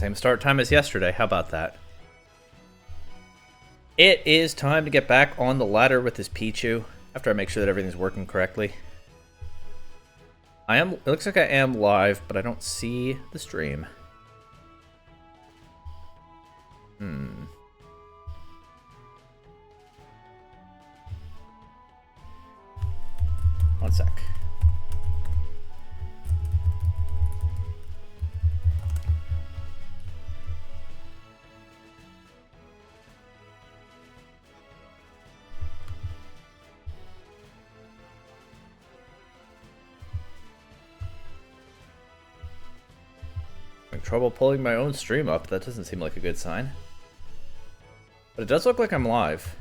Same start time as yesterday. How about that? It is time to get back on the ladder with this Pichu after I make sure that everything's working correctly. It looks like I am live, but I don't see the stream. One sec. Having trouble pulling my own stream up. That doesn't seem like a good sign. But it does look like I'm live.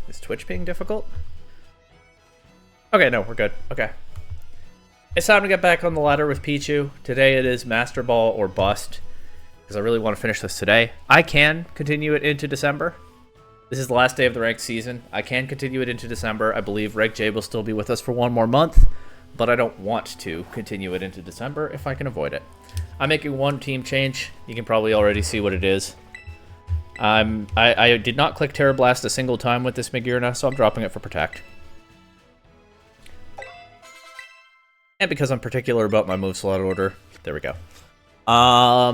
Is Twitch being difficult? Okay, no, we're good. Okay. It's time to get back on the ladder with Pichu. Today it is Master Ball or bust, because I really want to finish this today. I can continue it into December. This is the last day of the ranked season. I can continue it into December. I believe Reg J will still be with us for one more month, but I don't want to continue it into December if I can avoid it. I'm making one team change. You can probably already see what it is. I did not click Terra Blast a single time with this Magirna, so I'm dropping it for Protect. And because I'm particular about my move slot order, there we go. I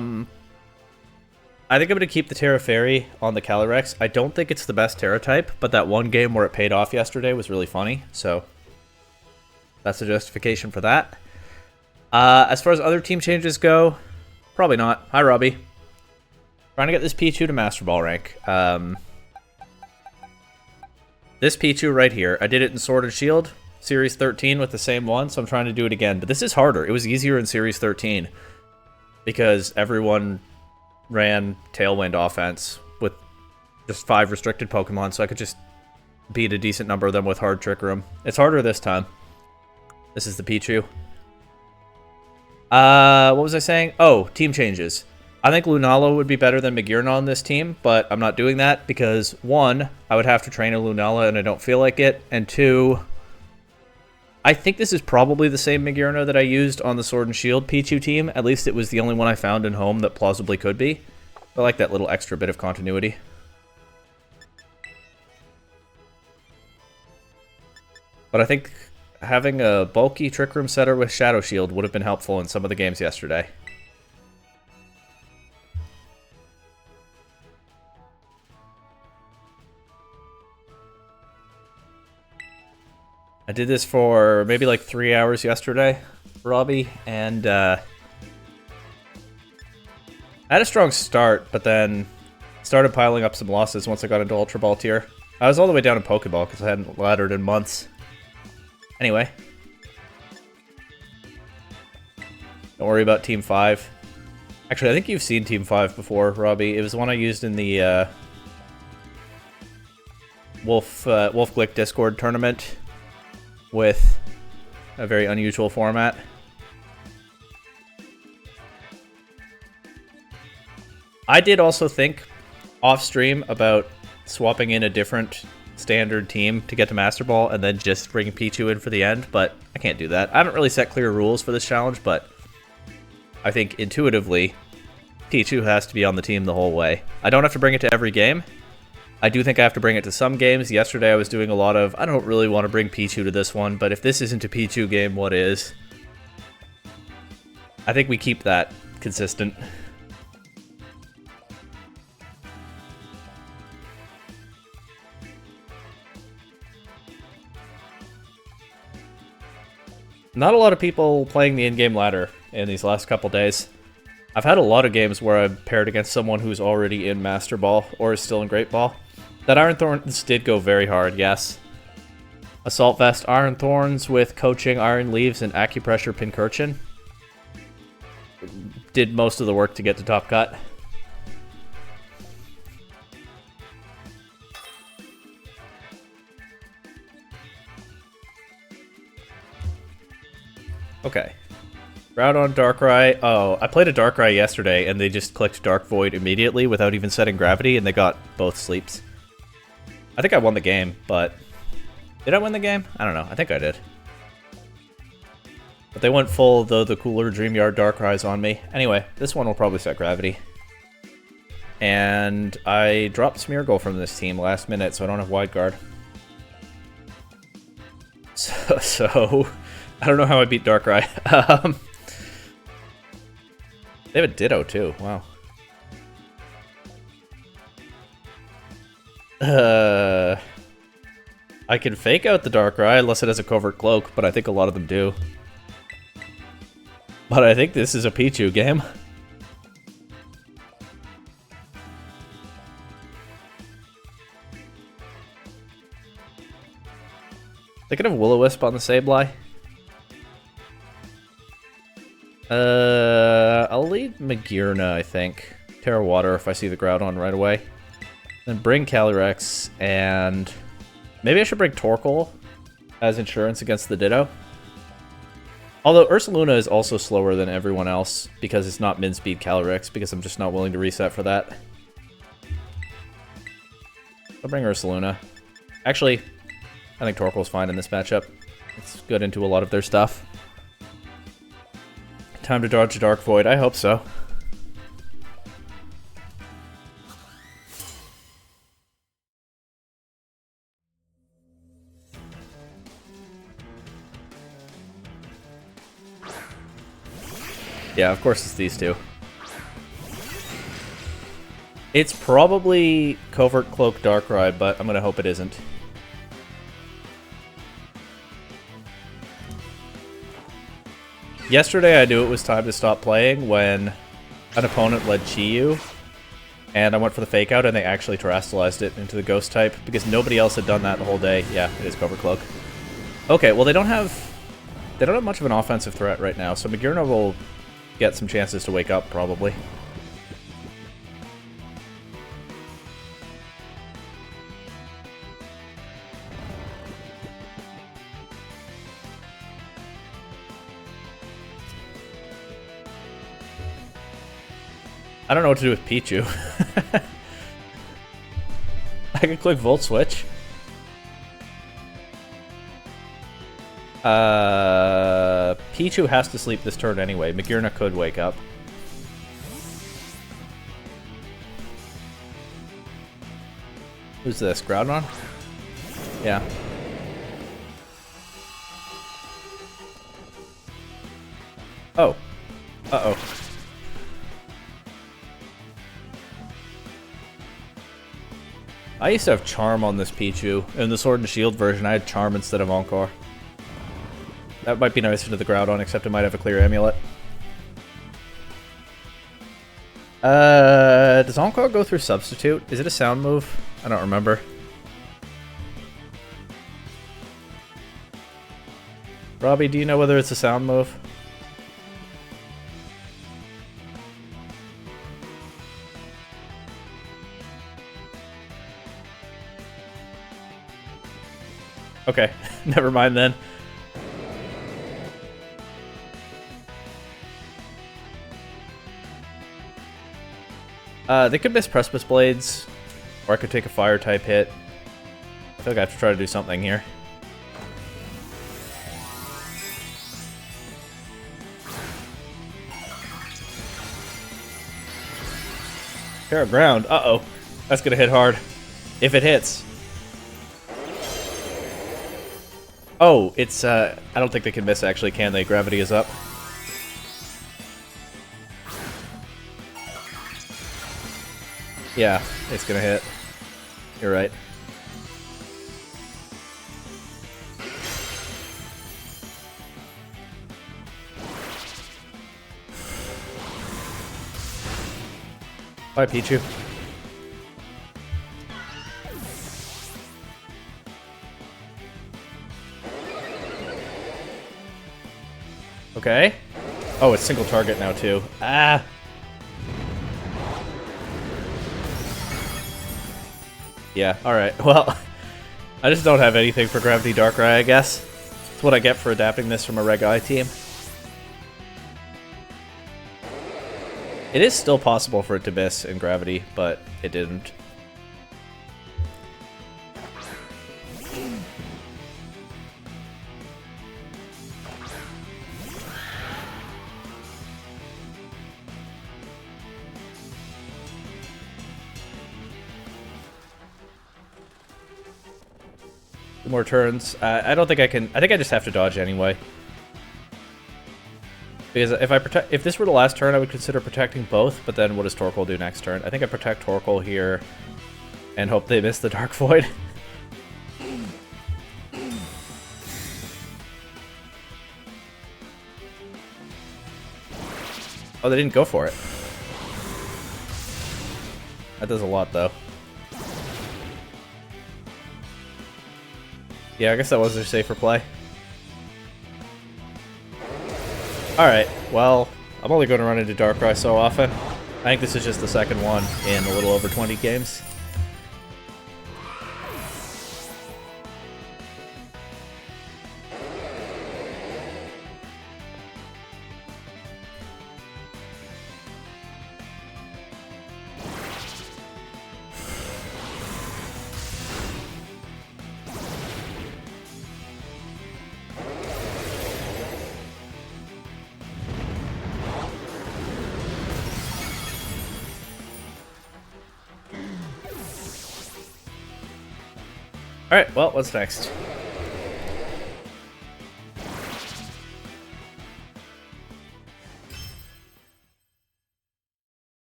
think I'm going to keep the Terra Fairy on the Calyrex. I don't think it's the best Terra type, but that one game where it paid off yesterday was really funny, so that's the justification for that. As far as other team changes go, probably not. Hi, Robbie. Trying to get this Pichu to Master Ball rank. This Pichu right here, I did it in Sword and Shield, Series 13 with the same one, so I'm trying to do it again. But this is harder. It was easier in Series 13 because everyone ran Tailwind offense with just 5 restricted Pokemon, so I could just beat a decent number of them with Hard Trick Room. It's harder this time. This is the Pichu. What was I saying? Oh, team changes. I think Lunala would be better than Magirna on this team, but I'm not doing that because, 1, I would have to train a Lunala and I don't feel like it, and 2, I think this is probably the same Magirna that I used on the Sword and Shield Pichu team. At least it was the only one I found in home that plausibly could be. I like that little extra bit of continuity. But I think having a bulky Trick Room setter with Shadow Shield would have been helpful in some of the games yesterday. I did this for maybe like 3 hours yesterday, Robbie, and I had a strong start, but then started piling up some losses once I got into Ultra Ball tier. I was all the way down in Pokeball because I hadn't laddered in months. Anyway. Don't worry about Team 5. Actually, I think you've seen Team 5 before, Robbie. It was the one I used in the Wolf Glick Discord tournament with a very unusual format. I did also think off-stream about swapping in a different standard team to get to Master Ball and then just bringing Pichu in for the end, but I can't do that. I haven't really set clear rules for this challenge, but I think intuitively Pichu has to be on the team the whole way. I don't have to bring it to every game. I do think I have to bring it to some games. Yesterday I was doing a lot of, I don't really want to bring Pichu to this one, but if this isn't a Pichu game, what is? I think we keep that consistent. Not a lot of people playing the in-game ladder in these last couple days. I've had a lot of games where I've paired against someone who's already in Master Ball or is still in Great Ball. That Iron Thorns did go very hard, yes. Assault Vest Iron Thorns with Coaching Iron Leaves and Acupressure Pincurchin did most of the work to get to top cut. Okay. Groudon, Darkrai. Oh, I played a Darkrai yesterday and they just clicked Dark Void immediately without even setting Gravity and they got both sleeps. I think I won the game, but... Did I win the game? I don't know. I think I did. But they went full the cooler Dreamyard Darkrai's on me. Anyway, this one will probably set Gravity. And I dropped Smeargle from this team last minute, so I don't have Wide Guard. So I don't know how I beat Darkrai. They have a Ditto too. Wow. I can fake out the Darkrai unless it has a Covert Cloak, but I think a lot of them do. But I think this is a Pichu game. They could have Will-O-Wisp on the Sableye. I'll lead Magearna, I think. Terra Water if I see the Groudon right away. Then bring Calyrex, and maybe I should bring Torkoal as insurance against the Ditto. Although Ursaluna is also slower than everyone else because it's not min-speed Calyrex, because I'm just not willing to reset for that. I'll bring Ursaluna. Actually, I think Torkoal's fine in this matchup. It's good into a lot of their stuff. Time to dodge Dark Void. I hope so. Yeah, of course it's these two. It's probably Covert Cloak Darkrai, but I'm gonna hope it isn't. Yesterday I knew it was time to stop playing when an opponent led Chi-Yu, and I went for the fake out and they actually terrestrialized it into the ghost type because nobody else had done that the whole day. Yeah, it is Covert Cloak. Okay, well they don't have much of an offensive threat right now, so Magearna will get some chances to wake up probably. I don't know what to do with Pichu. I can click Volt Switch. Pichu has to sleep this turn anyway. Magearna could wake up. Who's this? Groudon? Yeah. Oh. Uh-oh. I used to have Charm on this Pichu. In the Sword and Shield version, I had Charm instead of Encore. That might be nicer to the Groudon, except it might have a clear Amulet. Does Encore go through Substitute? Is it a sound move? I don't remember. Robbie, do you know whether it's a sound move? Okay, never mind then. They could miss Precipice Blades, or I could take a fire type hit. I feel like I have to try to do something here. Terra Ground. Uh-oh. That's gonna hit hard. If it hits. Oh, it's, I don't think they can miss, actually, can they? Gravity is up. Yeah, it's gonna hit. You're right. Bye, Pichu. Okay. Oh, it's single target now, too. Ah! Yeah, alright. Well, I just don't have anything for Gravity Darkrai, I guess. That's what I get for adapting this from a Reg I team. It is still possible for it to miss in Gravity, but it didn't. more turns. I don't think I can. I think I just have to dodge anyway. Because if this were the last turn, I would consider protecting both. But then, what does Torkoal do next turn? I think I protect Torkoal here, and hope they miss the Dark Void. Oh, they didn't go for it. That does a lot, though. Yeah, I guess that was their safer play. Alright, well, I'm only going to run into Darkrai so often. I think this is just the second one in a little over 20 games. Alright, well, what's next?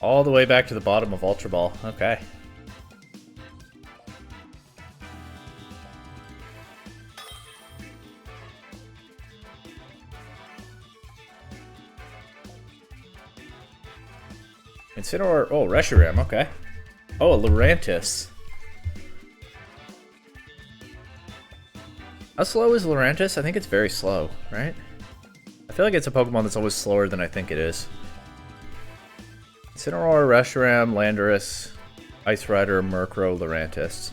All the way back to the bottom of Ultra Ball. Okay. Incineroar. Oh, Reshiram. Okay. Oh, Lurantis. How slow is Lurantis? I think it's very slow, right? I feel like it's a Pokemon that's always slower than I think it is. Incineroar, Reshiram, Landorus, Ice Rider, Murkrow, Lurantis.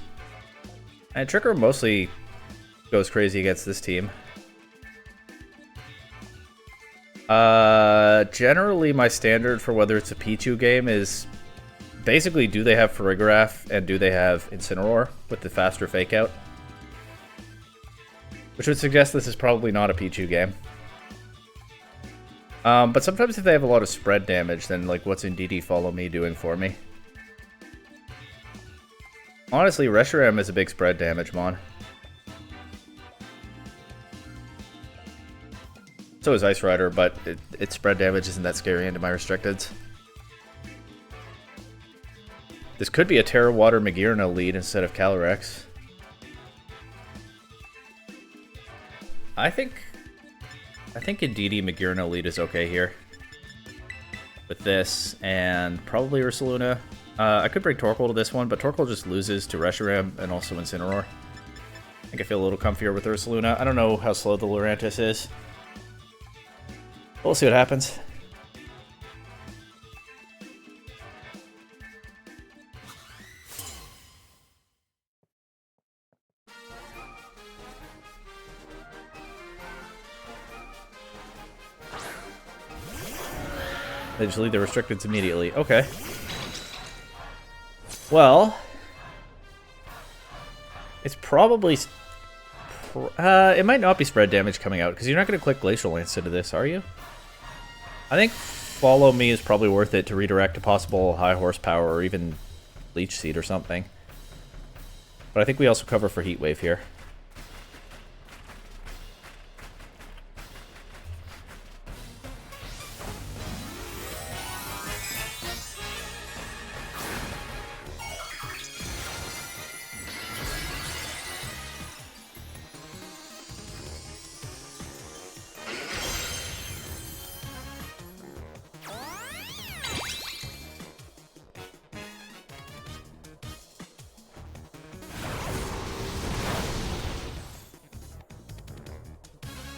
And Tricker mostly goes crazy against this team. Generally my standard for whether it's a Pichu game is basically do they have Farigiraf and do they have Incineroar with the faster fake out. Which would suggest this is probably not a Pichu game. But sometimes if they have a lot of spread damage, then like what's Indeedee Follow Me doing for me? Honestly, Reshiram is a big spread damage mon. So is Ice Rider, but its spread damage isn't that scary into my restricteds. This could be a Terra Water Magearna lead instead of Calyrex. I think Indeedee Magearna lead is okay here. With this, and probably Ursaluna. I could bring Torkoal to this one, but Torkoal just loses to Reshiram and also Incineroar. I think I feel a little comfier with Ursaluna. I don't know how slow the Lurantis is. We'll see what happens. They just leave the restricteds immediately. Okay. Well, it's probably... it might not be spread damage coming out, because you're not going to click Glacial Lance into this, are you? I think Follow Me is probably worth it to redirect a possible high horsepower or even Leech Seed or something. But I think we also cover for Heat Wave here.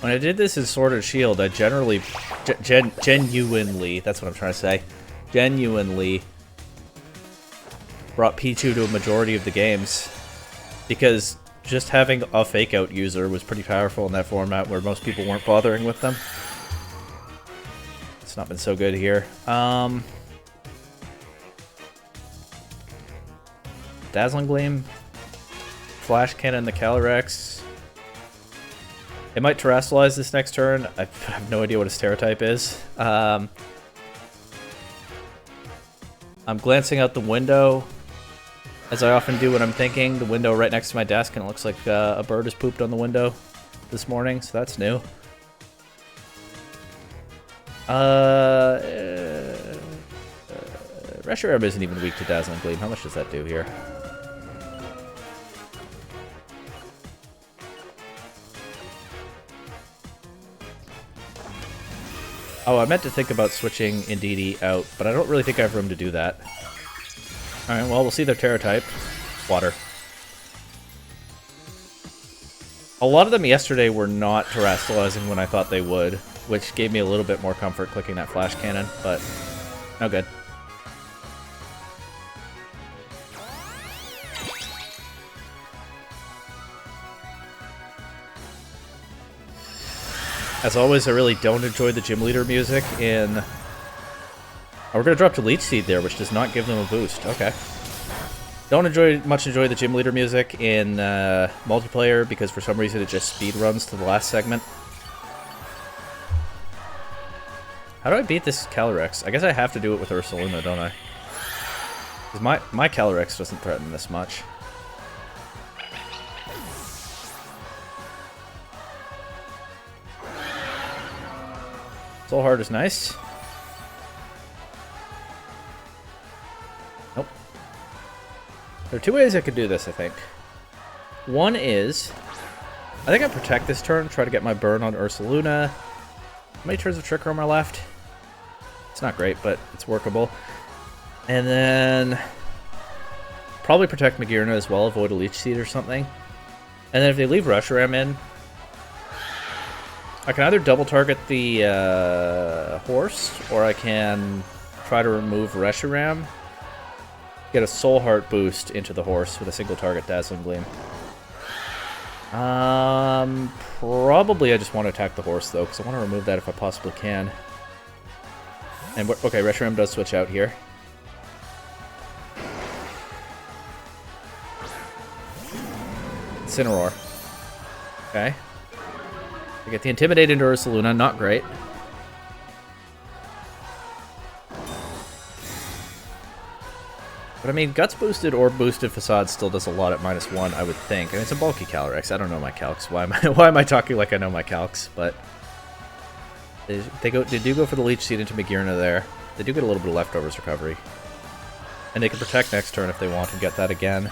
When I did this in Sword and Shield, I genuinely, that's what I'm trying to say, genuinely brought Pichu to a majority of the games, because just having a fake out user was pretty powerful in that format where most people weren't bothering with them. It's not been so good here. Dazzling Gleam, Flash Cannon the Calyrex. It might Terrastallize this next turn. I have no idea what its Terra type is. I'm glancing out the window, as I often do when I'm thinking. The window right next to my desk, and it looks like a bird has pooped on the window this morning, so that's new. Reshiram isn't even weak to Dazzling Gleam. How much does that do here? Oh, I meant to think about switching Indeedee out, but I don't really think I have room to do that. Alright, well, we'll see their Terra type. Water. A lot of them yesterday were not Terrastalizing when I thought they would, which gave me a little bit more comfort clicking that Flash Cannon, but no good. As always, I really don't enjoy the gym leader music in... Oh, we're going to drop to Leech Seed there, which does not give them a boost. Okay. Don't much enjoy the gym leader music in multiplayer, because for some reason it just speed runs to the last segment. How do I beat this Calyrex? I guess I have to do it with Ursaluna, don't I? Because my Calyrex doesn't threaten this much. Soul Heart is nice. Nope. There are two ways I could do this, I think. One is, I think I protect this turn, try to get my burn on Ursaluna. How many turns of Trick Room are left? It's not great, but it's workable. And then probably protect Magearna as well, avoid a Leech Seed or something. And then if they leave Reshiram in, I can either double target the horse, or I can try to remove Reshiram, get a Soul Heart boost into the horse with a single target Dazzling Gleam. Probably I just want to attack the horse though, because I want to remove that if I possibly can. And okay, Reshiram does switch out here. Incineroar. Okay. I get the Intimidate into Ursaluna, not great. But I mean, Guts boosted or boosted Facade still does a lot at -1, I would think. And it's a bulky Calyrex. I don't know my calcs. Why am I talking like I know my calcs? But they do go for the Leech Seed into Magearna there. They do get a little bit of leftovers recovery. And they can protect next turn if they want to get that again.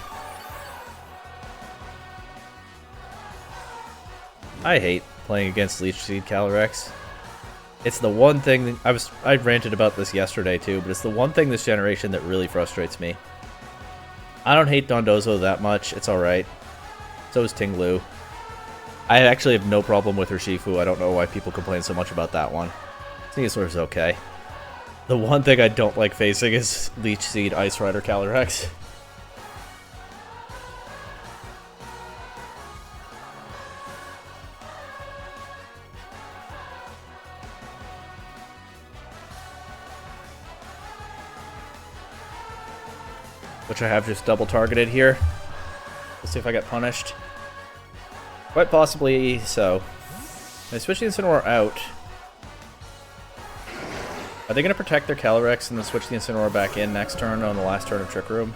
I hate playing against Leech Seed Calyrex. It's the one thing that I ranted about this yesterday too, but it's the one thing this generation that really frustrates me. I don't hate Dondozo that much. It's alright. So is Tinglu. I actually have no problem with Urshifu. I don't know why people complain so much about that one. Venusaur's okay. The one thing I don't like facing is Leech Seed Ice Rider Calyrex. Which I have just double targeted here. Let's see if I get punished. Quite possibly so. I switch the Incineroar out. Are they going to protect their Calyrex and then switch the Incineroar back in next turn on the last turn of Trick Room?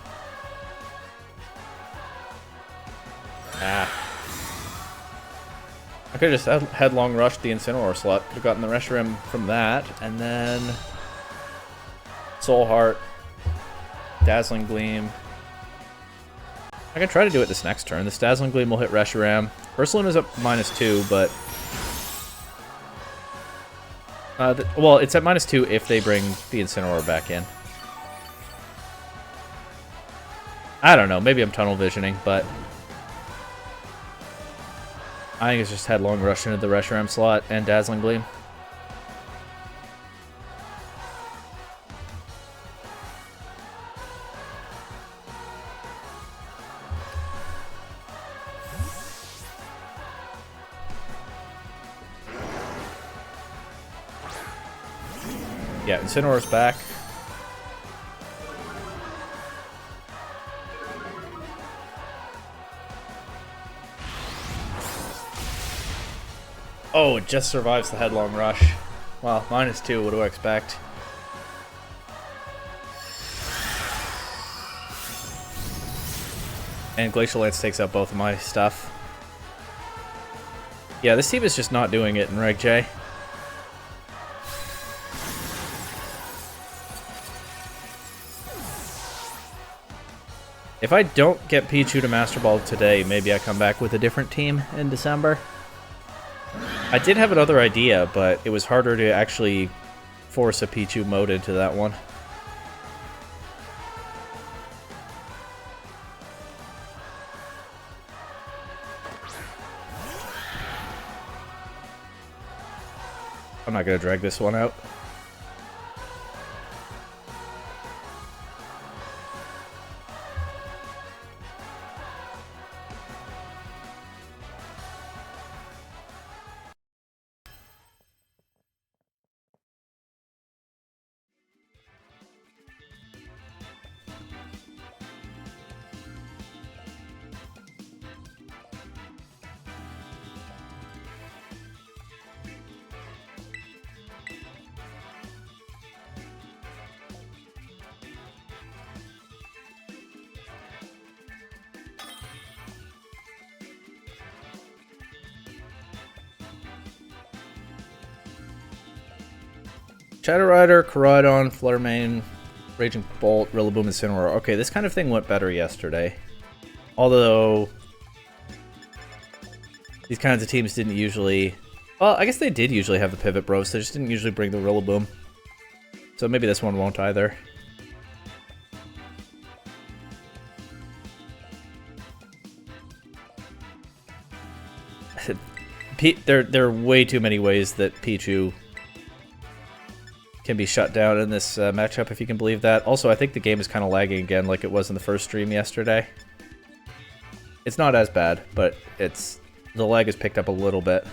Ah. I could have just headlong rushed the Incineroar slot. Could have gotten the Reshiram from that. And then Soul Heart. Dazzling Gleam. I can try to do it this next turn. This Dazzling Gleam will hit Reshiram. Ursaluna's up -2, but... well, it's at -2 if they bring the Incineroar back in. I don't know. Maybe I'm tunnel visioning, but... I think it's just headlong rush into the Reshiram slot and Dazzling Gleam. Yeah, Incineroar's back. Oh, it just survives the headlong rush. Well, -2, what do I expect? And Glacial Lance takes out both of my stuff. Yeah, this team is just not doing it in Reg J. If I don't get Pichu to Master Ball today, maybe I come back with a different team in December. I did have another idea, but it was harder to actually force a Pichu mode into that one. I'm not going to drag this one out. Shadow Rider, Koraidon, Fluttermane, Raging Bolt, Rillaboom, and Incineroar. Okay, this kind of thing went better yesterday. Although, these kinds of teams didn't usually... Well, I guess they did usually have the Pivot Bros, they just didn't usually bring the Rillaboom. So maybe this one won't either. There are way too many ways that Pichu can be shut down in this matchup, if you can believe that. Also, I think the game is kind of lagging again like it was in the first stream yesterday. It's not as bad, but the lag has picked up a little bit.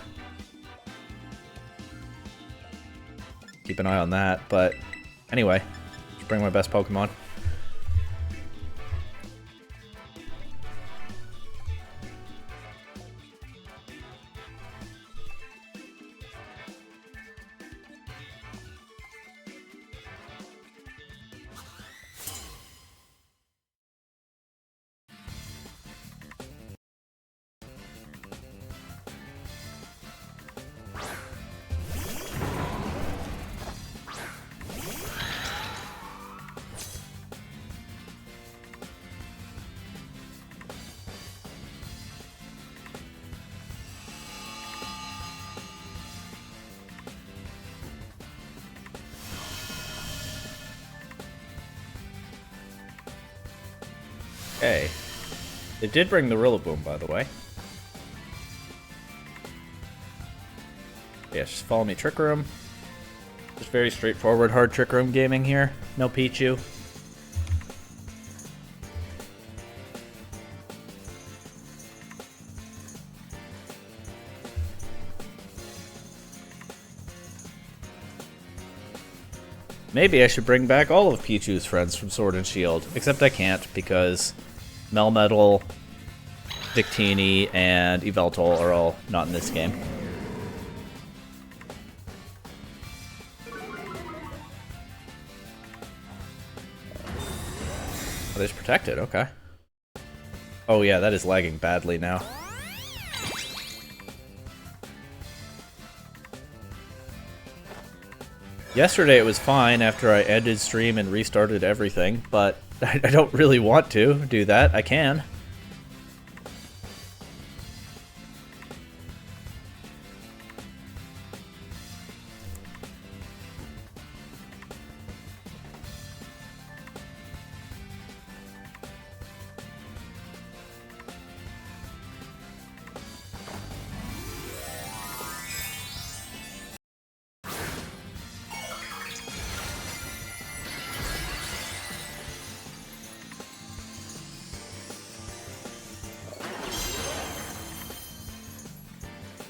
Keep an eye on that, but anyway, just bring my best Pokemon. Okay. They did bring the Rillaboom, by the way. Yeah, just follow me, Trick Room. Just very straightforward, hard Trick Room gaming here. No Pichu. Maybe I should bring back all of Pichu's friends from Sword and Shield, except I can't because Melmetal, Victini, and Yveltal are all not in this game. Oh, they're just protected, okay. Oh yeah, that is lagging badly now. Yesterday it was fine after I ended stream and restarted everything, but I don't really want to do that. I can.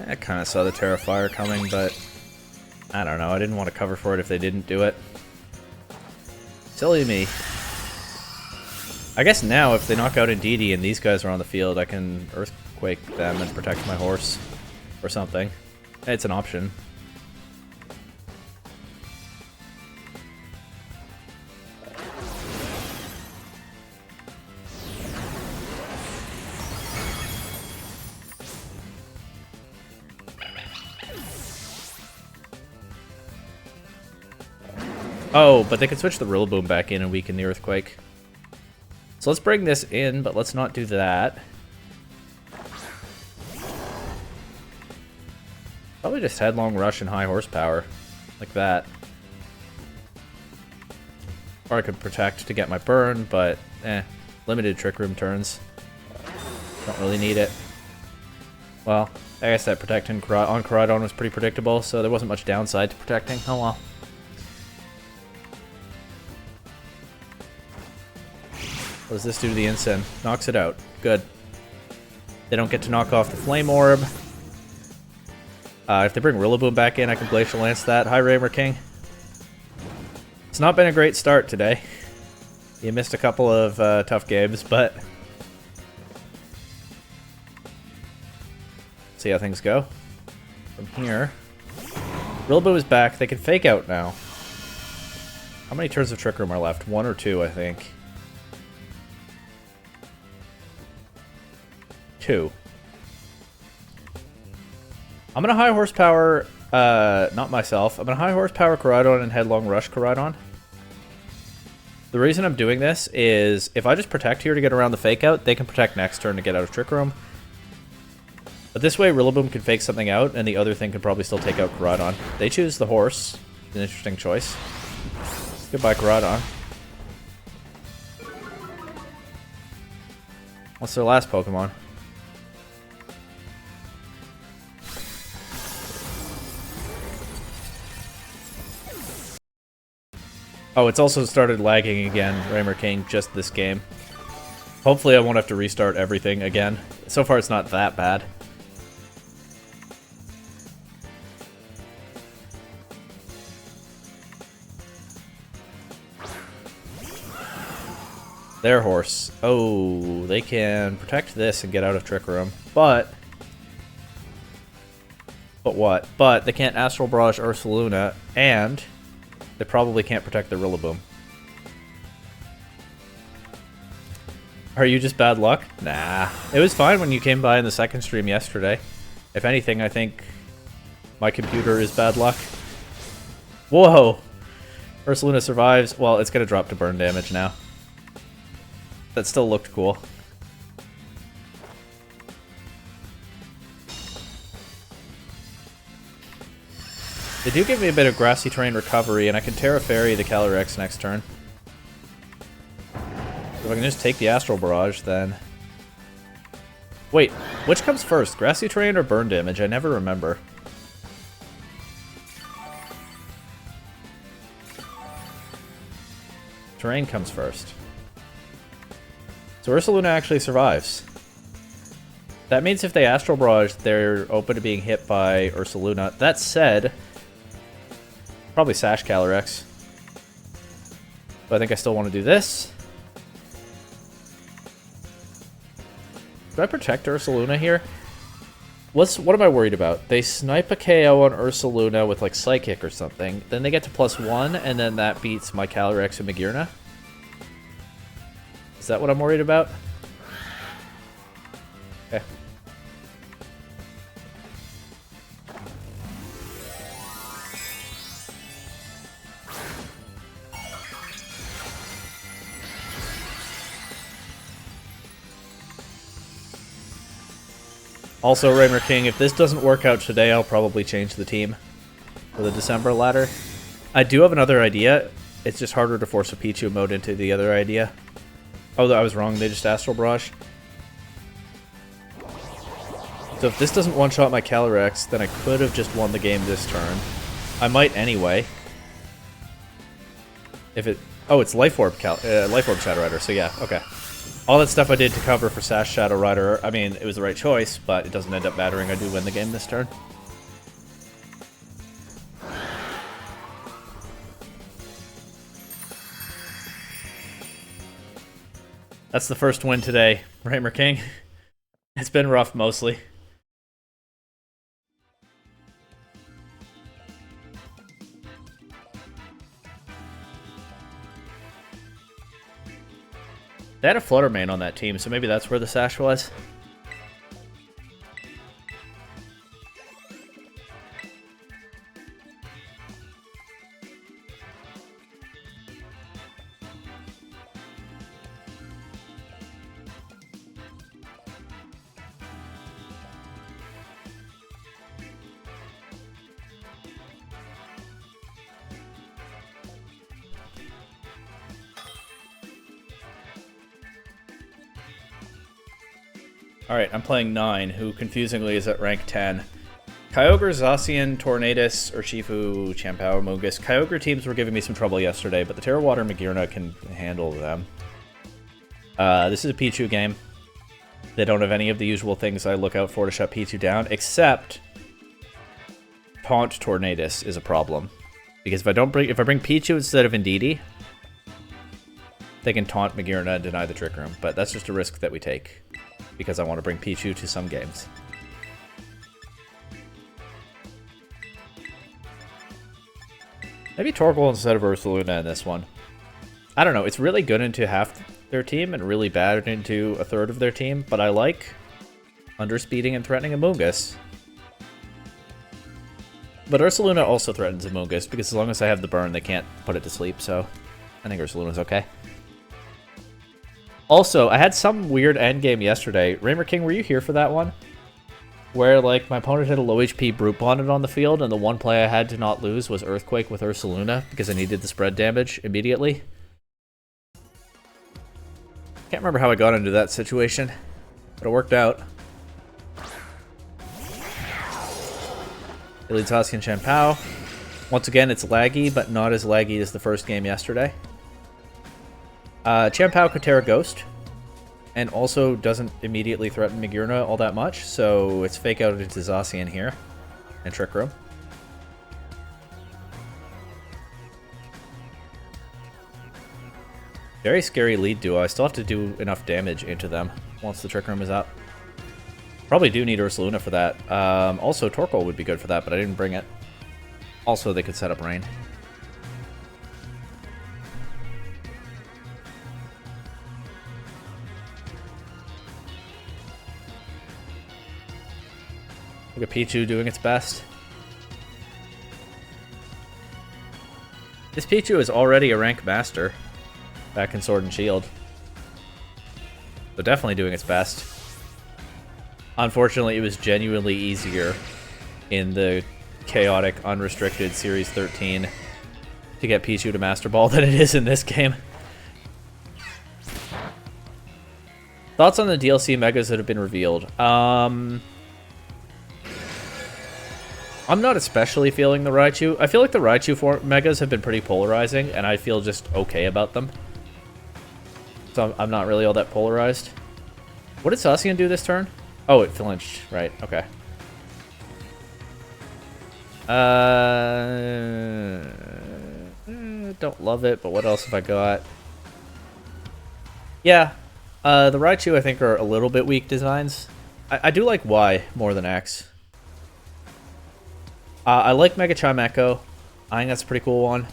I kind of saw the Terrafire coming, but I don't know. I didn't want to cover for it if they didn't do it. Silly me. I guess now, if they knock out Indeedee and these guys are on the field, I can Earthquake them and protect my horse or something. It's an option. Oh, but they can switch the Rillaboom back in and weaken the Earthquake. So let's bring this in, but let's not do that. Probably just Headlong Rush and High Horsepower. Like that. Or I could Protect to get my burn, but limited Trick Room turns. Don't really need it. Well, I guess that Protect on Koraidon was pretty predictable, so there wasn't much downside to protecting. Oh well. What does this do to the Incin? Knocks it out. Good. They don't get to knock off the Flame Orb. If they bring Rillaboom back in, I can Glacial Lance that. Hi, Raymer King. It's not been a great start today. You missed a couple of tough games, but... see how things go. From here... Rillaboom is back. They can Fake Out now. How many turns of Trick Room are left? 1 or 2, I think. 2. I'm gonna High Horsepower, not myself. I'm gonna High Horsepower Koraidon and Headlong Rush Koraidon. The reason I'm doing this is if I just Protect here to get around the Fake Out, they can Protect next turn to get out of Trick Room. But this way, Rillaboom can fake something out, and the other thing can probably still take out Koraidon. They choose the Horse. An interesting choice. Goodbye, Koraidon. What's their last Pokemon? Oh, it's also started lagging again, Raymer King, just this game. Hopefully I won't have to restart everything again. So far it's not that bad. Their Horse. Oh, they can Protect this and get out of Trick Room. But what? But they can't Astral Barrage Ursaluna, and they probably can't protect the Rillaboom. Are you just bad luck? Nah. It was fine when you came by in the second stream yesterday. If anything, I think my computer is bad luck. Whoa! Ursaluna survives. Well, it's going to drop to burn damage now. That still looked cool. They do give me a bit of Grassy Terrain recovery, and I can Terra Fairy the Calyrex next turn. If I can just take the Astral Barrage, then... wait, which comes first? Grassy Terrain or Burn Damage? I never remember. Terrain comes first. So Ursaluna actually survives. That means if they Astral Barrage, they're open to being hit by Ursaluna. That said... probably Sash Calyrex. But I think I still want to do this. Do I protect Ursaluna here? What am I worried about? They snipe a KO on Ursaluna with like Psychic or something. Then they get to +1, and then that beats my Calyrex and Magearna. Is that what I'm worried about? Okay. Also, Raymer King, if this doesn't work out today, I'll probably change the team for the December ladder. I do have another idea. It's just harder to force a Pichu mode into the other idea. Oh, I was wrong. They just Astral Barrage. So if this doesn't one-shot my Calyrex, then I could have just won the game this turn. I might anyway. If it... oh, it's Life Orb Shadow Rider, so yeah, okay. All that stuff I did to cover for Sash Shadow Rider, I mean, it was the right choice, but it doesn't end up mattering. I do win the game this turn. That's the first win today, Raymer King. It's been rough, mostly. They had a Flutter main on that team, so maybe that's where the sash was. Alright, I'm playing 9, who confusingly is at rank 10. Kyogre, Zacian, Tornadus, Urshifu, Champao, Mungus. Kyogre teams were giving me some trouble yesterday, but the Terra Water Magearna can handle them. This is a Pichu game. They don't have any of the usual things I look out for to shut Pichu down, except Taunt Tornadus is a problem. Because if I bring Pichu instead of Indeedee, they can taunt Magearna and deny the Trick Room, but that's just a risk that we take. Because I want to bring Pichu to some games. Maybe Torkoal instead of Ursaluna in this one. I don't know, it's really good into half their team and really bad into a third of their team, but I like underspeeding and threatening Amoonguss. But Ursaluna also threatens Amoonguss, because as long as I have the burn, they can't put it to sleep, so I think Ursaluna's okay. Also, I had some weird endgame yesterday. Raymer King, were you here for that one? Where, like, my opponent had a low HP Brute Bonded on the field, and the one play I had to not lose was Earthquake with Ursaluna, because I needed the spread damage immediately. Can't remember how I got into that situation, but it worked out. It leads Zacian Champao. Once again, it's laggy, but not as laggy as the first game yesterday. Champao could Terra Ghost, and also doesn't immediately threaten Magearna all that much, so it's fake out into Zacian here, and Trick Room. Very scary lead duo. I still have to do enough damage into them once the Trick Room is up. Probably do need Ursaluna for that. Also, Torkoal would be good for that, but I didn't bring it. Also, they could set up Rain. Look at Pichu doing its best. This Pichu is already a rank master back in Sword and Shield. So definitely doing its best. Unfortunately, it was genuinely easier in the chaotic, unrestricted Series 13 to get Pichu to Master Ball than it is in this game. Thoughts on the DLC megas that have been revealed? I'm not especially feeling the Raichu. I feel like the Raichu megas have been pretty polarizing, and I feel just okay about them. So I'm not really all that polarized. What did Zacian do this turn? Oh, it flinched. Right, okay. Don't love it, but what else have I got? Yeah, the Raichu I think are a little bit weak designs. I do like Y more than X. I like Mega Chime Echo. I think that's a pretty cool one.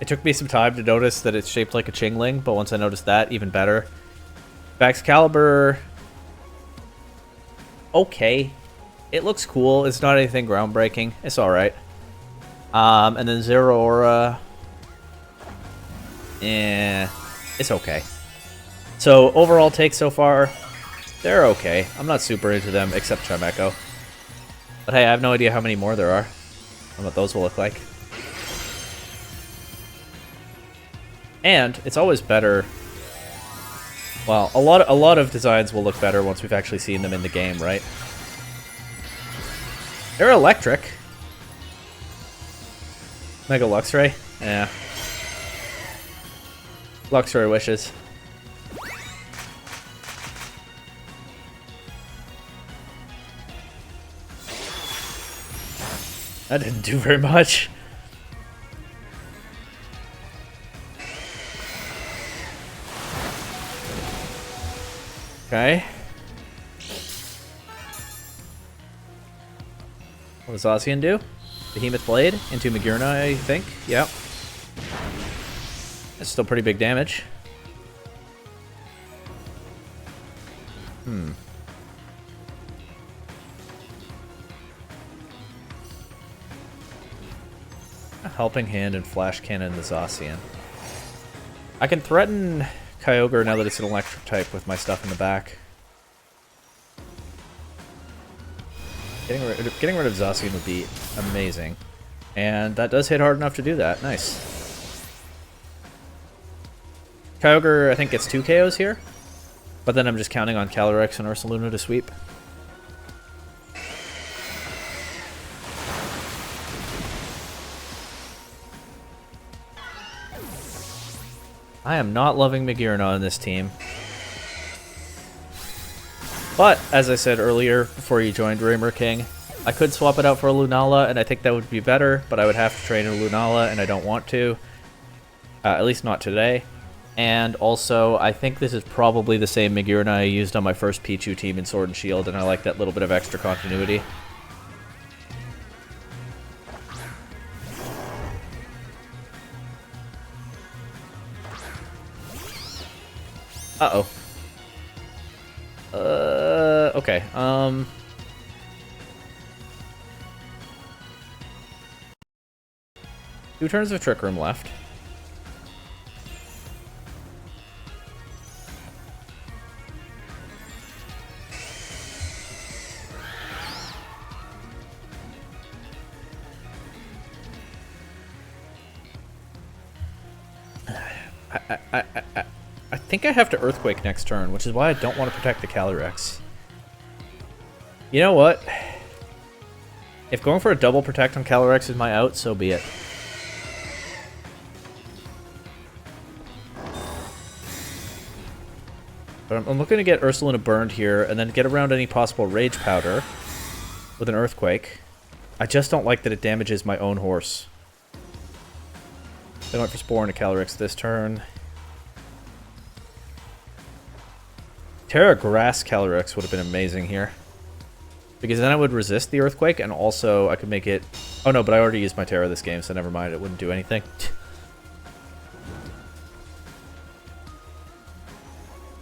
It took me some time to notice that it's shaped like a Chingling, but once I noticed that, even better. Baxcalibur... okay. It looks cool. It's not anything groundbreaking. It's alright. And then Zeraora... eh, it's okay. So, overall take so far, they're okay. I'm not super into them, except Chimecho. But hey, I have no idea how many more there are, and what those will look like. And it's always better. Well, a lot of designs will look better once we've actually seen them in the game, right? They're electric. Mega Luxray? Yeah. Luxray wishes. That didn't do very much. Okay. What does Zacian do? Behemoth Blade into Magearna, I think. Yep. That's still pretty big damage. A Helping Hand and Flash Cannon the Zacian. I can threaten Kyogre now that it's an electric type with my stuff in the back. Getting rid of Zacian would be amazing. And that does hit hard enough to do that. Nice. Kyogre, I think, gets 2 KOs here. But then I'm just counting on Calyrex and Ursaluna to sweep. I am not loving Magearna on this team. But, as I said earlier, before you joined Raymer King, I could swap it out for a Lunala, and I think that would be better, but I would have to train a Lunala, and I don't want to. At least not today. And also, I think this is probably the same Magearna I used on my first Pichu team in Sword and Shield, and I like that little bit of extra continuity. Uh-oh. Okay, 2 turns of Trick Room left. I think I have to Earthquake next turn, which is why I don't want to protect the Calyrex. You know what? If going for a double protect on Calyrex is my out, so be it. But I'm looking to get Ursaluna burned here, and then get around any possible Rage Powder with an Earthquake. I just don't like that it damages my own horse. I went for Spore and a Calyrex this turn. Terra Grass Calyrex would have been amazing here. Because then I would resist the Earthquake, and also I could make it... Oh no, but I already used my Terra this game, so never mind, it wouldn't do anything.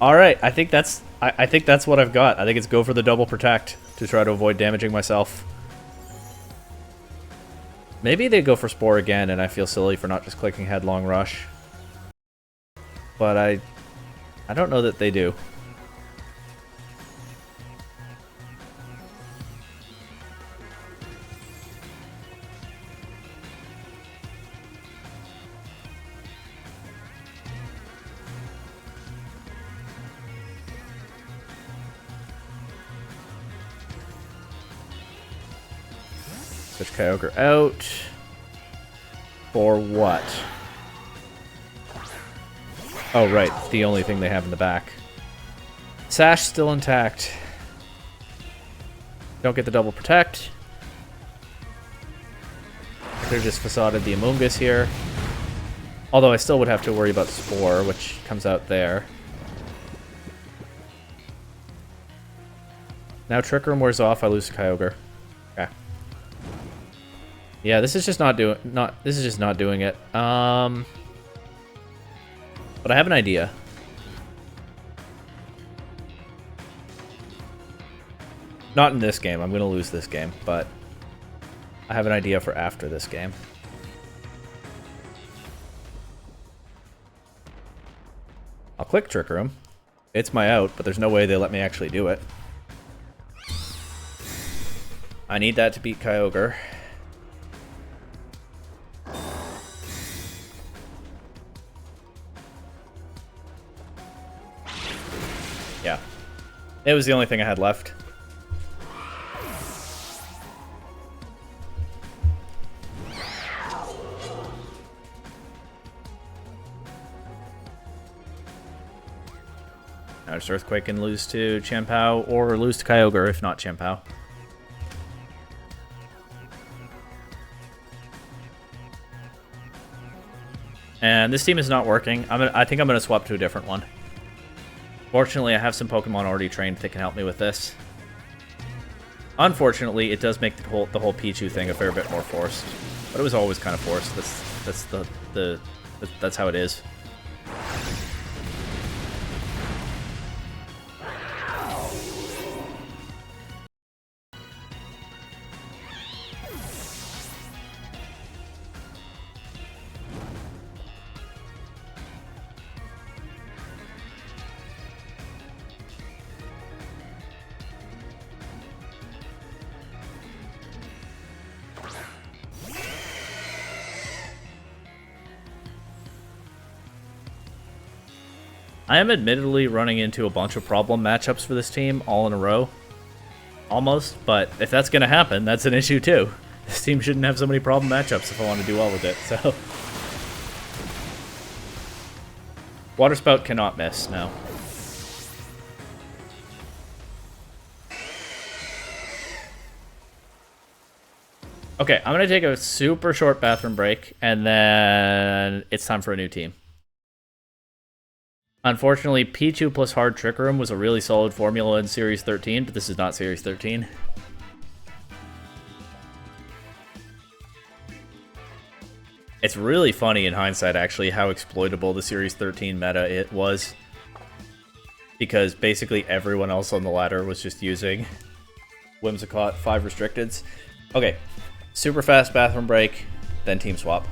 Alright, I think that's what I've got. I think it's go for the double protect to try to avoid damaging myself. Maybe they go for Spore again, and I feel silly for not just clicking Headlong Rush. But I don't know that they do. Switch Kyogre out. For what? Oh, right. The only thing they have in the back. Sash still intact. Don't get the double protect. Could have just facaded the Amoonguss here. Although I still would have to worry about Spore, which comes out there. Now Trick Room wears off, I lose to Kyogre. Okay. Yeah, this is just not doing it. But I have an idea. Not in this game. I'm going to lose this game, but I have an idea for after this game. I'll click Trick Room. It's my out, but there's no way they let me actually do it. I need that to beat Kyogre. Yeah. It was the only thing I had left. Now just Earthquake and lose to Champao, or lose to Kyogre if not Champao. And this team is not working. I think I'm gonna swap to a different one. Fortunately, I have some Pokemon already trained that can help me with this. Unfortunately, it does make the whole Pichu thing a fair bit more forced, but it was always kind of forced. That's how it is. I am admittedly running into a bunch of problem matchups for this team all in a row. Almost, but if that's going to happen, that's an issue too. This team shouldn't have so many problem matchups if I want to do well with it, so... Water Spout cannot miss, no. Okay, I'm going to take a super short bathroom break, and then it's time for a new team. Unfortunately, Pichu plus Hard Trick Room was a really solid formula in Series 13, but this is not Series 13. It's really funny in hindsight, actually, how exploitable the Series 13 meta it was. Because basically everyone else on the ladder was just using Whimsicott 5 restricteds. Okay, super fast bathroom break, then team swap.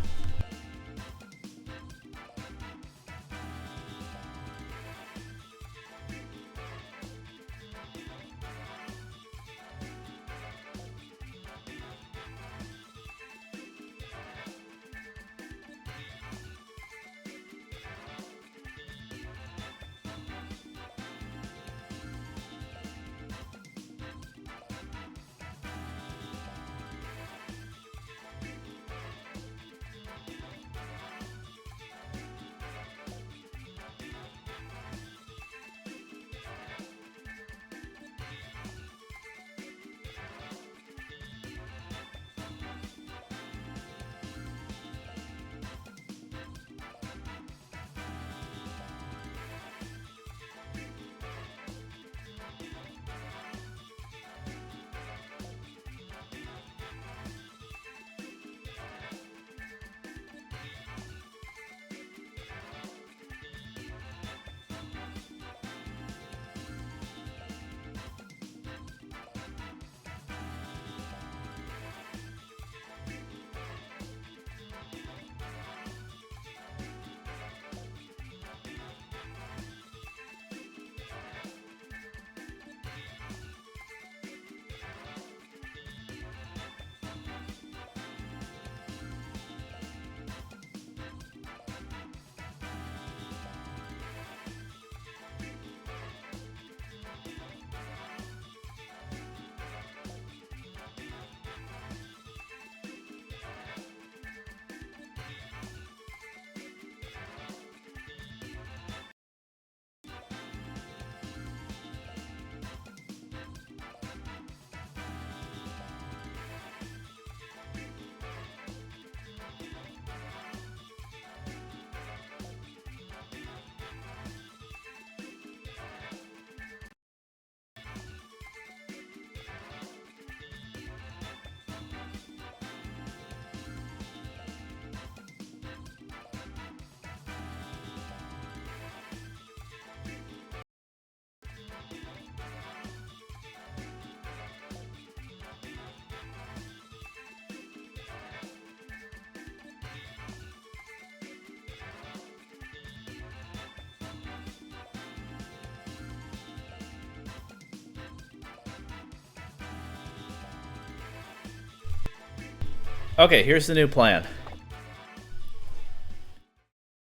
Okay, here's the new plan.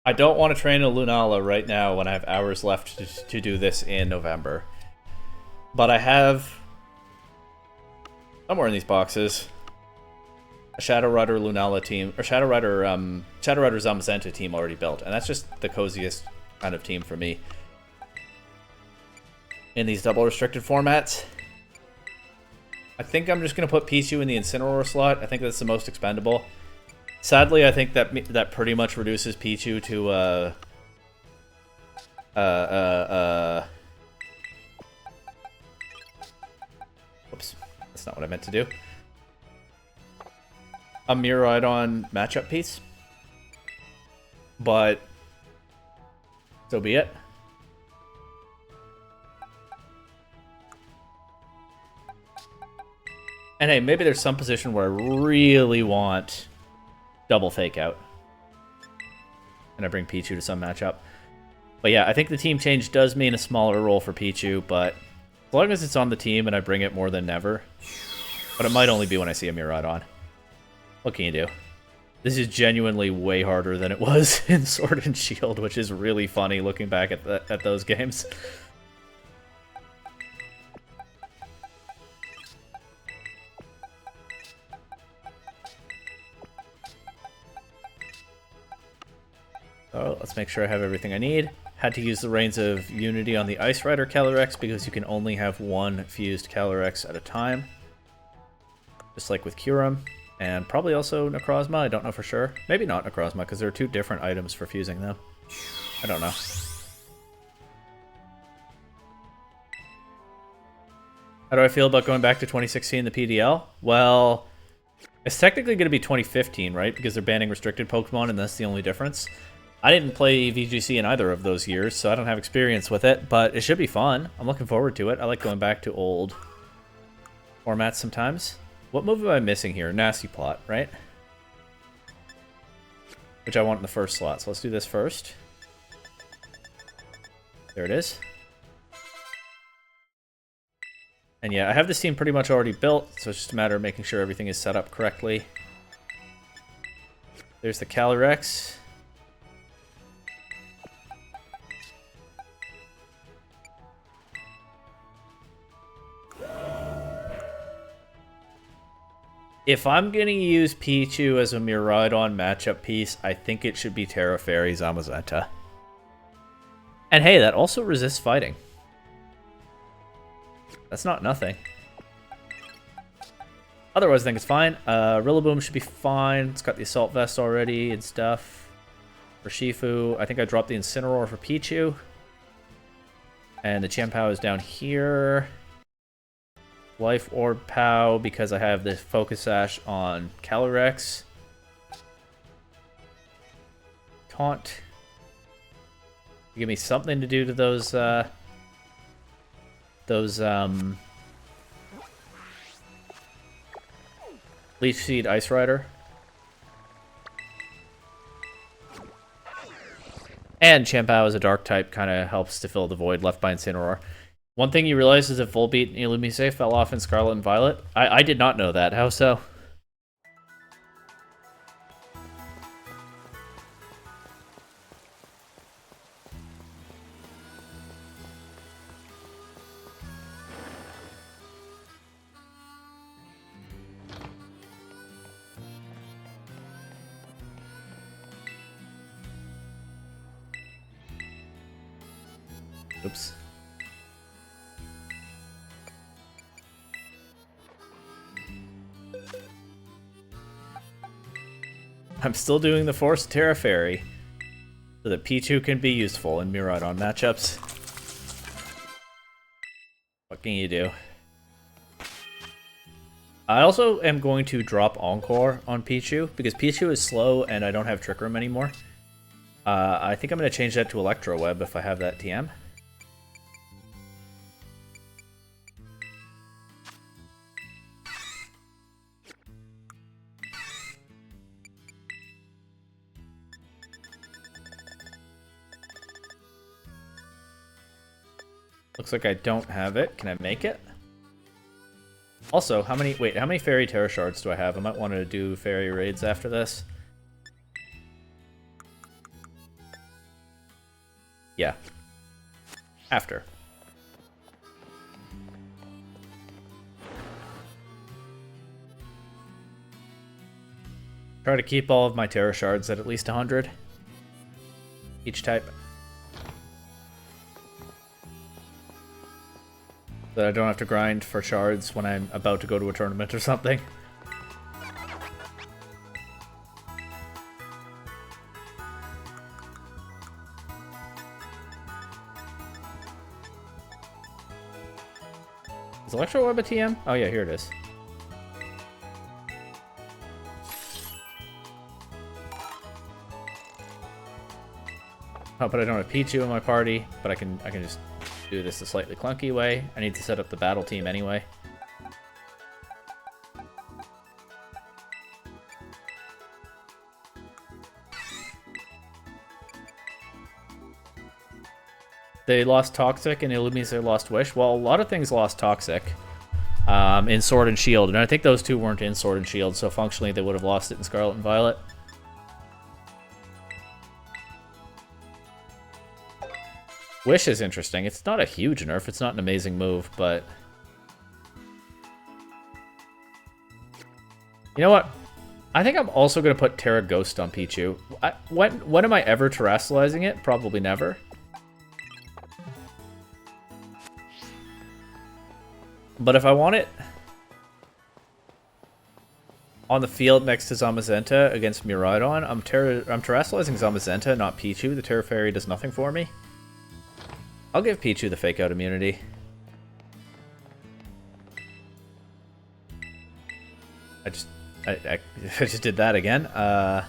I don't want to train a Lunala right now when I have hours left to do this in November. But I have, somewhere in these boxes, a Shadow Rider Lunala team, or Shadow Rider Zamazenta team already built. And that's just the coziest kind of team for me in these double restricted formats. I think I'm just going to put Pichu in the Incineroar slot. I think that's the most expendable. Sadly, I think that pretty much reduces Pichu to whoops, that's not what I meant to do. A Miraidon matchup piece. But so be it. And hey, maybe there's some position where I really want double fake out. And I bring Pichu to some matchup. But yeah, I think the team change does mean a smaller role for Pichu, but as long as it's on the team and I bring it more than never. But it might only be when I see a Miraidon. What can you do? This is genuinely way harder than it was in Sword and Shield, which is really funny looking back at those games. So let's make sure I have everything I need. Had to use the Reigns of Unity on the Ice Rider Calyrex because you can only have one fused Calyrex at a time. Just like with Kyurem. And probably also Necrozma, I don't know for sure. Maybe not Necrozma, because there are two different items for fusing them. I don't know. How do I feel about going back to 2016, the PDL? Well, it's technically going to be 2015, right? Because they're banning restricted Pokemon, and that's the only difference. I didn't play VGC in either of those years, so I don't have experience with it, but it should be fun. I'm looking forward to it. I like going back to old formats sometimes. What move am I missing here? Nasty Plot, right? Which I want in the first slot, so let's do this first. There it is. And yeah, I have this team pretty much already built, so it's just a matter of making sure everything is set up correctly. There's the Calyrex. If I'm going to use Pichu as a Miraidon matchup piece, I think it should be Terra Fairy Zamazenta. And hey, that also resists fighting. That's not nothing. Otherwise, I think it's fine. Rillaboom should be fine. It's got the Assault Vest already and stuff. For Shifu, I think I dropped the Incineroar for Pichu. And the Chien-Pao is down here. Life Orb Pow because I have the Focus Sash on Calyrex. Taunt. Give me something to do to those Leech Seed Ice Rider. And Chien-Pao as a Dark type kind of helps to fill the void left by Incineroar. One thing you realize is that Volbeat and Illumise fell off in Scarlet and Violet. I did not know that. How so? Oops. I'm still doing the Force Terra Fairy so that Pichu can be useful in Miraidon matchups. What can you do? I also am going to drop Encore on Pichu because Pichu is slow and I don't have Trick Room anymore. I think I'm going to change that to Electro Web if I have that TM. Looks like I don't have it. Can I make it? Also, how many Fairy Terra Shards do I have? I might want to do Fairy Raids after this. Yeah. After. Try to keep all of my Terra Shards at least 100. Each type. So that I don't have to grind for shards when I'm about to go to a tournament or something. Is Electro Web a TM? Oh yeah, here it is. Oh, but I don't have Pichu in my party, but I can just do this a slightly clunky way. I need to set up the battle team anyway. They lost Toxic and Illumise lost Wish. Well, a lot of things lost Toxic in Sword and Shield, and I think those two weren't in Sword and Shield, so functionally they would have lost it in Scarlet and Violet. Wish is interesting. It's not a huge nerf. It's not an amazing move, but... You know what? I think I'm also going to put Terra Ghost on Pichu. When am I ever terrestrializing it? Probably never. But if I want it on the field next to Zamazenta against Miraidon, I'm terrestrializing Zamazenta, not Pichu. The Terra Fairy does nothing for me. I'll give Pichu the fake out immunity. I just did that again. I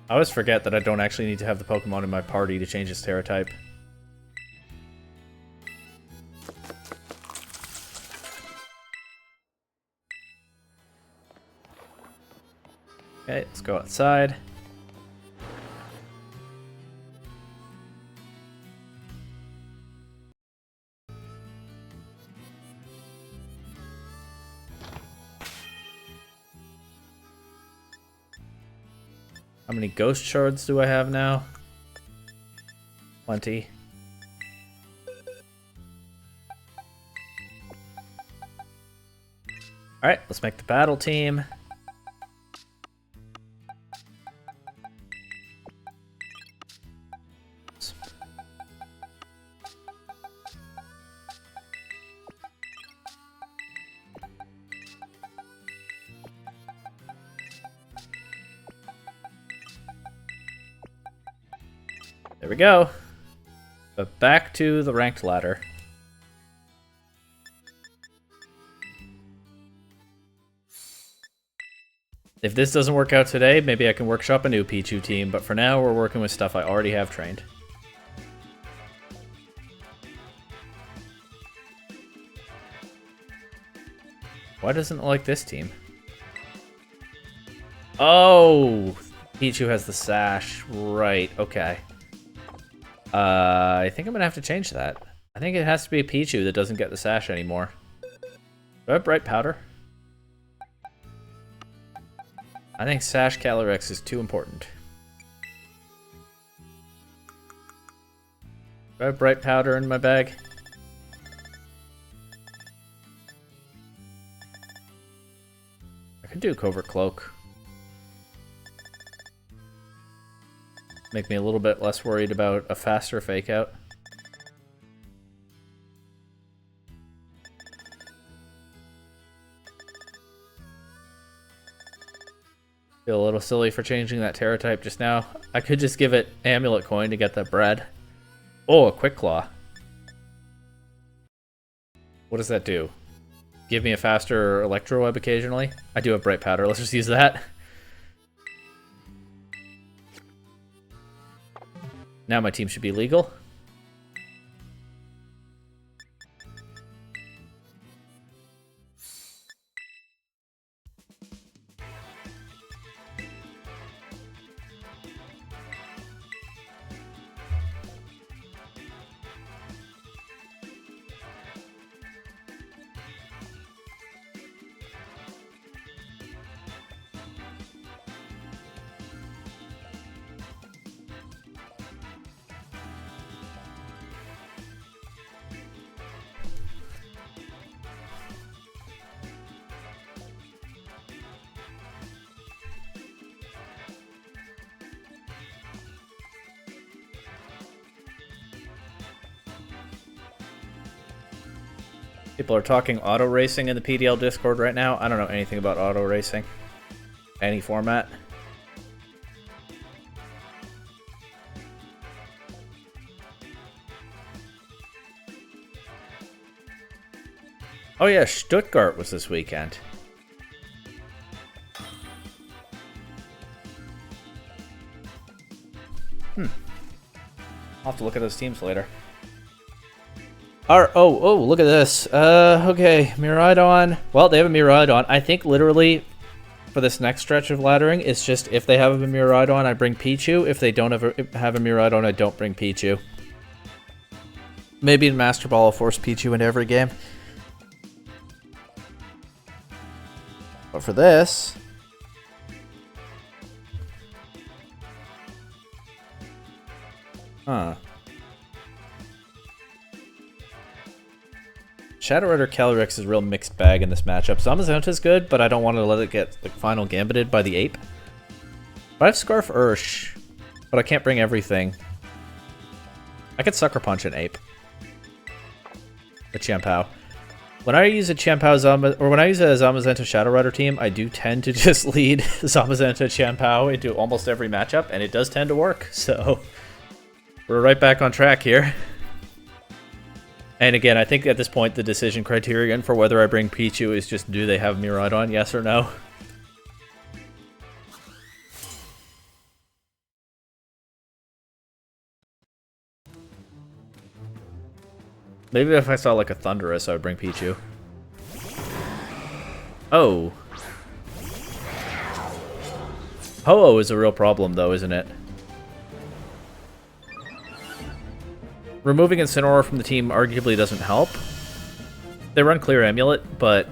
always forget that I don't actually need to have the Pokemon in my party to change its Terra type. Okay, let's go outside. How many ghost shards do I have now? Plenty. Alright, let's make the battle team. There we go. But back to the ranked ladder. If this doesn't work out today, maybe I can workshop a new Pichu team, but for now we're working with stuff I already have trained. Why doesn't it like this team? Oh! Pichu has the sash. Right, okay. I think I'm gonna have to change that. I think it has to be a Pichu that doesn't get the sash anymore. Do I have Bright Powder? I think Sash Calyrex is too important. Do I have Bright Powder in my bag? I could do Covert Cloak. Make me a little bit less worried about a faster fake out. Feel a little silly for changing that Terra type just now. I could just give it Amulet Coin to get that bread. Oh, a Quick Claw. What does that do? Give me a faster Electro Web occasionally? I do have Bright Powder, let's just use that. Now my team should be legal. People are talking auto racing in the PDL Discord right now. I don't know anything about auto racing. Any format. Oh yeah, Stuttgart was this weekend. I'll have to look at those teams later. Oh, look at this. Okay, Miraidon. Well, they have a Miraidon. I think literally for this next stretch of laddering, it's just if they have a Miraidon, I bring Pichu. If they don't have a Miraidon, I don't bring Pichu. Maybe in Master Ball I'll force Pichu into every game. But for this, Huh. Shadow Rider Calyrex is a real mixed bag in this matchup. Zamazenta's good, but I don't want to let it get like final gambited by the ape. But I have Scarf Ursh, but I can't bring everything. I could Sucker Punch an ape. A Chiampao. When I use a Chiampao or when I use a Zamazenta Shadow Rider team, I do tend to just lead Zamazenta Chiampao into almost every matchup, and it does tend to work. So we're right back on track here. And again, I think at this point the decision criterion for whether I bring Pichu is just do they have Miraidon, yes or no? Maybe if I saw like a Thundurus, I would bring Pichu. Oh. Ho-Oh is a real problem though, isn't it? Removing Incineroar from the team arguably doesn't help. They run Clear Amulet, but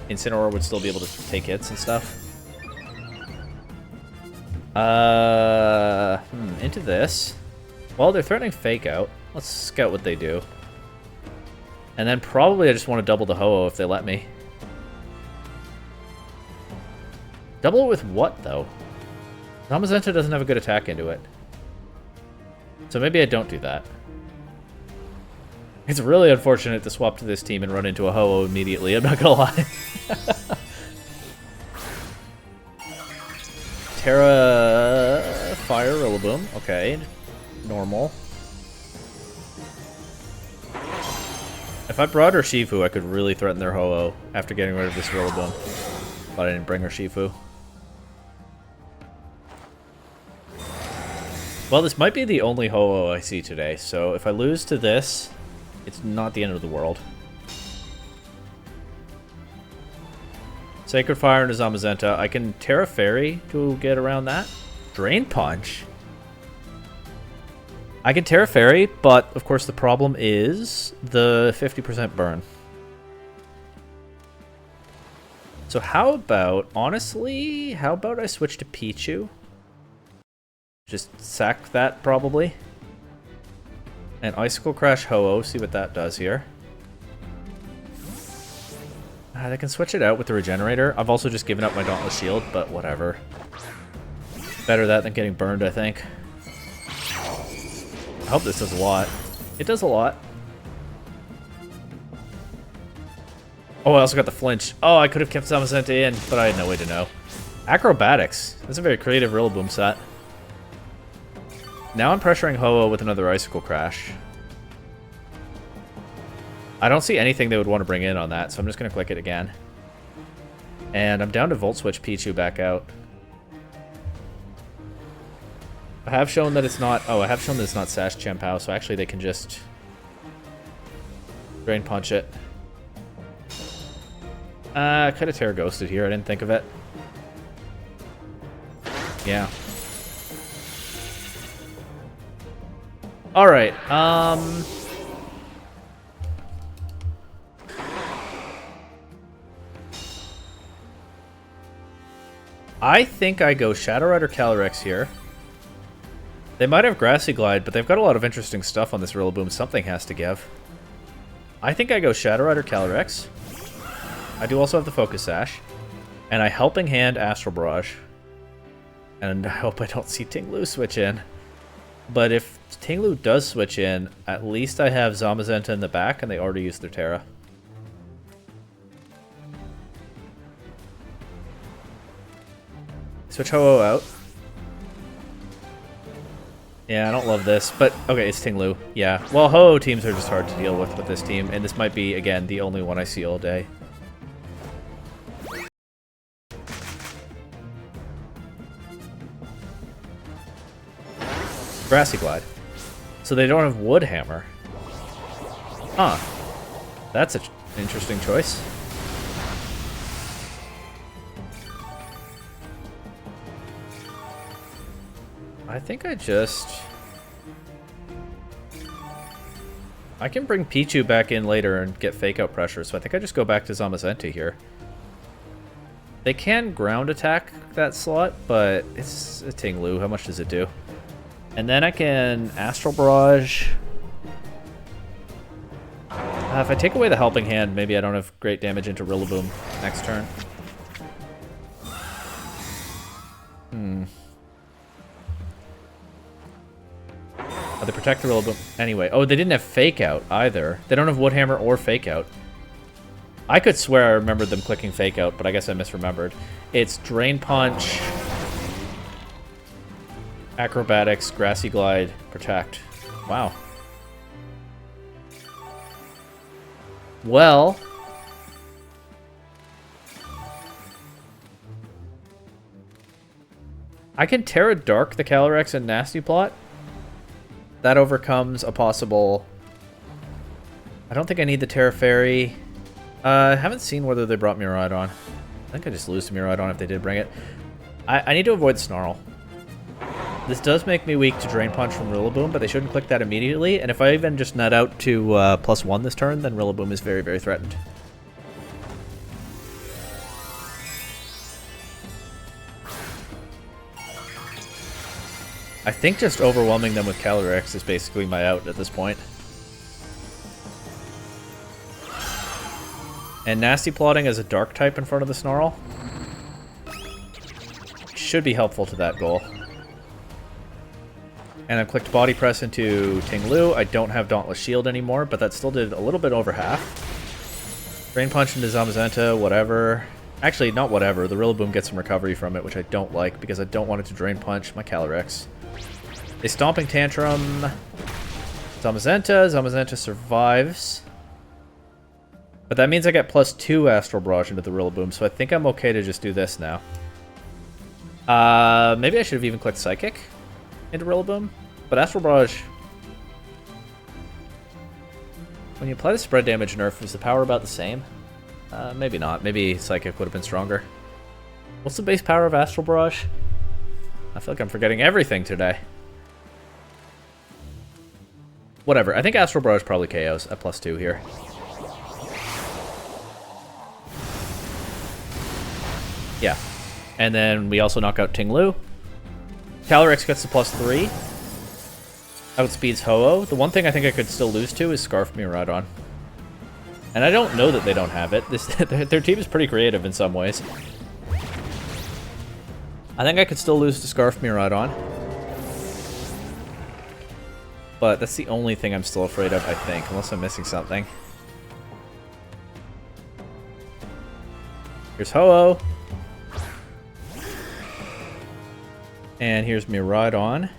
Incineroar would still be able to take hits and stuff. Into this. Well, they're threatening Fake Out. Let's scout what they do. And then probably I just want to double the Ho-Oh if they let me. Double it with what, though? Zamazenta doesn't have a good attack into it. So maybe I don't do that. It's really unfortunate to swap to this team and run into a Ho-Oh immediately, I'm not gonna lie. Terra... Fire Rillaboom. Okay. Normal. If I brought Urshifu, I could really threaten their Ho-Oh after getting rid of this Rillaboom. But I didn't bring Urshifu. Well, this might be the only Ho-Oh I see today, so if I lose to this, it's not the end of the world. Sacred Fire into Zamazenta. I can Terra Fairy to get around that. Drain Punch. I can Terra Fairy, but of course the problem is the 50% burn. So how about, honestly, how about I switch to Pichu? Just sack that probably. And Icicle Crash Ho-Oh, see what that does here. They can switch it out with the Regenerator. I've also just given up my Dauntless Shield, but whatever. Better that than getting burned, I think. I hope this does a lot. It does a lot. Oh, I also got the flinch. Oh, I could have kept Zamazenta in, but I had no way to know. Acrobatics. That's a very creative Rillaboom set. Now I'm pressuring Ho-Oh with another Icicle Crash. I don't see anything they would want to bring in on that, so I'm just going to click it again. And I'm down to Volt Switch Pichu back out. I have shown that it's not... Oh, I have shown that it's not Sash Chiampao, so actually they can just... Drain Punch it. I could have Terra Ghosted here, I didn't think of it. Yeah. Alright, I think I go Shadow Rider Calyrex here. They might have Grassy Glide, but they've got a lot of interesting stuff on this Rillaboom. Something has to give. I think I go Shadow Rider Calyrex. I do also have the Focus Sash. And I Helping Hand Astral Barrage. And I hope I don't see Tinglu switch in. But if Tinglu does switch in, at least I have Zamazenta in the back, and they already used their Terra. Switch Ho-Oh out. Yeah, I don't love this, but okay, it's Tinglu. Yeah, well, Ho-Oh teams are just hard to deal with this team, and this might be, again, the only one I see all day. Grassy Glide. So they don't have Wood Hammer. Huh. That's an interesting choice. I think I just... I can bring Pichu back in later and get Fake Out pressure, so I think I just go back to Zamazenta here. They can ground attack that slot, but it's a Tinglu. How much does it do? And then I can Astral Barrage. If I take away the Helping Hand, maybe I don't have great damage into Rillaboom next turn. Oh, they protect the Rillaboom anyway. Oh, they didn't have Fake Out either. They don't have Woodhammer or Fake Out. I could swear I remembered them clicking Fake Out, but I guess I misremembered. It's Drain Punch, Acrobatics, Grassy Glide, Protect. Wow. Well, I can Terra Dark the Calyrex and Nasty Plot. That overcomes a possible... I don't think I need the Terra Fairy. I haven't seen whether they brought Miraidon. I think I just lose to Miraidon if they did bring it. I need to avoid Snarl. This does make me weak to Drain Punch from Rillaboom, but they shouldn't click that immediately. And if I even just nut out to +1 this turn, then Rillaboom is very, very threatened. I think just overwhelming them with Calyrex is basically my out at this point. And Nasty Plotting as a Dark type in front of the Snarl should be helpful to that goal. And I've clicked Body Press into Ting-Lu. I don't have Dauntless Shield anymore, but that still did a little bit over half. Drain Punch into Zamazenta, whatever. Actually, not whatever. The Rillaboom gets some recovery from it, which I don't like, because I don't want it to Drain Punch my Calyrex. A Stomping Tantrum. Zamazenta. Zamazenta survives. But that means I get +2 Astral Barrage into the Rillaboom, so I think I'm okay to just do this now. Maybe I should have even clicked Psychic into Rillaboom, but Astral Barrage... When you apply the spread damage nerf, is the power about the same? Maybe not. Maybe Psychic would have been stronger. What's the base power of Astral Barrage? I feel like I'm forgetting everything today. Whatever. I think Astral Barrage probably KOs at +2 here. Yeah. And then we also knock out Ting-Lu. Calyrex gets to +3. Outspeeds Ho-Oh. The one thing I think I could still lose to is Scarf Miraidon. And I don't know that they don't have it. Their team is pretty creative in some ways. I think I could still lose to Scarf Miraidon. But that's the only thing I'm still afraid of, I think, unless I'm missing something. Here's Ho-Oh. And here's Miraidon.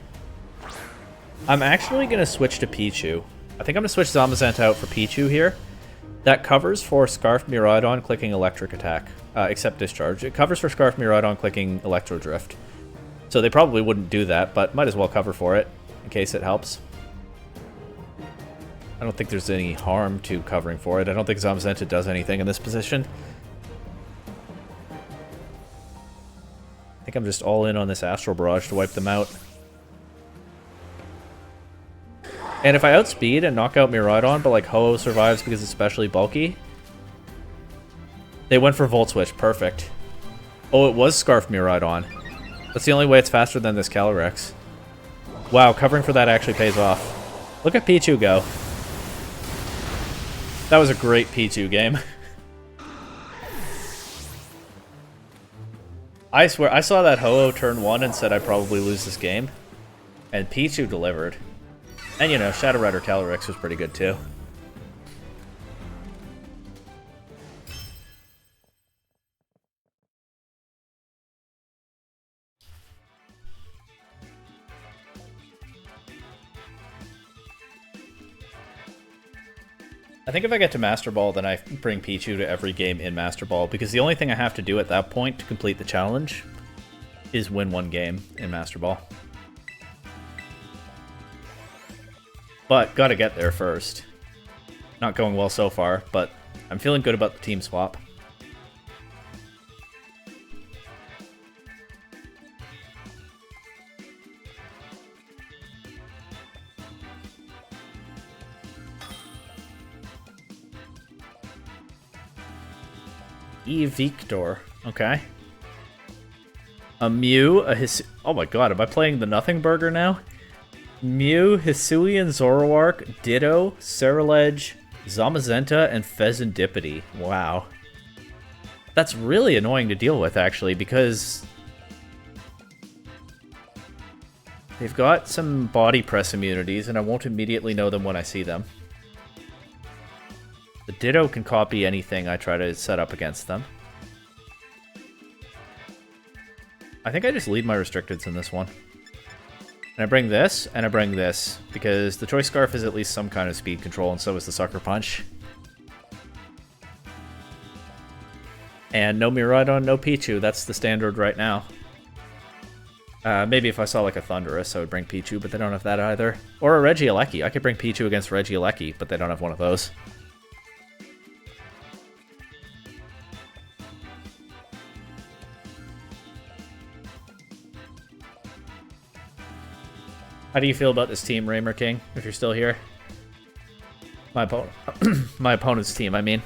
I'm actually going to switch to Pichu. I think I'm going to switch Zamazenta out for Pichu here. That covers for Scarf Miraidon clicking Electric Attack, except Discharge. It covers for Scarf Miraidon clicking Electro Drift. So they probably wouldn't do that, but might as well cover for it, in case it helps. I don't think there's any harm to covering for it. I don't think Zamazenta does anything in this position. I think I'm just all in on this Astral Barrage to wipe them out. And if I outspeed and knock out Miraidon, but like Ho-Oh survives because it's especially bulky, they went for Volt Switch. Perfect. Oh, it was Scarf Miraidon. That's the only way it's faster than this Calyrex. Wow, covering for that actually pays off. Look at Pichu go. That was a great Pichu game. I swear, I saw that Ho-Oh turn 1 and said I'd probably lose this game. And Pichu delivered. And you know, Shadow Rider Calyrex was pretty good too. I think if I get to Master Ball, then I bring Pichu to every game in Master Ball, because the only thing I have to do at that point to complete the challenge is win one game in Master Ball. But gotta get there first. Not going well so far, but I'm feeling good about the team swap. Victor. Okay. A Mew, a His... Oh my god, am I playing the Nothing Burger now? Mew, Hisuian Zoroark, Ditto, Ceruledge, Zamazenta, and Pheasantipity. Wow. That's really annoying to deal with, actually, because they've got some body press immunities, and I won't immediately know them when I see them. The Ditto can copy anything I try to set up against them. I think I just lead my restricteds in this one. And I bring this, and I bring this, because the Choice Scarf is at least some kind of speed control, and so is the Sucker Punch. And no Miraidon, no Pichu, that's the standard right now. Maybe if I saw like a Thundurus, I would bring Pichu, but they don't have that either. Or a Regieleki. I could bring Pichu against Regieleki, but they don't have one of those. How do you feel about this team, Raymer King, if you're still here? My opponent's team, I mean.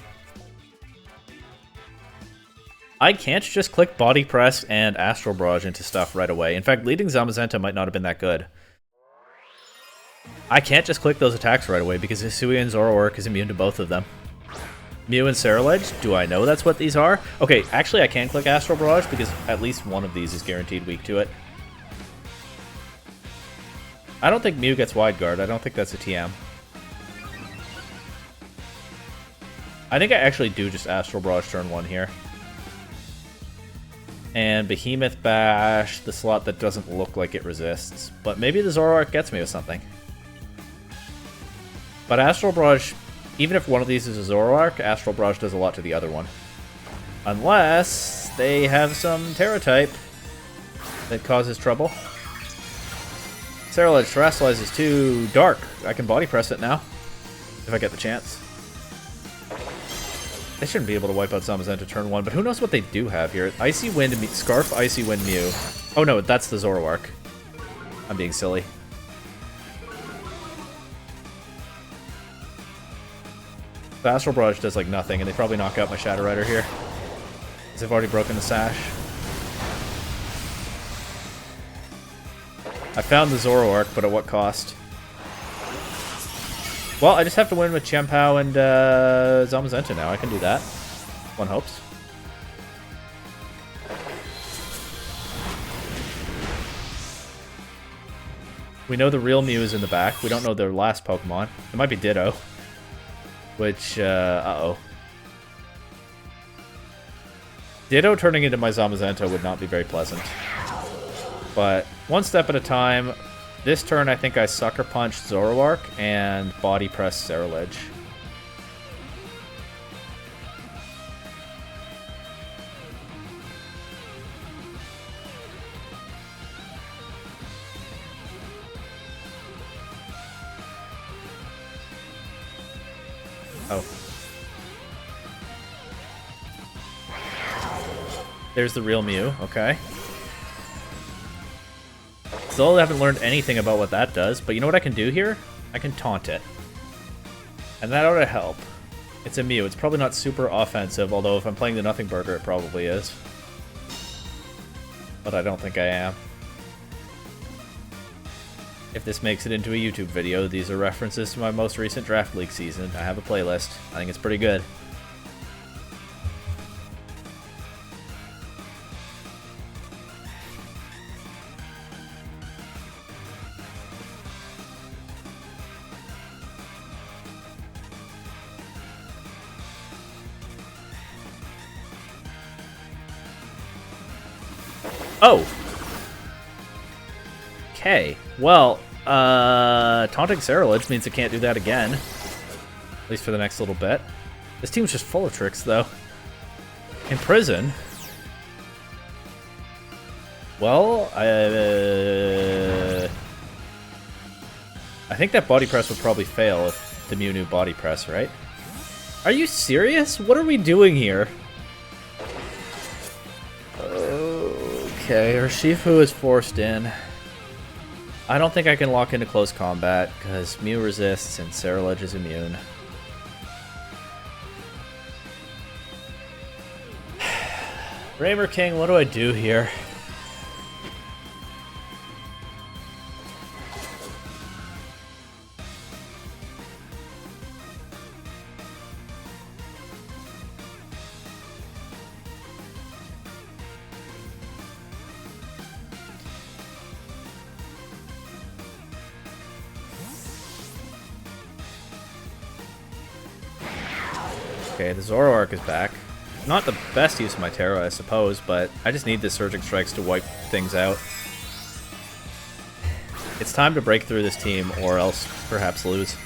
I can't just click Body Press and Astral Barrage into stuff right away. In fact, leading Zamazenta might not have been that good. I can't just click those attacks right away because Hisuian Zoroark is immune to both of them. Mew and Ceruledge, do I know that's what these are? Okay, actually I can click Astral Barrage because at least one of these is guaranteed weak to it. I don't think Mew gets Wide Guard. I don't think that's a TM. I think I actually do just Astral Barrage turn 1 here. And Behemoth Bash, the slot that doesn't look like it resists. But maybe the Zoroark gets me with something. But Astral Barrage, even if one of these is a Zoroark, Astral Barrage does a lot to the other one. Unless they have some Terra type that causes trouble. Ceruledge Terrasilize is too dark. I can Body Press it now, if I get the chance. They shouldn't be able to wipe out Zamazenta turn 1, but who knows what they do have here. Icy Wind, Scarf, Icy Wind, Mew. Oh no, that's the Zoroark. I'm being silly. The Astral Barrage does like nothing, and they probably knock out my Shadow Rider here. Because they've already broken the Sash. I found the Zoroark, but at what cost? Well, I just have to win with Chien-Pao and Zamazenta now. I can do that. One hopes. We know the real Mew is in the back. We don't know their last Pokemon. It might be Ditto. Which, uh-oh. Ditto turning into my Zamazenta would not be very pleasant. But one step at a time. This turn, I think I Sucker Punch Zoroark and Body Press Ceruledge. Oh. There's the real Mew, okay. Still haven't learned anything about what that does, but you know what I can do here? I can taunt it. And that ought to help. It's a Mew. It's probably not super offensive, although if I'm playing the Nothing Burger, it probably is. But I don't think I am. If this makes it into a YouTube video, these are references to my most recent Draft League season. I have a playlist. I think it's pretty good. Oh! Okay. Well, taunting Ceruledge means it can't do that again. At least for the next little bit. This team's just full of tricks, though. Imprison? Well, I think that Body Press would probably fail if the Mew knew Body Press, right? Are you serious? What are we doing here? Okay, Urshifu is forced in. I don't think I can lock into close combat, because Mew resists and Ceruledge is immune. Raymer King, what do I do here? Okay, the Zoroark is back. Not the best use of my Terra, I suppose, but I just need the Surging Strikes to wipe things out. It's time to break through this team, or else perhaps lose.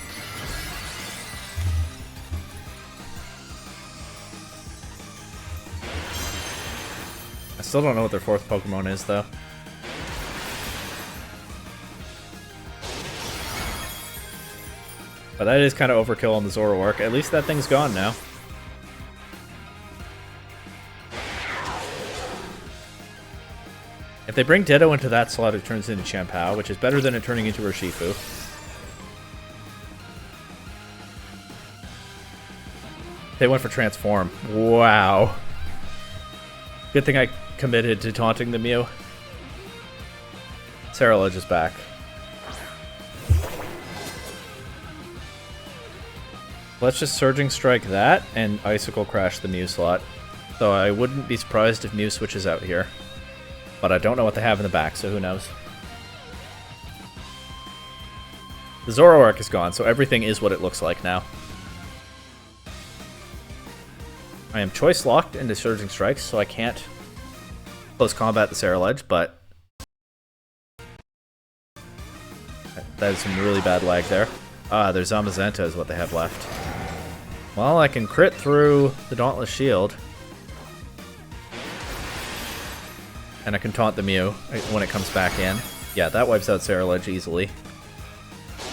I still don't know what their fourth Pokemon is, though. But that is kind of overkill on the Zoroark. At least that thing's gone now. If they bring Ditto into that slot, it turns into Champao, which is better than it turning into Urshifu. They went for Transform. Wow. Good thing I committed to taunting the Mew. Cerulege is back. Let's just Surging Strike that and Icicle Crash the Mew slot. Though I wouldn't be surprised if Mew switches out here. But I don't know what they have in the back, so who knows. The Zoroark is gone, so everything is what it looks like now. I am choice locked into Surging Strikes, so I can't close combat the Cerulege, but that is some really bad lag there. Ah, their Zamazenta is what they have left. Well, I can crit through the Dauntless Shield. And I can taunt the Mew when it comes back in. Yeah, that wipes out Cerulege easily.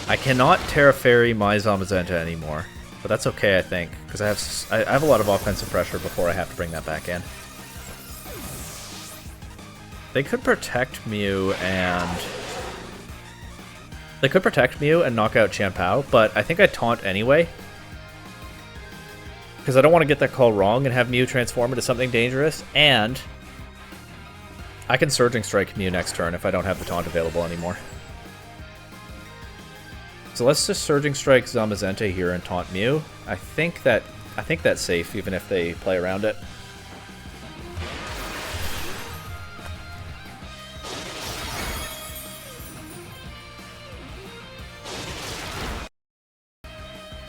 I cannot Terra Fairy my Zamazenta anymore. But that's okay, I think. Because I have a lot of offensive pressure before I have to bring that back in. They could protect Mew and... They could protect Mew and knock out Champao, but I think I taunt anyway. Because I don't want to get that call wrong and have Mew transform into something dangerous, and I can Surging Strike Mew next turn if I don't have the taunt available anymore. So let's just Surging Strike Zamazenta here and taunt Mew. I think that's safe, even if they play around it.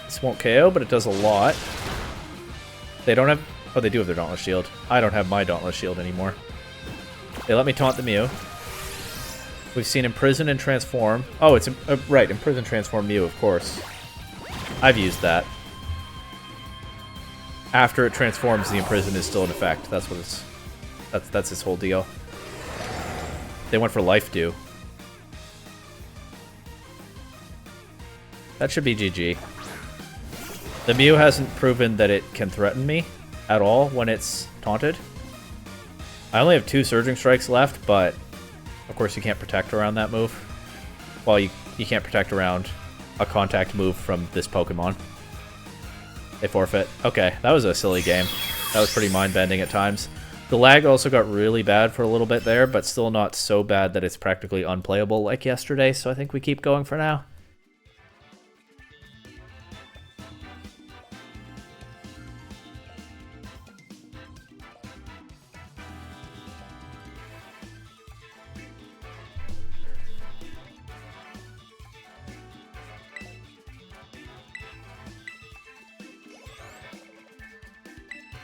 This won't KO, but it does a lot. They don't have... Oh, they do have their Dauntless Shield. I don't have my Dauntless Shield anymore. They let me taunt the Mew. We've seen Imprison and Transform. Oh, it's... right, Imprison, Transform, Mew, of course. I've used that. After it transforms, the Imprison is still in effect. That's what it's... That's its whole deal. They went for Life Dew. That should be GG. The Mew hasn't proven that it can threaten me at all when it's taunted. I only have 2 Surging Strikes left, but of course you can't protect around that move. Well, you can't protect around a contact move from this Pokemon. They forfeit. Okay, that was a silly game. That was pretty mind-bending at times. The lag also got really bad for a little bit there, but still not so bad that it's practically unplayable like yesterday, so I think we keep going for now.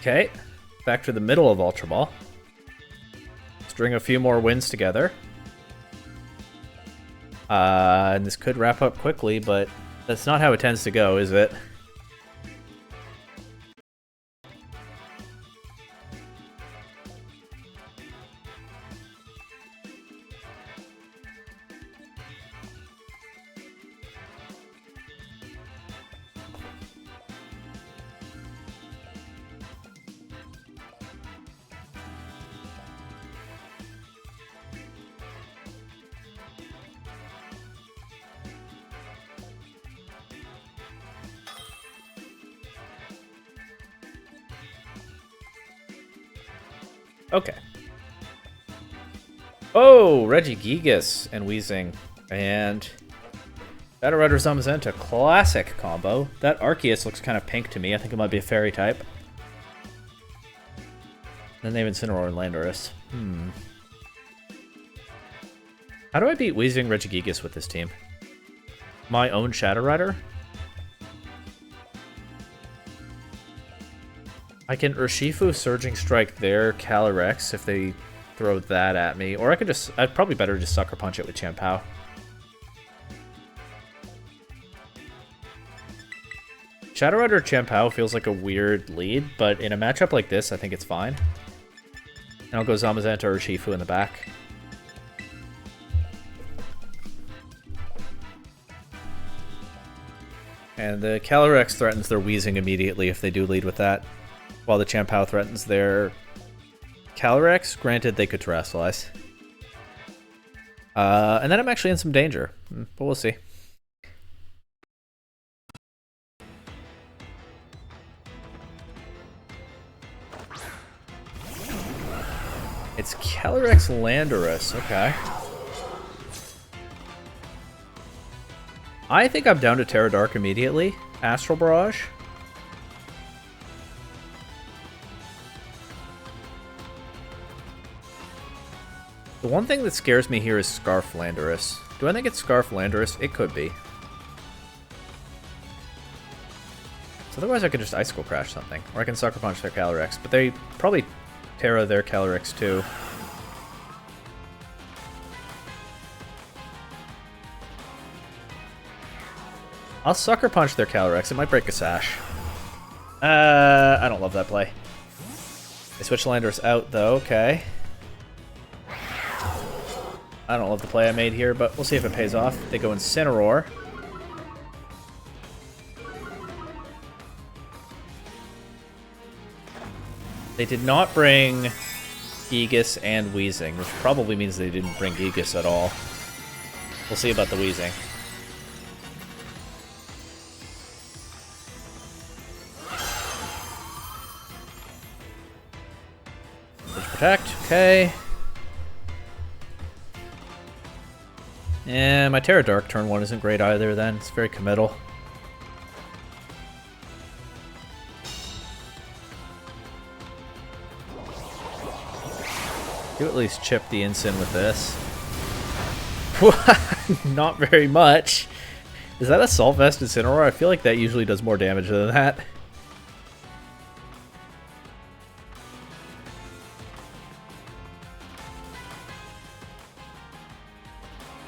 Okay, back to the middle of Ultra Ball. String a few more wins together. And this could wrap up quickly, but that's not how it tends to go, is it? Okay. Oh, Regigigas and Weezing. And Battle Rider Zamazenta. Classic combo. That Arceus looks kind of pink to me. I think it might be a fairy type. Then they have Incineroar and Landorus. How do I beat Weezing Regigigas with this team? My own Shadow Rider? I can Urshifu Surging Strike their Calyrex if they throw that at me. Or I could just... I'd probably better just Sucker Punch it with Chien-Pao. Shadow Rider Chien-Pao feels like a weird lead, but in a matchup like this, I think it's fine. And I'll go Zamazenta or Urshifu in the back. And the Calyrex threatens their Wheezing immediately if they do lead with that, while the Chien-Pao threatens their Calyrex. Granted, they could Terrasilize. And then I'm actually in some danger, but we'll see. It's Calyrex Landorus, okay. I think I'm down to Terra Dark immediately. Astral Barrage. The one thing that scares me here is Scarf Landorus. Do I think it's Scarf Landorus? It could be. So otherwise I could just Icicle Crash something. Or I can Sucker Punch their Calyrex. But they probably Terra their Calyrex too. I'll Sucker Punch their Calyrex. It might break a Sash. I don't love that play. They switch Landorus out though, okay. I don't love the play I made here, but we'll see if it pays off. They go Incineroar. They did not bring Gigas and Wheezing, which probably means they didn't bring Gigas at all. We'll see about the Wheezing. Protect, okay. And my Terra Dark turn 1 isn't great either then. It's very committal. Do at least chip the Incin with this. Not very much. Is that Assault Vest Incineroar? I feel like that usually does more damage than that.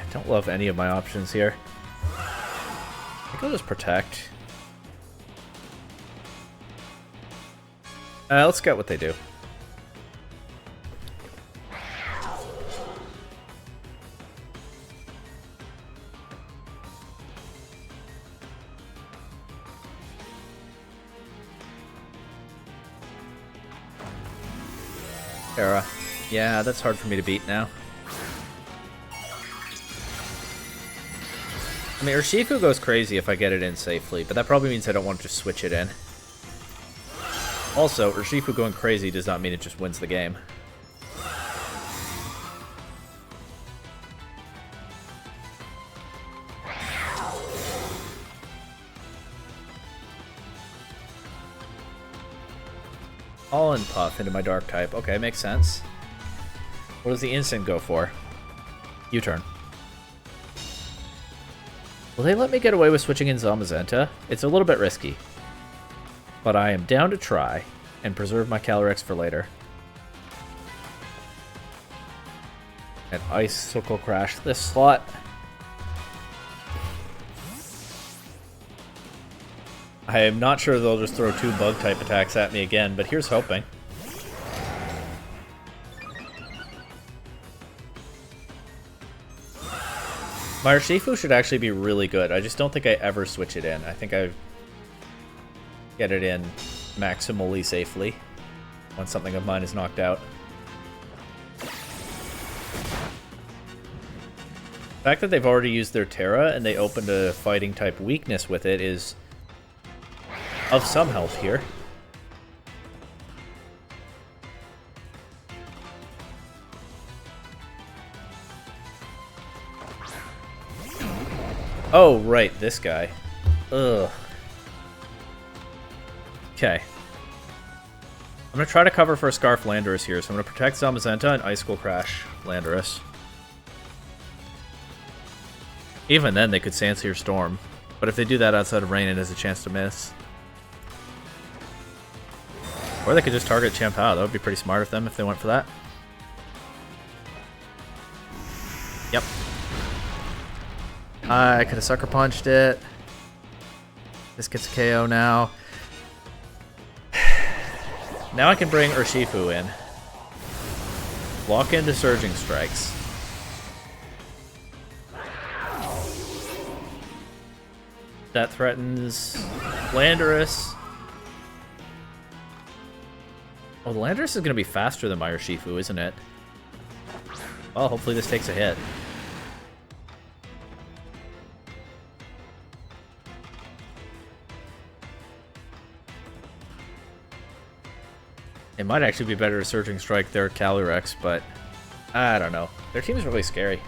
I don't love any of my options here. I think I'll just Protect. Let's get what they do. Terra. Yeah, that's hard for me to beat now. I mean, Urshifu goes crazy if I get it in safely, but that probably means I don't want to just switch it in. Also, Urshifu going crazy does not mean it just wins the game. All in Puff into my Dark type. Okay, makes sense. What does the Instant go for? U-turn. Will they let me get away with switching in Zamazenta? It's a little bit risky. But I am down to try and preserve my Calyrex for later. And Icicle Crash this slot. I am not sure they'll just throw 2 Bug-type attacks at me again, but here's hoping. My Urshifu should actually be really good. I just don't think I ever switch it in. I think I get it in maximally safely when something of mine is knocked out. The fact that they've already used their Terra and they opened a fighting type weakness with it is of some help here. Oh, right, this guy. Ugh. Okay. I'm going to try to cover for a Scarf Landorus here, so I'm going to protect Zamazenta and Icicle Crash Landorus. Even then, they could Sansir Storm. But if they do that outside of rain, it has a chance to miss. Or Or they could just target Champao. That would be pretty smart of them if they went for that. Yep. I could have Sucker Punched it. This gets a KO now. Now I can bring Urshifu in. Lock into Surging Strikes. That threatens Landorus. Oh, the Landorus is going to be faster than my Urshifu, isn't it? Well, hopefully this takes a hit. It might actually be better to Surging Strike their Calyrex, but I don't know. Their team is really scary.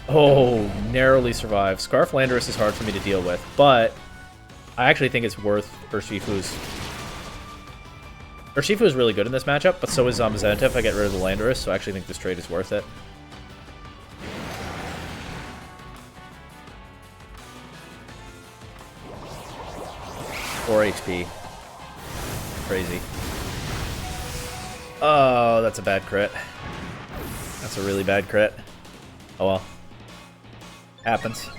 Oh, narrowly survived. Scarf Landorus is hard for me to deal with, but I actually think it's worth Urshifu's. Urshifu is really good in this matchup, but so is Zamazenta if I get rid of the Landorus, so I actually think this trade is worth it. Four HP. Crazy. Oh, that's a bad crit. That's a really bad crit. Oh well. Happens.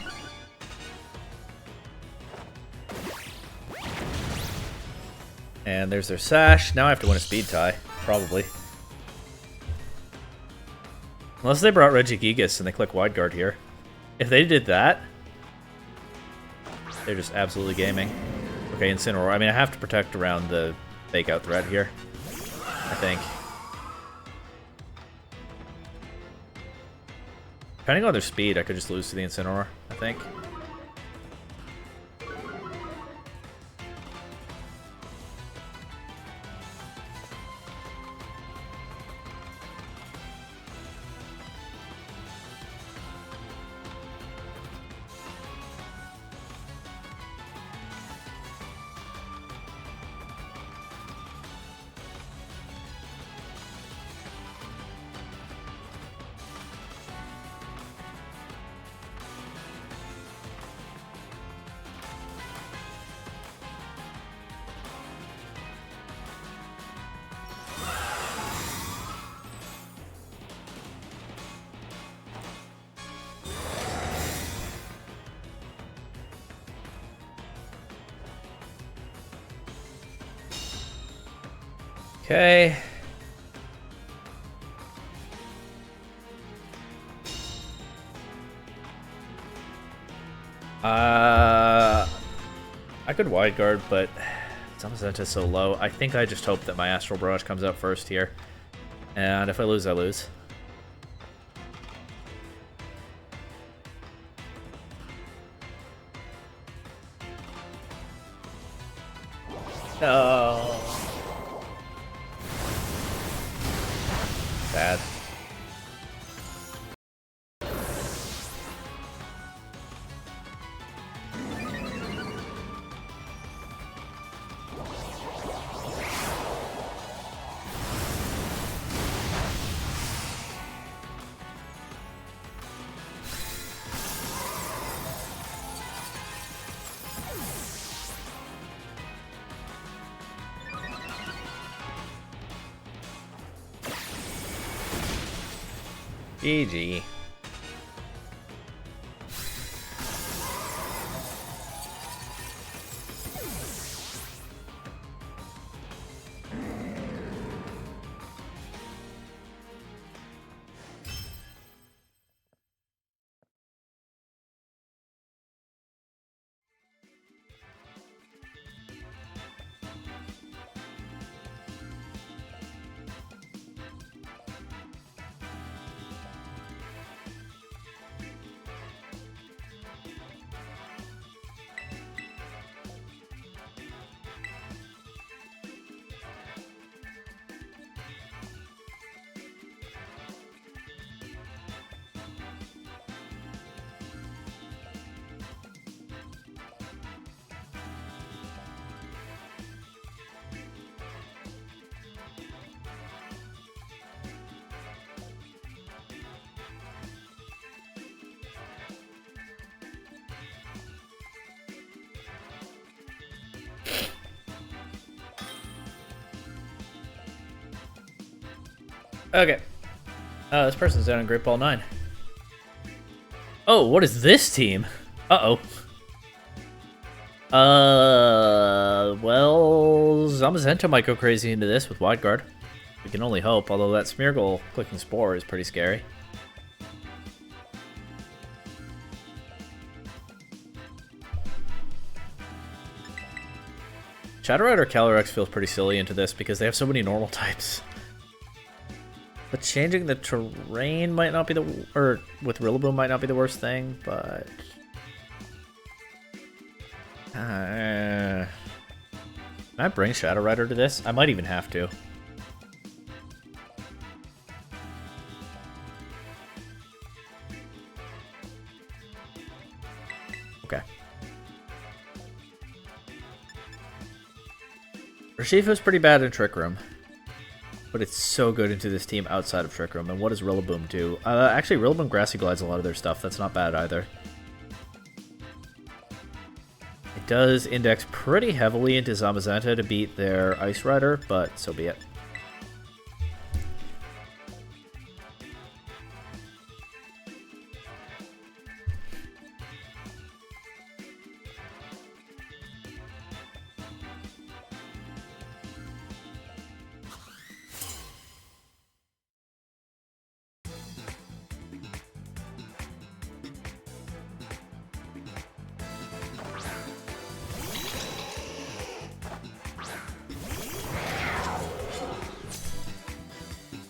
And there's their Sash. Now I have to win a speed tie. Probably. Unless they brought Regigigas and they click Wide Guard here. If they did that, they're just absolutely gaming. Okay, Incineroar. I mean, I have to protect around the fake out threat here, I think. Depending on their speed, I could just lose to the Incineroar, I think. Okay. I could Wide Guard, but Zamazenta's so low. I think I just hope that my Astral Barrage comes out first here. And if I lose, I lose. No. Bad. GG. Okay. This person's down in Great Ball 9. Oh, what is this team? Uh-oh. Well, Zamazenta might go crazy into this with Wide Guard. We can only hope, although that Smeargle clicking Spore is pretty scary. Shadow Rider Calyrex feels pretty silly into this because they have so many normal types. But changing the terrain might not be the... or with Rillaboom might not be the worst thing, but... can I bring Shadow Rider to this? I might even have to. Okay. Urshifu's pretty bad in Trick Room, but it's so good into this team outside of Trick Room. And what does Rillaboom do? Actually, Rillaboom Grassy Glides a lot of their stuff. That's not bad either. It does index pretty heavily into Zamazenta to beat their Ice Rider, but so be it.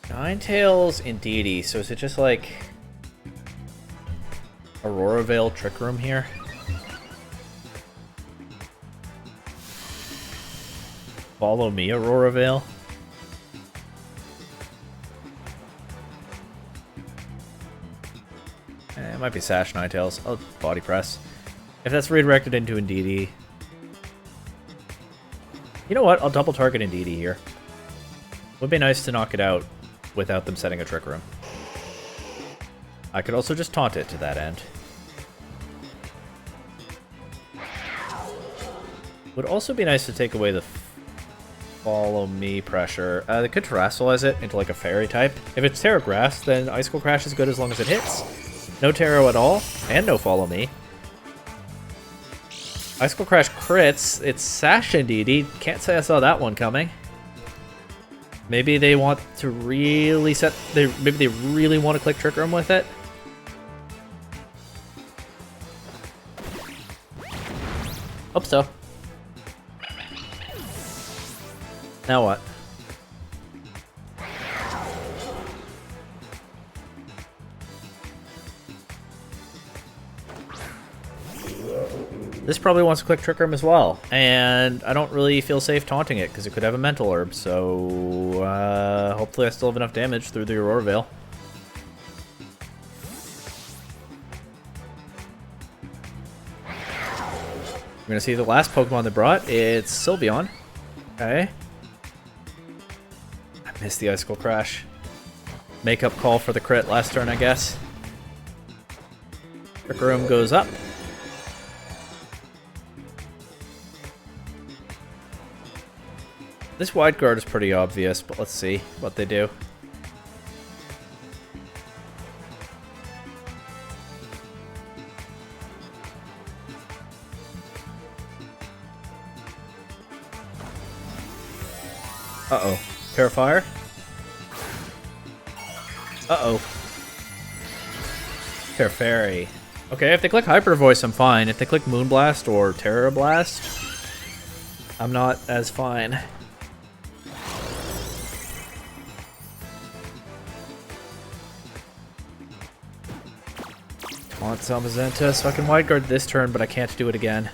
Ninetales Indeedee, so is it just like Aurora Veil Trick Room here? Follow me, Aurora Veil. It might be Sash Ninetales. I'll Body Press. If that's redirected into Indeedee. You know what? I'll double target Indeedee here. Would be nice to knock it out without them setting a Trick Room. I could also just taunt it to that end. Would also be nice to take away the follow me pressure. They could Terrasilize it into like a fairy type. If it's Terra Grass, then Icicle Crash is good as long as it hits. No Taro at all, and no follow me. Icicle Crash crits. It's Sash Indeedee. Can't say I saw that one coming. Maybe they want to really set... maybe they really want to click Trick Room with it. Hope so. Now what? This probably wants to click Trick Room as well, and I don't really feel safe taunting it because it could have a Mental Herb, so hopefully I still have enough damage through the Aurora Veil. We're going to see the last Pokemon they brought. It's Sylveon. Okay. I missed the Icicle Crash. Makeup call for the crit last turn, I guess. Trick Room goes up. This Wide Guard is pretty obvious, but let's see what they do. Uh-oh. Terrifier? Uh-oh. Terrafairy. Okay, if they click Hyper Voice, I'm fine. If they click Moonblast or Terra Blast, I'm not as fine. Want Zamazenta, so I can Wide Guard this turn, but I can't do it again.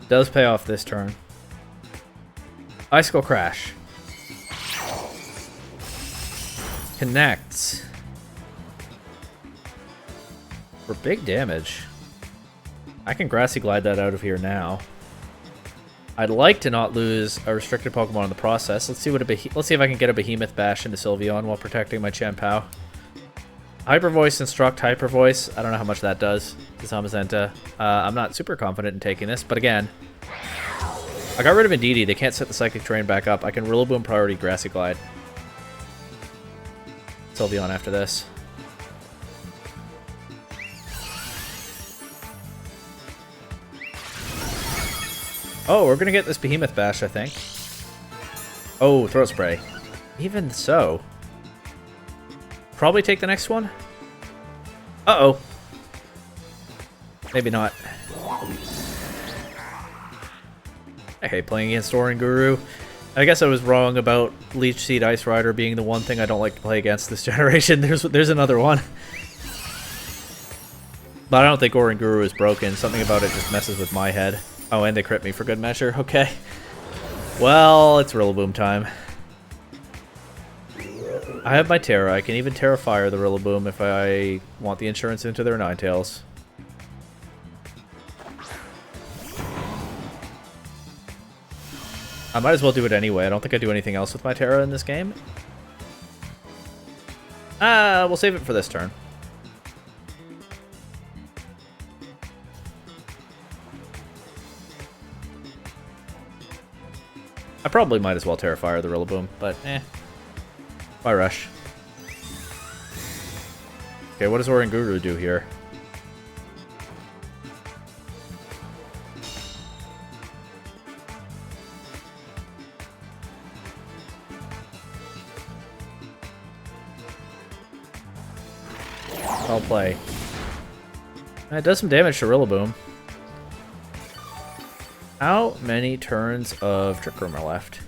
Does pay off this turn. Icicle Crash. Connects. For big damage. I can Grassy Glide that out of here now. I'd like to not lose a restricted Pokemon in the process. Let's see what let's see if I can get a Behemoth Bash into Sylveon while protecting my Chien-Pao. Hyper Voice, Instruct, Hyper Voice. I don't know how much that does to Zamazenta. I'm not super confident in taking this, but again, I got rid of Indeedee. They can't set the Psychic Terrain back up. I can Rillaboom priority Grassy Glide. Sylveon after this. Oh, we're gonna get this Behemoth Bash, I think. Oh, Throat Spray. Even so. Probably take the next one? Uh-oh. Maybe not. I hate playing against Oranguru. I guess I was wrong about Leech Seed Ice Rider being the one thing I don't like to play against this generation. There's another one. But I don't think Oranguru is broken. Something about it just messes with my head. Oh, and they crit me for good measure. Okay. Well, it's Rillaboom time. I have my Terra. I can even Terra Fire the Rillaboom if I want the insurance into their Ninetales. I might as well do it anyway. I don't think I do anything else with my Terra in this game. We'll save it for this turn. I probably might as well Terra Fire the Rillaboom, but why rush? Okay, what does Oranguru do here? I'll play. It does some damage to Rillaboom. How many turns of Trick Room are left?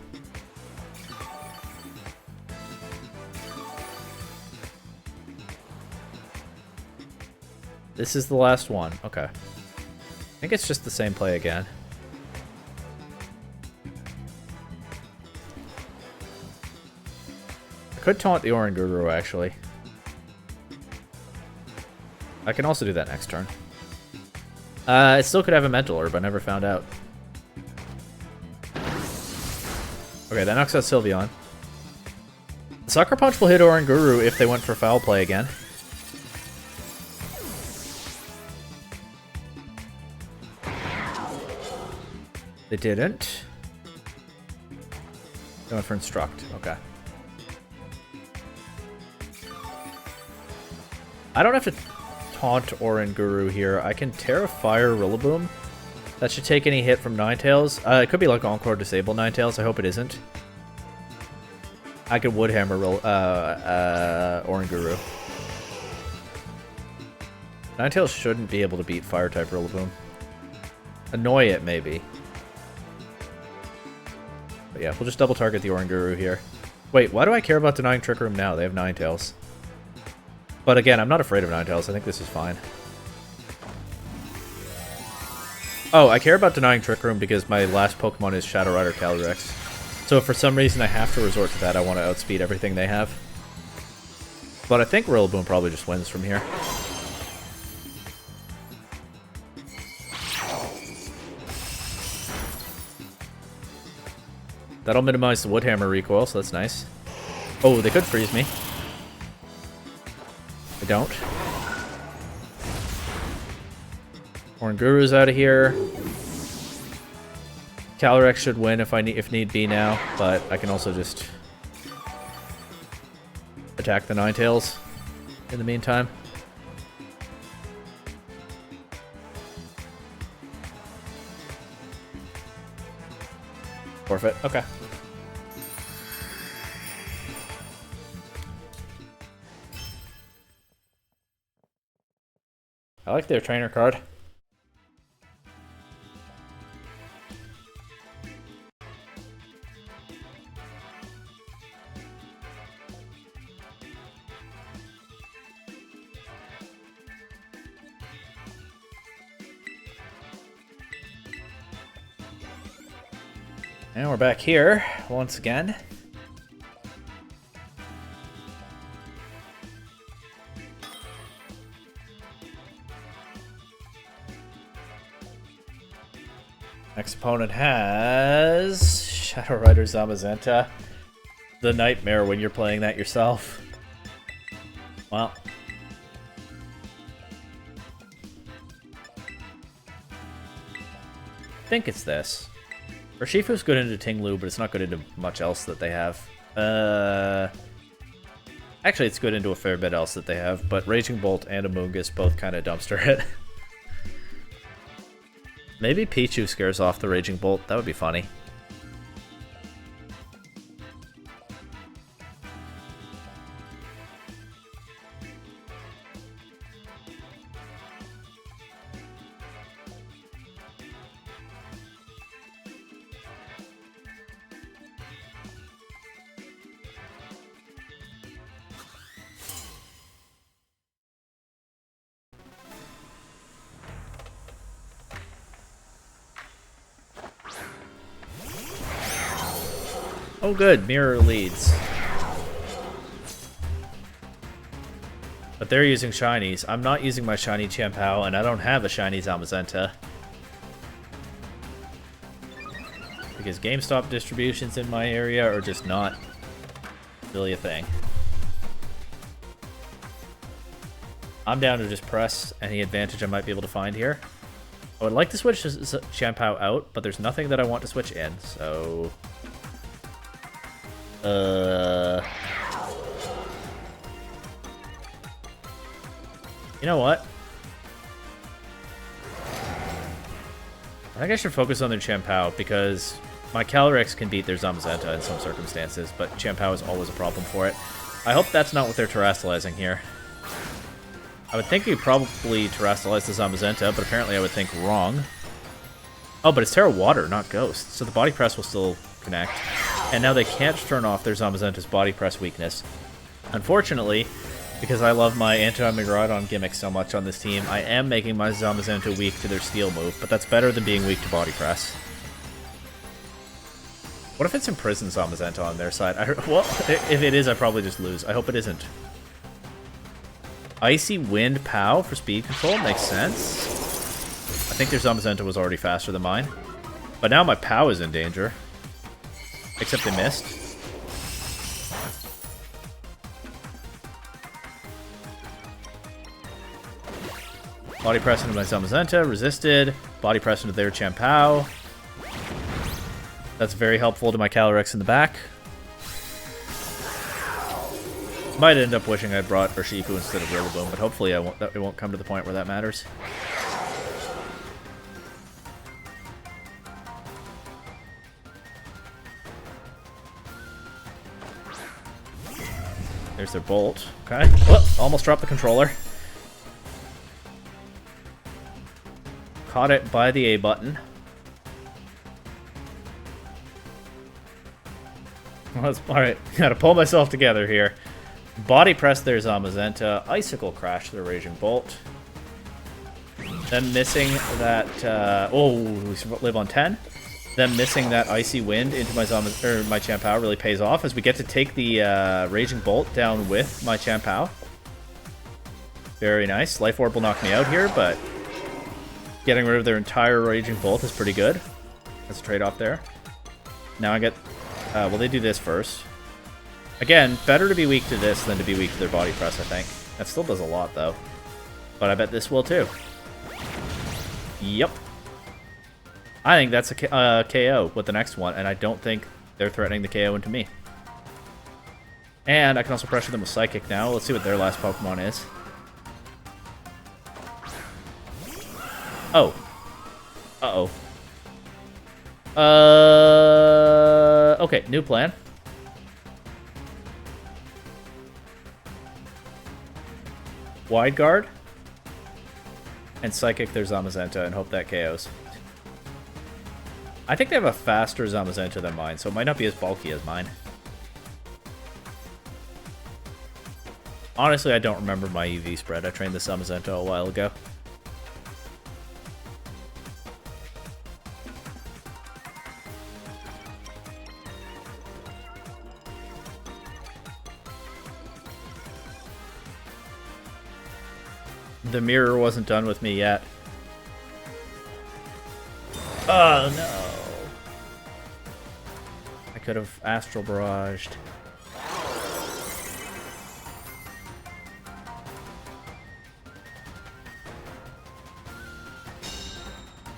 This is the last one. Okay. I think it's just the same play again. I could taunt the Oranguru, actually. I can also do that next turn. It still could have a Mental Herb, I never found out. Okay, that knocks out Sylveon. Sucker Punch will hit Oranguru if they went for Foul Play again. They didn't. They went for Instruct. Okay. I don't have to taunt Oranguru here. I can Terra Fire Rillaboom. That should take any hit from Ninetales. It could be like Encore Disable Ninetales. I hope it isn't. I could Woodhammer Oranguru. Ninetales shouldn't be able to beat Fire-type Rillaboom. Annoy it, maybe. But yeah, we'll just double target the Oranguru here. Wait, why do I care about denying Trick Room now? They have Ninetales. But again, I'm not afraid of Ninetales. I think this is fine. Oh, I care about denying Trick Room because my last Pokemon is Shadow Rider Calyrex. So if for some reason I have to resort to that, I want to outspeed everything they have. But I think Rillaboom probably just wins from here. That'll minimize the Woodhammer recoil, so that's nice. Oh, they could freeze me. They don't. Oranguru's out of here. Calyrex should win if need be now, but I can also just attack the Ninetales in the meantime. Forfeit. Okay. I like their trainer card. And we're back here once again. Next opponent has Shadow Rider Zamazenta. The nightmare when you're playing that yourself. Well, think it's this. Urshifu's good into Tinglu, but it's not good into much else that they have. Actually, it's good into a fair bit else that they have, but Raging Bolt and Amoonguss both kind of dumpster hit. Maybe Pichu scares off the Raging Bolt. That would be funny. Oh good, Mirror leads. But they're using shinies. I'm not using my shiny Chien-Pao, and I don't have a shiny Zamazenta. Because GameStop distributions in my area are just not really a thing. I'm down to just press any advantage I might be able to find here. I would like to switch Chien-Pao out, but there's nothing that I want to switch in, so... You know what? I think I should focus on their Chien-Pao because my Calyrex can beat their Zamazenta in some circumstances, but Chien-Pao is always a problem for it. I hope that's not what they're terastallizing here. I would think you probably terastallize the Zamazenta, but apparently I would think wrong. Oh, but it's Terra Water, not Ghost, so the Body Press will still connect. And now they can't turn off their Zamazenta's Body Press weakness. Unfortunately, because I love my anti-Migrodon gimmick so much on this team, I am making my Zamazenta weak to their Steel move, but that's better than being weak to Body Press. What if it's Imprisoned Zamazenta on their side? Well, if it is, I probably just lose. I hope it isn't. Icy Wind Pow for speed control makes sense. I think their Zamazenta was already faster than mine. But now my Pow is in danger. Except they missed. Body press into my Zamazenta, resisted. Body press into their Chien-Pao. That's very helpful to my Calyrex in the back. Might end up wishing I brought Urshifu instead of Rillaboom, but hopefully it won't come to the point where that matters. There's their Bolt. Okay. Oh, almost dropped the controller. Caught it by the A button. Alright, gotta pull myself together here. Body press their Zamazenta. Icicle Crash their Raging Bolt. Then missing that... oh, we live on 10. Them missing that Icy Wind into my Chien-Pao really pays off as we get to take the Raging Bolt down with my Chien-Pao. Very nice. Life Orb will knock me out here, but getting rid of their entire Raging Bolt is pretty good. That's a trade-off there. Now I get... well, they do this first. Again, better to be weak to this than to be weak to their Body Press, I think. That still does a lot, though. But I bet this will, too. Yep. I think that's a KO with the next one, and I don't think they're threatening the KO into me. And I can also pressure them with Psychic now. Let's see what their last Pokemon is. Oh. Uh-oh. Okay, new plan. Wide Guard. And Psychic their Zamazenta and hope that KOs. I think they have a faster Zamazenta than mine, so it might not be as bulky as mine. Honestly, I don't remember my EV spread. I trained the Zamazenta a while ago. The mirror wasn't done with me yet. Oh no. I could have Astral Barraged.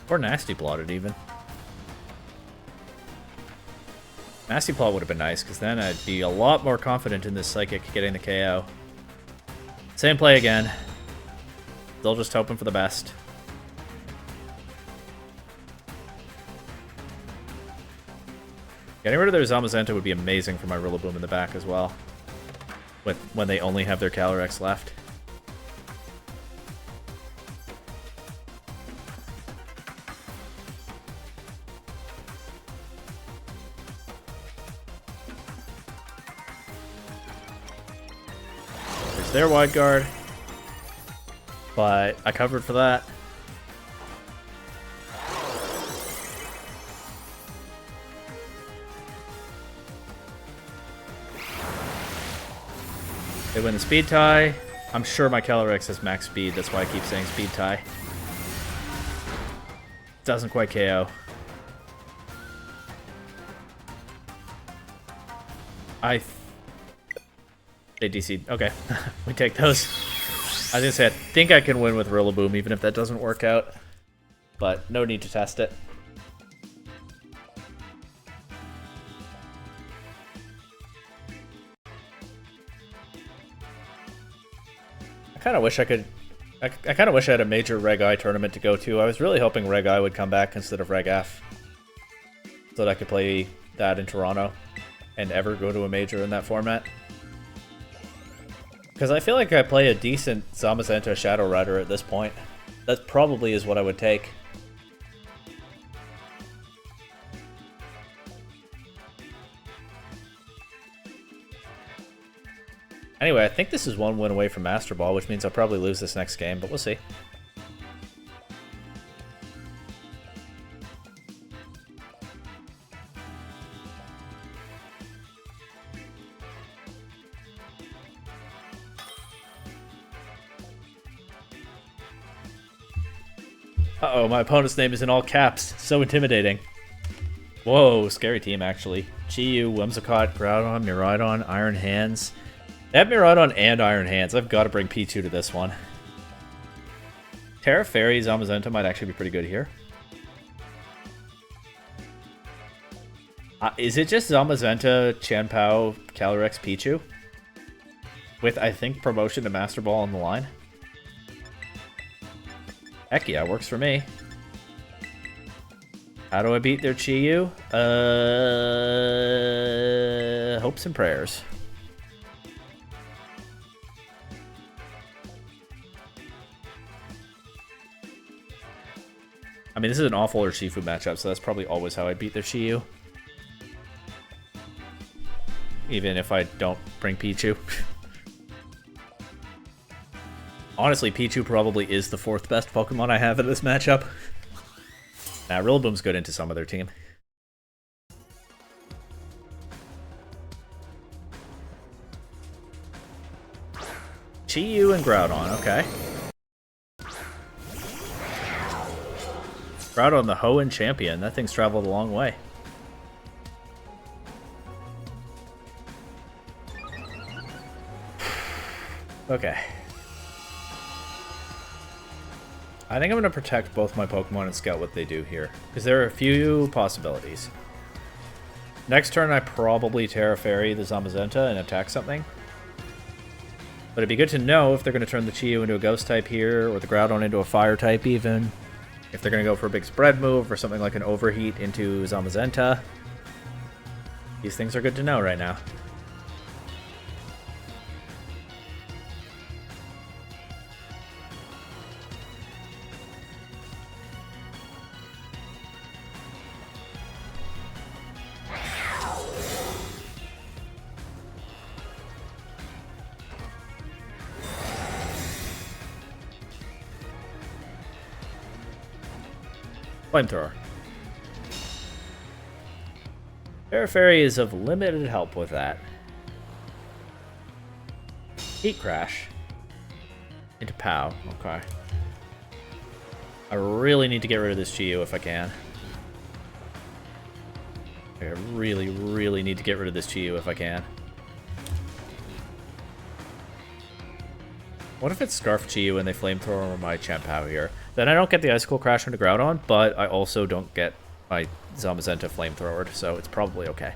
Or Nasty Blotted even. Nasty Plot would have been nice, because then I'd be a lot more confident in this Psychic getting the KO. Same play again. Still just hoping for the best. Getting rid of their Zamazenta would be amazing for my Rillaboom in the back as well. When they only have their Calyrex left. There's their Wide Guard. But I covered for that. They win the speed tie. I'm sure my Calyrex has max speed. That's why I keep saying speed tie. Doesn't quite KO. They DC'd. Okay. We take those. I was gonna say, I think I can win with Rillaboom, even if that doesn't work out. But no need to test it. I kind of wish I could... I kind of wish I had a major Reg I tournament to go to. I was really hoping Reg I would come back instead of Reg F. So that I could play that in Toronto and ever go to a major in that format. Because I feel like I play a decent Zamazenta Shadow Rider at this point. That probably is what I would take. Anyway, I think this is one win away from Master Ball, which means I'll probably lose this next game, but we'll see. Uh-oh, my opponent's name is in all caps. So intimidating. Whoa, scary team, actually. Chi-Yu, Whimsicott, Groudon, Miraidon, Iron Hands. They have Miraidon and Iron Hands. I've got to bring Pichu to this one. Terra Fairy Zamazenta might actually be pretty good here. Is it just Zamazenta, Chanpao, Calyrex, Pichu? With, I think, promotion to Master Ball on the line? Heck yeah, works for me. How do I beat their Chi-Yu? Hopes and prayers. I mean, this is an awful Urshifu matchup, so that's probably always how I beat their Chi-Yu. Even if I don't bring Pichu. Honestly, Pichu probably is the 4th best Pokemon I have in this matchup. Nah, Rillaboom's good into some of their team. Chi-Yu and Groudon, okay. Groudon, the Hoenn champion. That thing's traveled a long way. Okay. I think I'm going to protect both my Pokemon and scout what they do here, because there are a few possibilities. Next turn, I probably Terra Fairy the Zamazenta and attack something. But it'd be good to know if they're going to turn the Chi-Yu into a Ghost type here, or the Groudon into a Fire type even. If they're going to go for a big spread move, or something like an Overheat into Zamazenta. These things are good to know right now. Flamethrower. Terra Fairy is of limited help with that. Heat Crash. Into Pow. Okay. I really need to get rid of this Chi-Yu if I can. I really, really need to get rid of this Chi-Yu if I can. What if it's Scarf Chi-Yu and they Flamethrower my Chanpao here? Then I don't get the Icicle Crash into Groudon, but I also don't get my Zamazenta Flamethrowered, so it's probably okay.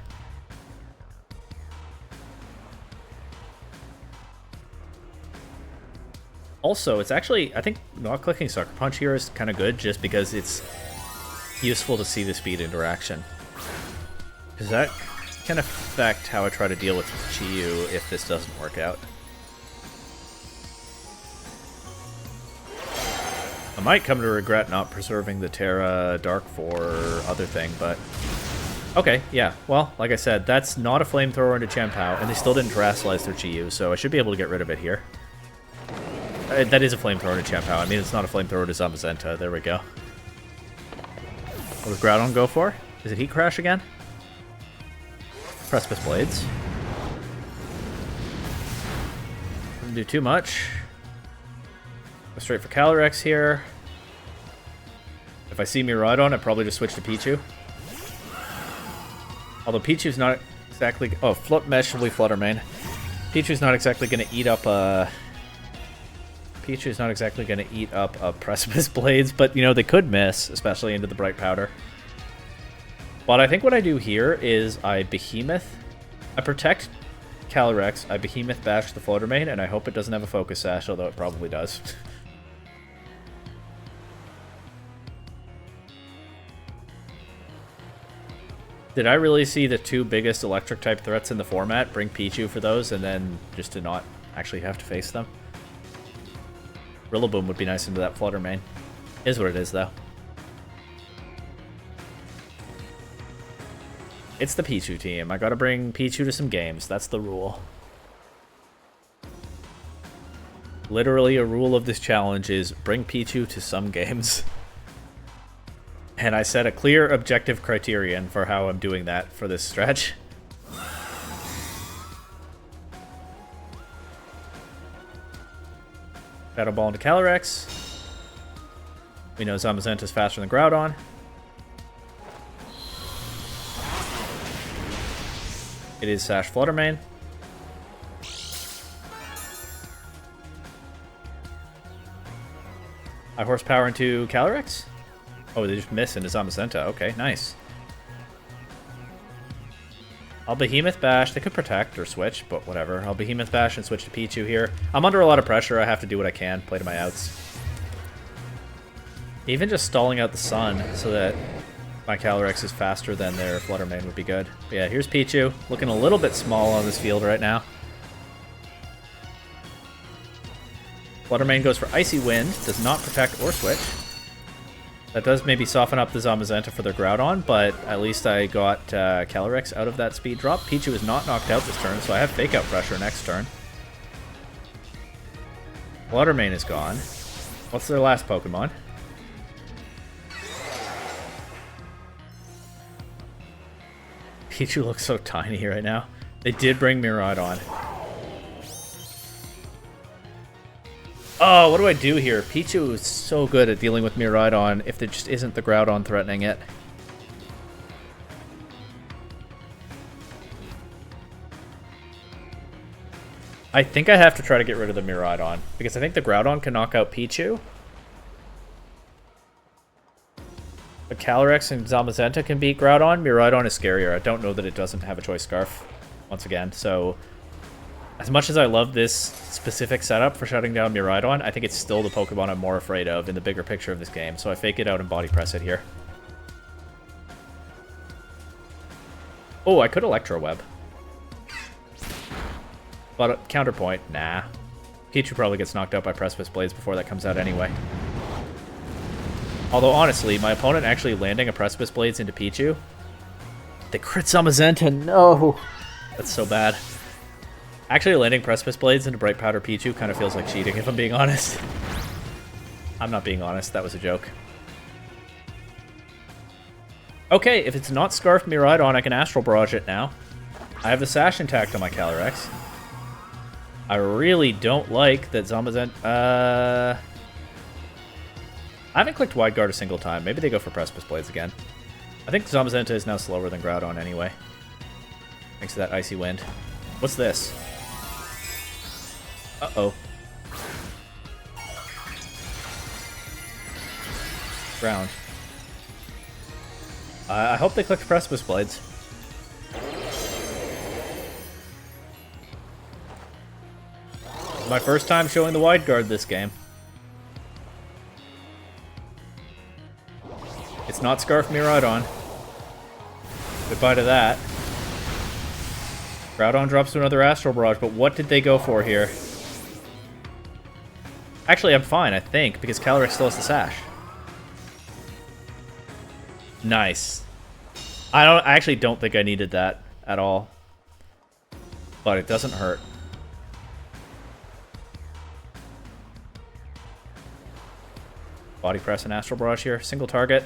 Also, it's actually, I think not clicking Sucker Punch here is kind of good just because it's useful to see the speed interaction. Because that can affect how I try to deal with Pichu if this doesn't work out. I might come to regret not preserving the Terra Dark for other thing, but... Okay, yeah. Well, like I said, that's not a flamethrower into Chien-Pao, and they still didn't terastallize their Chi-Yu, so I should be able to get rid of it here. That is a flamethrower into Chien-Pao. I mean, it's not a flamethrower to Zamazenta. There we go. What does Groudon go for? Is it Heat Crash again? Precipice Blades. Doesn't do too much. Go straight for Calyrex here. If I see Miraidon, I'd probably just switch to Pichu. Although Pichu's not exactly... Oh, Float Mesh will be Flutter Mane. Pichu's not exactly going to eat up a... Pichu's not exactly going to eat up a Precipice Blades, but, you know, they could miss, especially into the Bright Powder. But I think what I do here is I Behemoth. I protect Calyrex, I Behemoth Bash the Floater Mane, and I hope it doesn't have a Focus Sash, although it probably does. Did I really see the two biggest electric-type threats in the format, bring Pichu for those, and then just to not actually have to face them? Rillaboom would be nice into that Flutter Mane. Is what it is, though. It's the Pichu team. I gotta bring Pichu to some games. That's the rule. Literally, a rule of this challenge is bring Pichu to some games. And I set a clear objective criterion for how I'm doing that for this stretch. Battle Ball into Calyrex. We know Zamazenta's faster than Groudon. It is Sash Flutter Mane. I horsepower into Calyrex. Oh, they just miss into Zamazenta. Okay, nice. I'll Behemoth Bash. They could protect or switch, but whatever. I'll Behemoth Bash and switch to Pichu here. I'm under a lot of pressure. I have to do what I can. Play to my outs. Even just stalling out the sun so that my Calyrex is faster than their Flutter Mane would be good. But yeah, here's Pichu. Looking a little bit small on this field right now. Flutter Mane goes for Icy Wind. Does not protect or switch. That does maybe soften up the Zamazenta for their Groudon, but at least I got Calyrex out of that speed drop. Pichu is not knocked out this turn, so I have Fake Out Pressure next turn. Flutter Mane is gone. What's their last Pokemon? Pichu looks so tiny right now. They did bring Miraidon. Oh, what do I do here? Pichu is so good at dealing with Miraidon if there just isn't the Groudon threatening it. I think I have to try to get rid of the Miraidon, because I think the Groudon can knock out Pichu. But Calyrex and Zamazenta can beat Groudon. Miraidon is scarier. I don't know that it doesn't have a Choice Scarf, once again, so... As much as I love this specific setup for shutting down Miraidon, I think it's still the Pokemon I'm more afraid of in the bigger picture of this game, so I Fake it out and Body Press it here. Oh, I could Electro Web. But Counterpoint, nah. Pichu probably gets knocked out by Precipice Blades before that comes out anyway. Although, honestly, my opponent actually landing a Precipice Blades into Pichu... They crit Zamazenta, no! That's so bad. Actually, landing Precipice Blades into Bright Powder Pichu kind of feels like cheating, if I'm being honest. I'm not being honest, that was a joke. Okay, if it's not Scarf Miraidon, I can Astral Barrage it now. I have the Sash intact on my Calyrex. I really don't like that Zamazenta... I haven't clicked Wide Guard a single time. Maybe they go for Precipice Blades again. I think Zamazenta is now slower than Groudon anyway. Thanks to that Icy Wind. What's this? Uh-oh. Ground. I hope they clicked Precipice Blades. My first time showing the wide guard this game. It's not Scarf Miraudon. Goodbye to that. Groudon drops to another Astral Barrage, but what did they go for here? Actually, I'm fine, I think, because Calyrex still has the Sash. Nice. I actually don't think I needed that at all. But it doesn't hurt. Body Press and Astral Barrage here. Single target.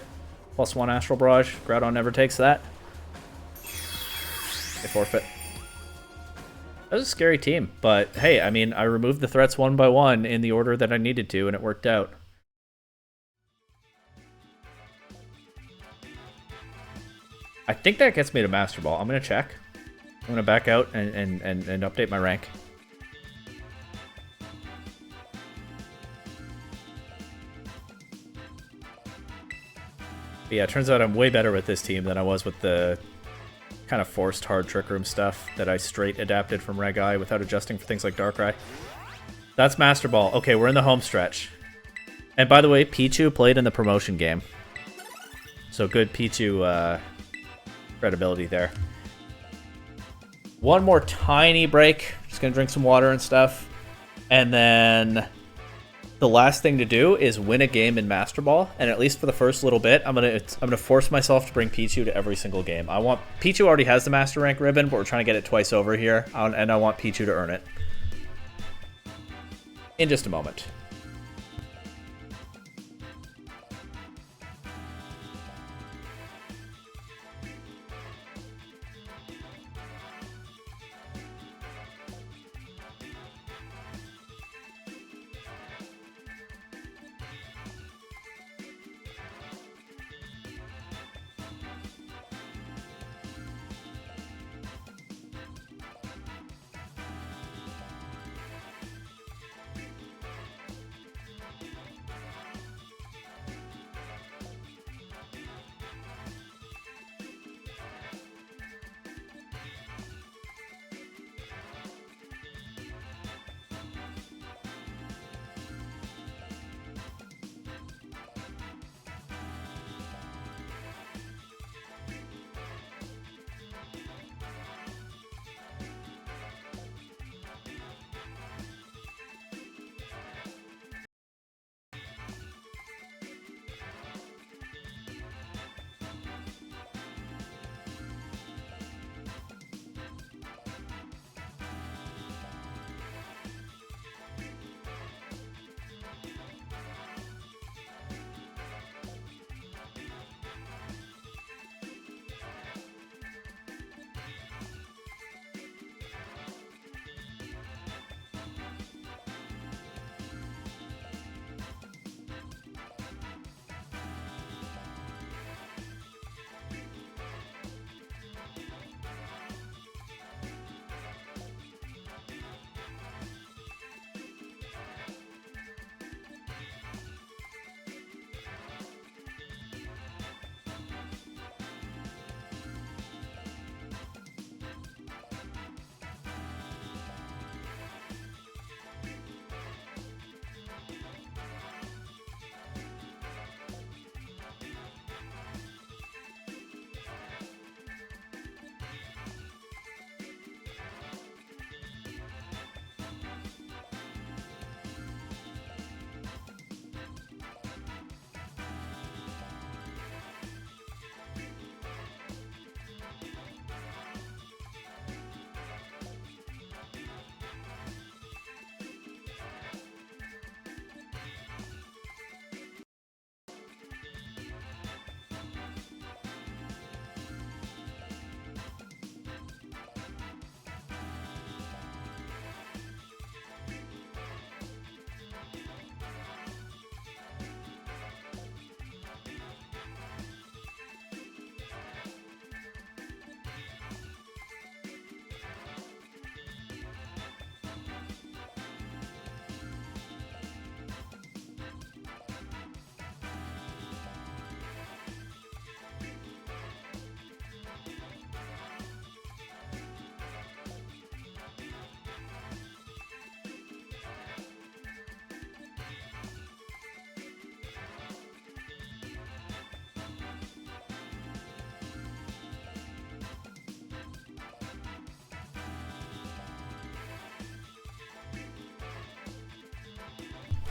+1 Astral Barrage. Groudon never takes that. They forfeit. That was a scary team, but hey, I mean, I removed the threats one by one in the order that I needed to, and it worked out. I think that gets me to Master Ball. I'm going to check. I'm going to back out and update my rank. But yeah, it turns out I'm way better with this team than I was with the kind of forced hard Trick Room stuff that I straight adapted from Reg-I without adjusting for things like Darkrai. That's Master Ball. Okay, we're in the home stretch. And by the way, Pichu played in the promotion game. So good Pichu credibility there. One more tiny break. Just gonna drink some water and stuff. And then the last thing to do is win a game in Master Ball, and at least for the first little bit, I'm gonna force myself to bring Pichu to every single game. Pichu already has the Master Rank ribbon, but we're trying to get it twice over here, and I want Pichu to earn it. In just a moment.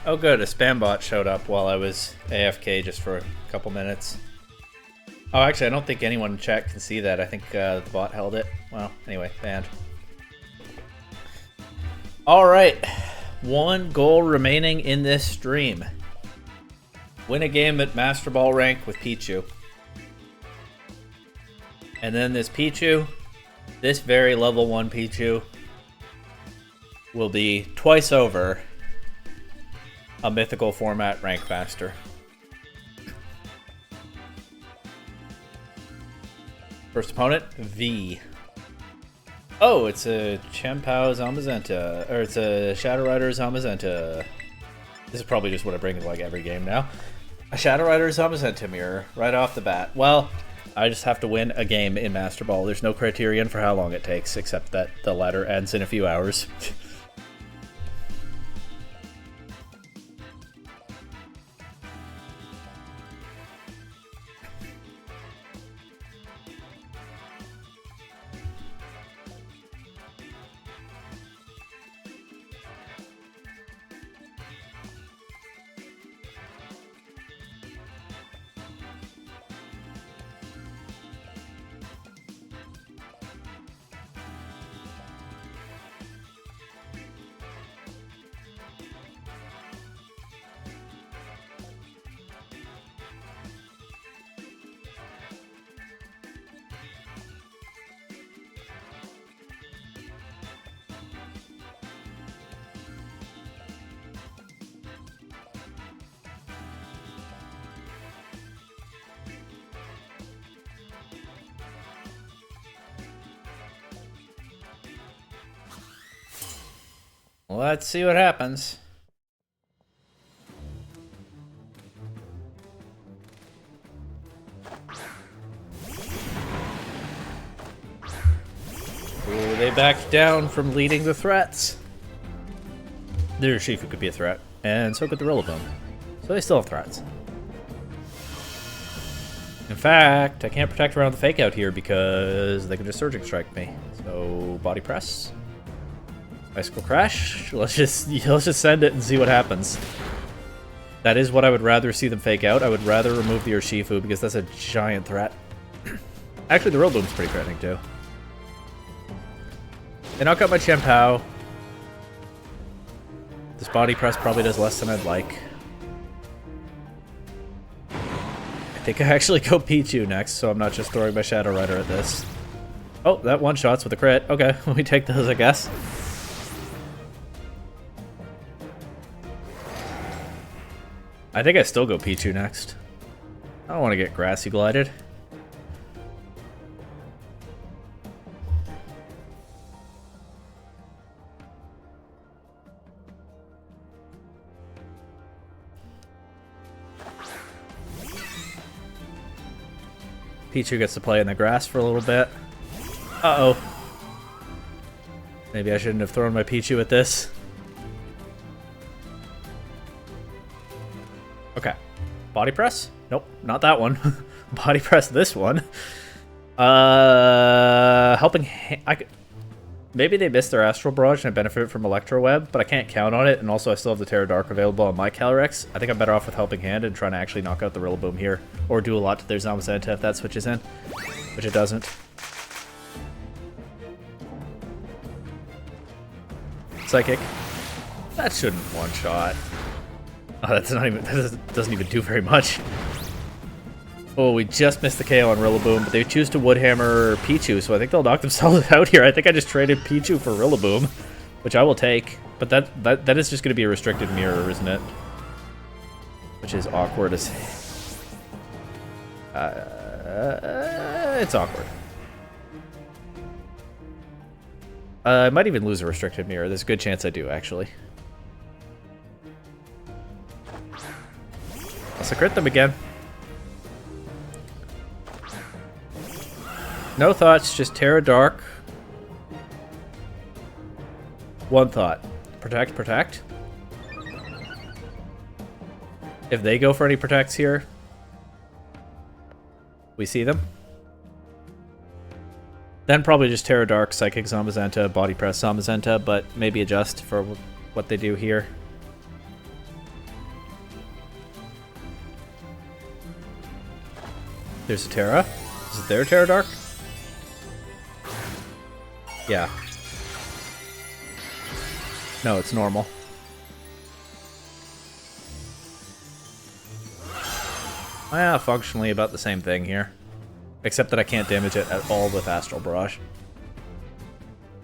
Oh good, a spam bot showed up while I was AFK just for a couple minutes. Oh, actually, I don't think anyone in chat can see that. I think the bot held it. Well, anyway, banned. Alright, one goal remaining in this stream. Win a game at Master Ball rank with Pichu. And then this Pichu, this very level 1 Pichu, will be twice over a mythical format rank master. First opponent, V. Oh, it's a Chien-Pao Zamazenta, or it's a Shadow Rider Zamazenta. This is probably just what I bring in like every game now. A Shadow Rider Zamazenta mirror right off the bat. Well, I just have to win a game in Master Ball. There's no criterion for how long it takes, except that the ladder ends in a few hours. Let's see what happens. Ooh, they backed down from leading the threats. Their Shifu could be a threat, and so could the Rillaboom. So they still have threats. In fact, I can't protect around the fake out here because they can just Surging Strike me. So body press. Bicycle Crash. Let's just send it and see what happens. That is what I would rather see them fake out. I would rather remove the Urshifu because that's a giant threat. Actually, the Rillaboom's pretty threatening too. They knock out my Chien-Pao. This body press probably does less than I'd like. I think I actually go Pichu next, so I'm not just throwing my Shadow Rider at this. Oh, that one shots with a crit. Okay, we take those, I guess. I think I still go Pichu next. I don't want to get Grassy Glided. Pichu gets to play in the grass for a little bit. Uh-oh. Maybe I shouldn't have thrown my Pichu at this. Okay. Body press? Nope, not that one. Body press this one. Helping hand. Maybe they missed their Astral Barrage and I benefit from Electro Web, but I can't count on it, and also I still have the Terra Dark available on my Calyrex. I think I'm better off with Helping Hand and trying to actually knock out the Rillaboom here, or do a lot to their Zamazenta if that switches in, which it doesn't. Psychic. That shouldn't one-shot. Oh, that's not even. That doesn't even do very much. Oh, we just missed the KO on Rillaboom, but they choose to Woodhammer Pichu, so I think they'll knock themselves out here. I think I just traded Pichu for Rillaboom, which I will take. But that is just going to be a restricted mirror, isn't it? Which is awkward as. It's awkward. I might even lose a restricted mirror. There's a good chance I do, actually. I'll crit them again. No thoughts, just Terra Dark. One thought. Protect, protect. If they go for any protects here, we see them. Then probably just Terra Dark, Psychic Zamazenta, Body Press Zamazenta, but maybe adjust for what they do here. There's a Terra. Is there a Terra Dark? Yeah. No, it's normal. Yeah, functionally about the same thing here. Except that I can't damage it at all with Astral Barrage.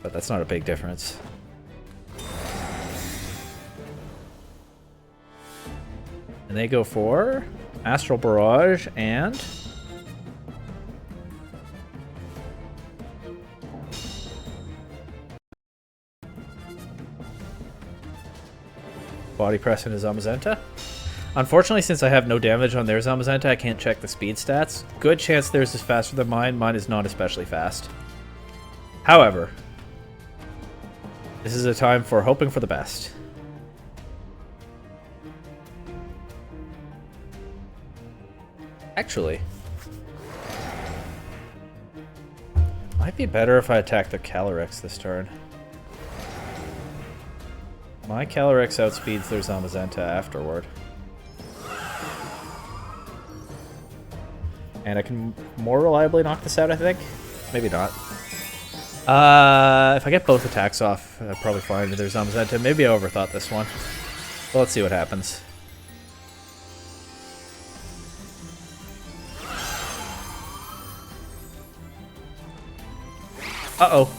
But that's not a big difference. And they go for Astral Barrage and... Body Press into Zamazenta. Unfortunately, since I have no damage on their Zamazenta, I can't check the speed stats. Good chance theirs is faster than mine. Mine is not especially fast. However, this is a time for hoping for the best. Actually, might be better if I attack the Calyrex this turn. My Calyrex outspeeds their Zamazenta afterward. And I can more reliably knock this out, I think. Maybe not. If I get both attacks off, I'll probably fly into their Zamazenta. Maybe I overthought this one. But let's see what happens. Uh-oh.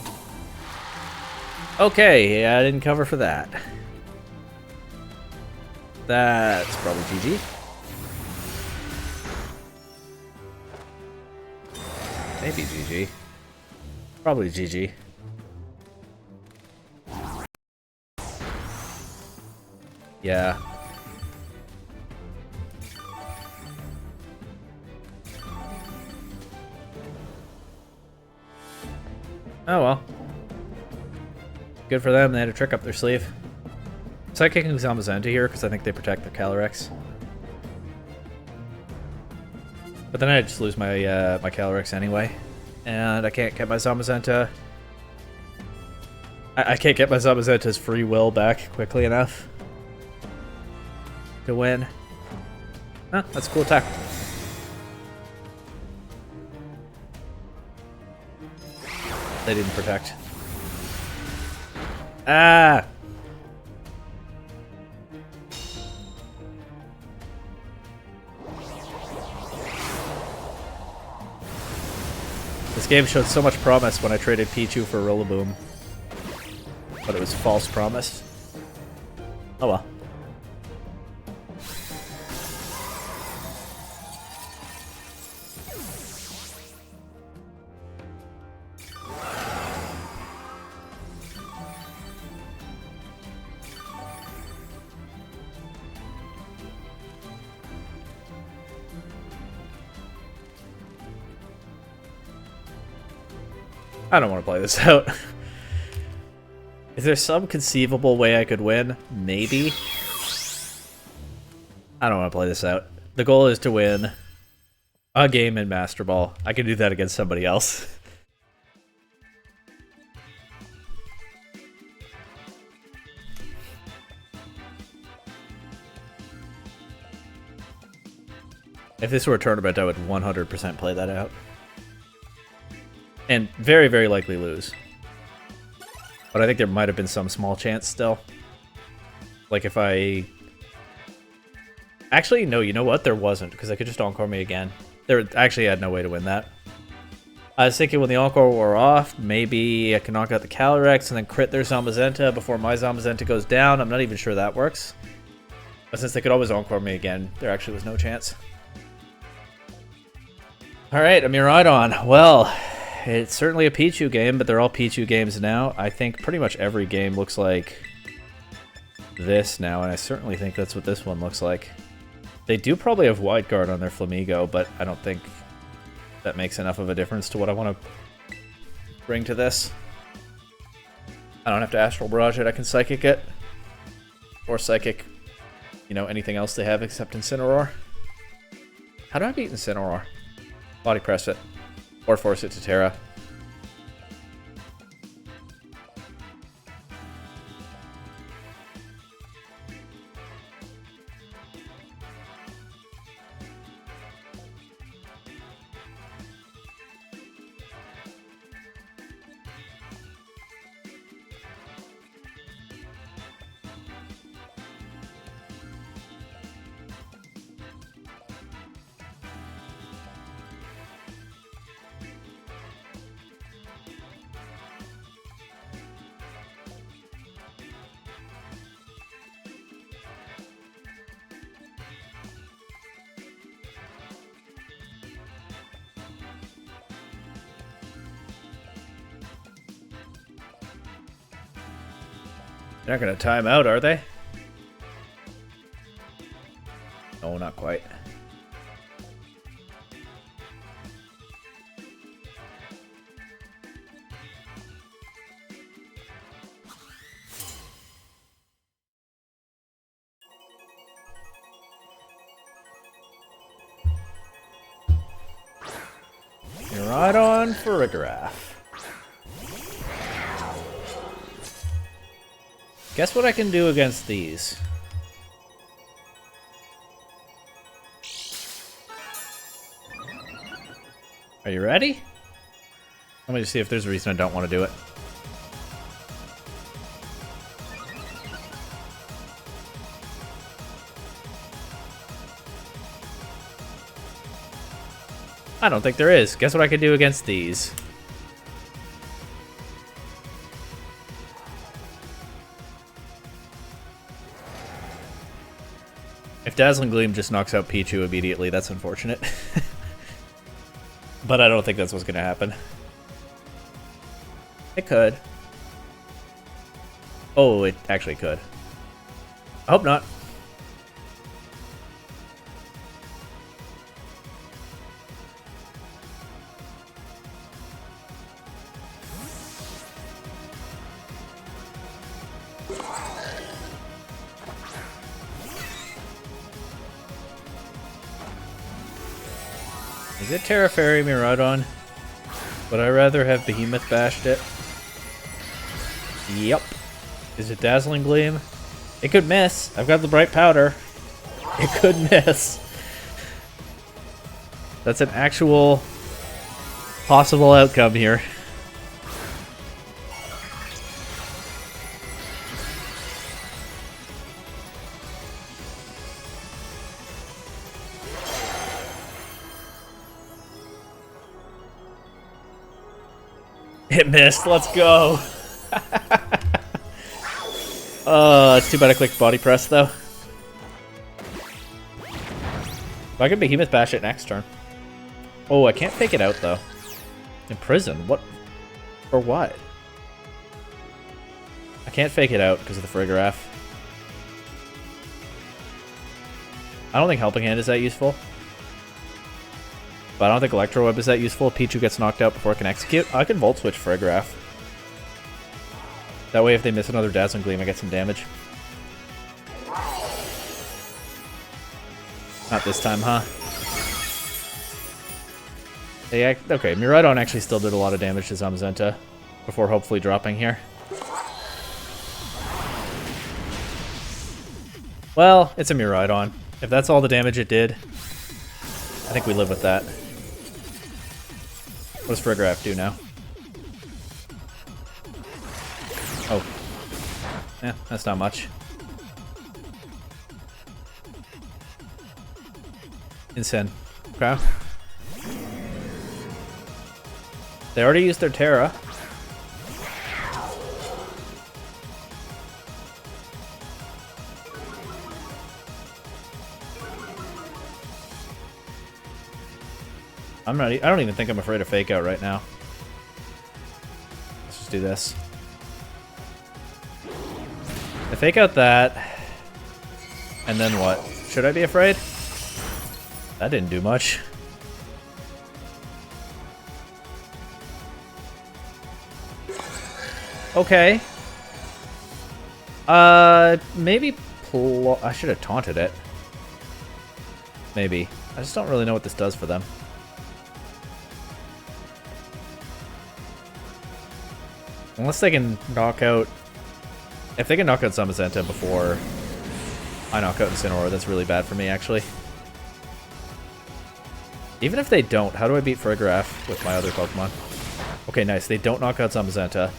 Okay, yeah, I didn't cover for that. That's probably GG. Maybe GG. Probably GG. Yeah. Oh well. Good for them, they had a trick up their sleeve. Psychicking Zamazenta here because I think they protect their Calyrex. But then I just lose my my Calyrex anyway. And I can't get my Zamazenta. I can't get my Zamazenta's free will back quickly enough to win. Huh, that's a cool attack. They didn't protect. Ah! This game showed so much promise when I traded Pichu for Rillaboom. But it was false promise. Oh well. I don't want to play this out. Is there some conceivable way I could win? Maybe. I don't want to play this out. The goal is to win a game in Master Ball. I can do that against somebody else. If this were a tournament, I would 100% play that out. And very, very likely lose. But I think there might have been some small chance still. Like if I... Actually, no, you know what? There wasn't, because I could just Encore me again. There actually had no way to win that. I was thinking when the Encore wore off, maybe I can knock out the Calyrex and then crit their Zamazenta before my Zamazenta goes down. I'm not even sure that works. But since they could always Encore me again, there actually was no chance. Alright, I'm right on. Well... It's certainly a Pichu game, but they're all Pichu games now. I think pretty much every game looks like this now, and I certainly think that's what this one looks like. They do probably have Wide Guard on their Flamigo, but I don't think that makes enough of a difference to what I want to bring to this. I don't have to Astral Barrage it, I can Psychic it. Or Psychic, you know, anything else they have except Incineroar. How do I beat Incineroar? Body Press it. Or force it to Terra. They're not gonna time out, are they? No, not quite. You're right on for a graph. Guess what I can do against these? Are you ready? Let me just see if there's a reason I don't want to do it. I don't think there is. Guess what I can do against these? If Dazzling Gleam just knocks out Pichu immediately, that's unfortunate. But I don't think that's what's going to happen. It could. Oh, it actually could. I hope not. Is it Terra Fairy Miraudon? Would I rather have Behemoth bashed it? Yep. Is it Dazzling Gleam? It could miss. I've got the Bright Powder. It could miss. That's an actual possible outcome here. It missed. Let's go. It's too bad I clicked body press though. I can Behemoth bash it next turn. Oh, I can't fake it out though. Imprison? What? For what? I can't fake it out because of the Frigoraph. I don't think Helping Hand is that useful. But I don't think Electro Web is that useful. Pichu gets knocked out before it can execute. I can Volt Switch Frigoraph. That way if they miss another Dazzling Gleam, I get some damage. Not this time, huh? Okay, Miraudon actually still did a lot of damage to Zamazenta before hopefully dropping here. Well, it's a Miraudon. If that's all the damage it did, I think we live with that. What does Frigoraph do now? Oh. Yeah, that's not much. Insane. Okay. They already used their Terra. I don't even think I'm afraid of Fake Out right now. Let's just do this. I Fake Out that. And then what? Should I be afraid? That didn't do much. Okay. Maybe I should have taunted it. Maybe. I just don't really know what this does for them. Unless they can knock out... If they can knock out Zamazenta before I knock out Incineroar, that's really bad for me, actually. Even if they don't, how do I beat Frigoraph with my other Pokemon? Okay, nice. They don't knock out Zamazenta.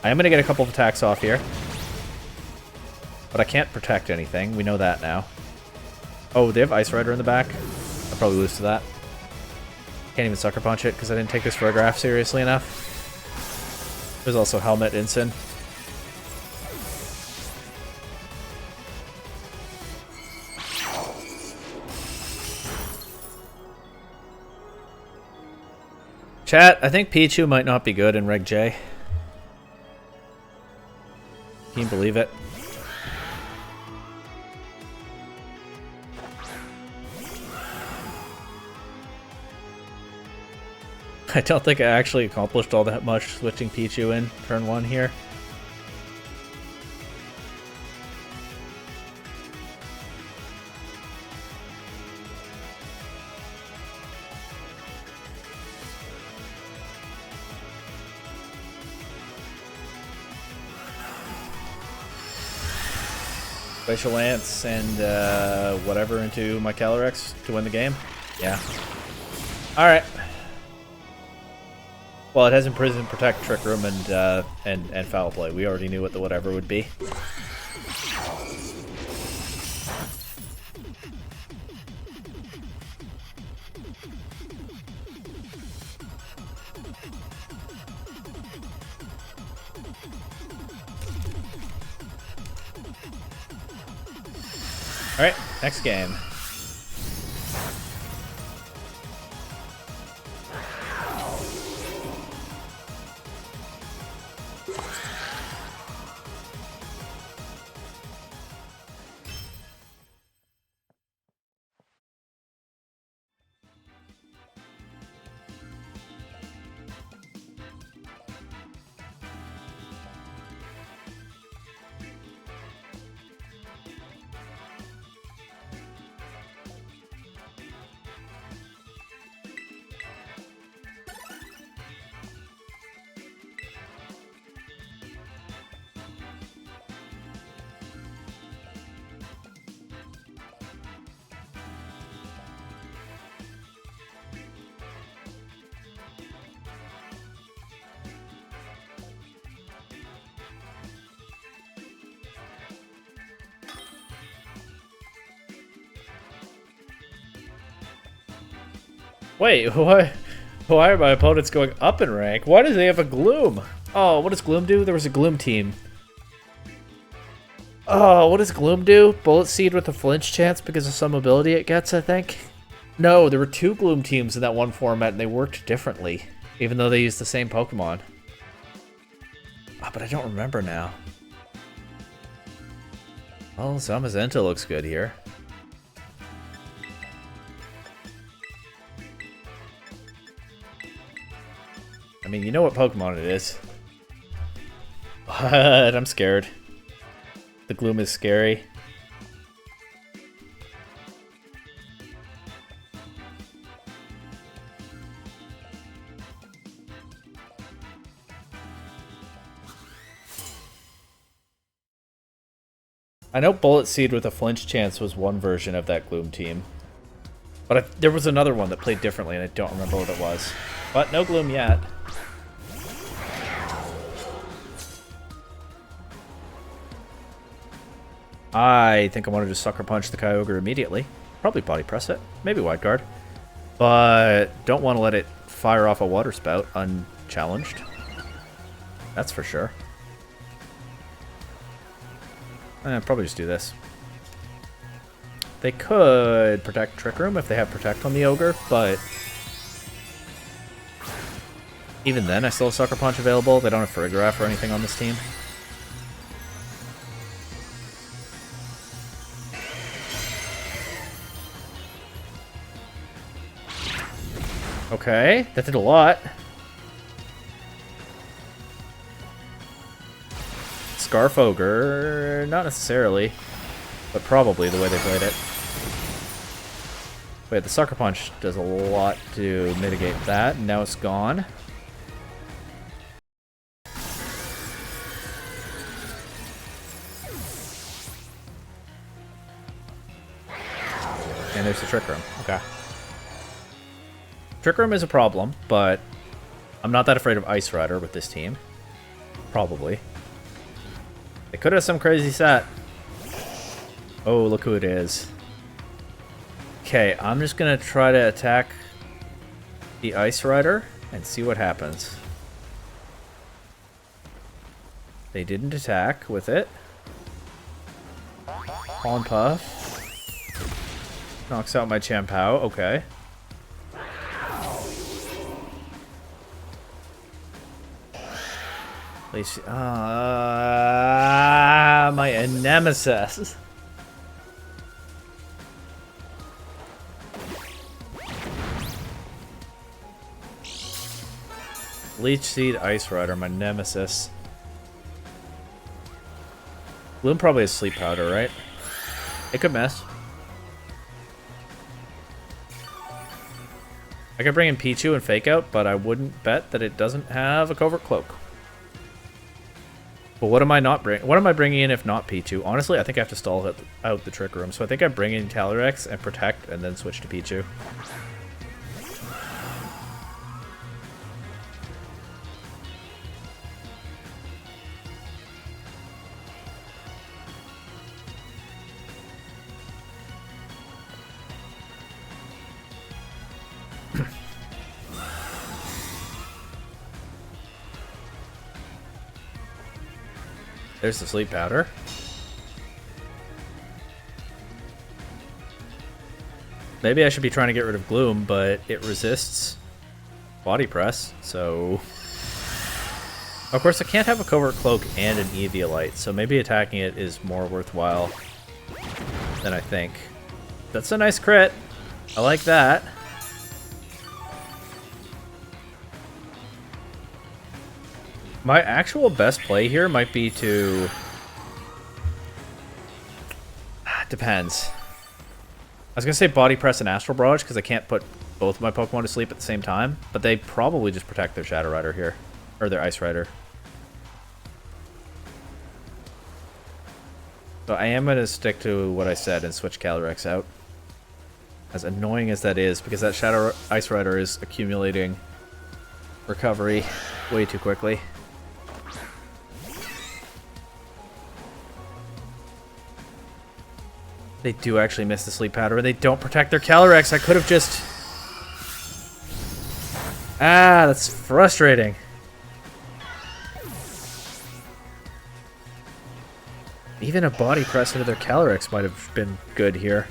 I am going to get a couple of attacks off here. But I can't protect anything. We know that now. Oh, they have Ice Rider in the back. I'll probably lose to that. Can't even Sucker Punch it because I didn't take this Frigoraph seriously enough. There's also Helmet Incin. Chat, I think Pichu might not be good in Reg J. He Can you believe it? I don't think I actually accomplished all that much switching Pichu in turn 1 here. Glacial Lance and whatever into my Calyrex to win the game? Yeah. Alright. Well, it has Imprison, Protect, Trick Room, and Foul Play. We already knew what the whatever would be. Alright, next game. Wait, why are my opponents going up in rank? Why does they have a Gloom? Oh, what does Gloom do? There was a Gloom team. Oh, what does Gloom do? Bullet Seed with a flinch chance because of some ability it gets, I think? No, there were 2 Gloom teams in that one format and they worked differently, even though they used the same Pokemon. Oh, but I don't remember now. Oh, Zamazenta looks good here. I mean, you know what Pokemon it is. But I'm scared. The Gloom is scary. I know Bullet Seed with a flinch chance was one version of that Gloom team. But there was another one that played differently and I don't remember what it was. But no Gloom yet. I think I wanted to Sucker Punch the Kyogre immediately. Probably Body Press it. Maybe Wide Guard. But don't want to let it fire off a Water Spout unchallenged. That's for sure. Probably just do this. They could Protect Trick Room if they have Protect on the Ogre, but even then I still have Sucker Punch available. They don't have Farigiraf or anything on this team. Okay, that did a lot. Scarf Ogre, not necessarily, but probably the way they played it. Wait, the Sucker Punch does a lot to mitigate that, and now it's gone. And there's the Trick Room. Okay. Trick Room is a problem, but I'm not that afraid of Ice Rider with this team. Probably. They could have some crazy set. Oh, look who it is. Okay, I'm just gonna try to attack the Ice Rider and see what happens. They didn't attack with it. Pollen Puff. Knocks out my Champao, okay. Please. My nemesis. Leech Seed, Ice Rider, my nemesis. Gloom probably has Sleep Powder, right? It could mess. I could bring in Pichu and Fake Out, but I wouldn't bet that it doesn't have a Covert Cloak. But what am I not bringing? What am I bringing in if not Pichu? Honestly, I think I have to stall out the Trick Room. So I think I bring in Calyrex and Protect, and then switch to Pichu. There's the Sleep Powder. Maybe I should be trying to get rid of Gloom, but it resists Body Press, so... Of course, I can't have a Covert Cloak and an Eviolite, so maybe attacking it is more worthwhile than I think. That's a nice crit. I like that. My actual best play here might be to... Depends. I was going to say Body Press and Astral Barrage because I can't put both of my Pokemon to sleep at the same time, but they probably just protect their Shadow Rider here. Or their Ice Rider. So I am going to stick to what I said and switch Calyrex out. As annoying as that is, because that Shadow Ice Rider is accumulating recovery way too quickly. They do actually miss the Sleep Powder, and they don't protect their Calyrex. I could have just... Ah, that's frustrating. Even a Body Press into their Calyrex might have been good here.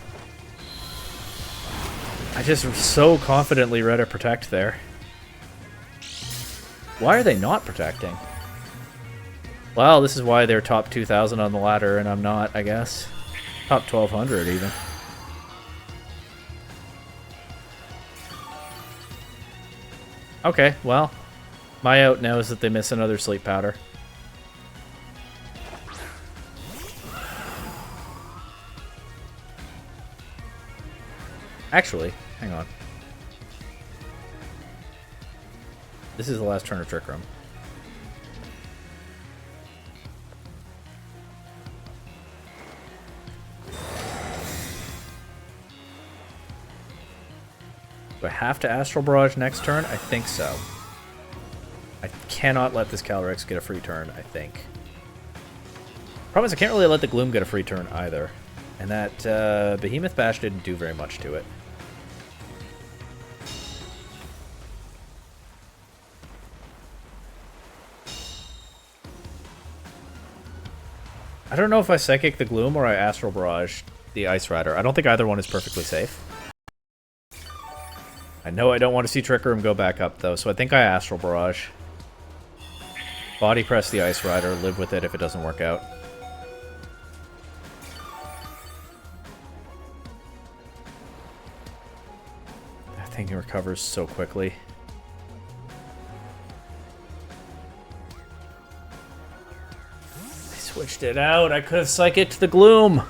I just so confidently read a Protect there. Why are they not protecting? Well, this is why they're top 2,000 on the ladder, and I'm not, I guess. Top 1,200 even. Okay, well, my out knows that they miss another Sleep Powder. Actually, hang on. This is the last turn of Trick Room. Do I have to Astral Barrage next turn? I think so. I cannot let this Calyrex get a free turn, I think. Problem is I can't really let the Gloom get a free turn either. And that Behemoth Bash didn't do very much to it. I don't know if I Psychic the Gloom or I Astral Barrage the Ice Rider. I don't think either one is perfectly safe. I know I don't want to see Trick Room go back up, though, so I think I Astral Barrage. Body Press the Ice Rider, live with it if it doesn't work out. That thing recovers so quickly. I switched it out. I could have Psychicked the Gloom.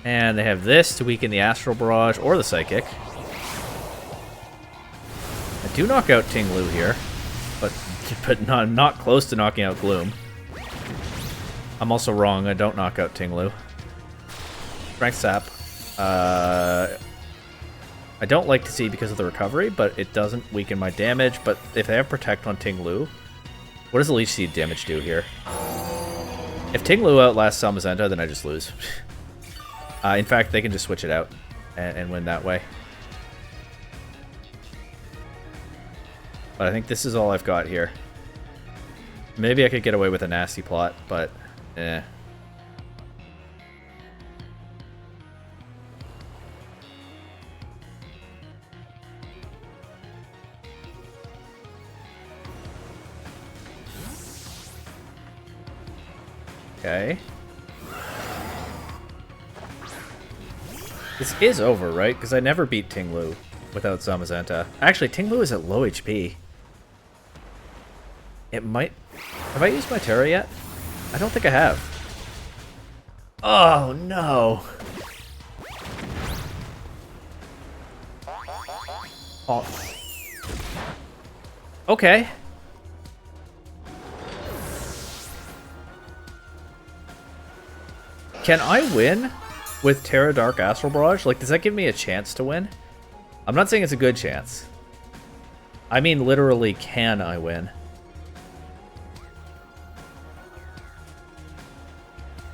And they have this to weaken the Astral Barrage or the Psychic. I do knock out Ting Lu here, but not close to knocking out Gloom. I'm also wrong. I don't knock out Ting Lu. Strength Sap. I don't like to see because of the recovery, but it doesn't weaken my damage. But if they have Protect on Ting Lu, what does the Leech Seed damage do here? If Ting Lu outlasts Salmazenta, then I just lose. In fact, they can just switch it out and win that way. But I think this is all I've got here. Maybe I could get away with a nasty plot, but eh. Okay. This is over, right? Because I never beat Tinglu without Zamazenta. Actually, Tinglu is at low HP. It might... Have I used my Terra yet? I don't think I have. Oh, no. Oh. Okay. Can I win with Terra Dark Astral Barrage? Like, does that give me a chance to win? I'm not saying it's a good chance. I mean, literally, can I win?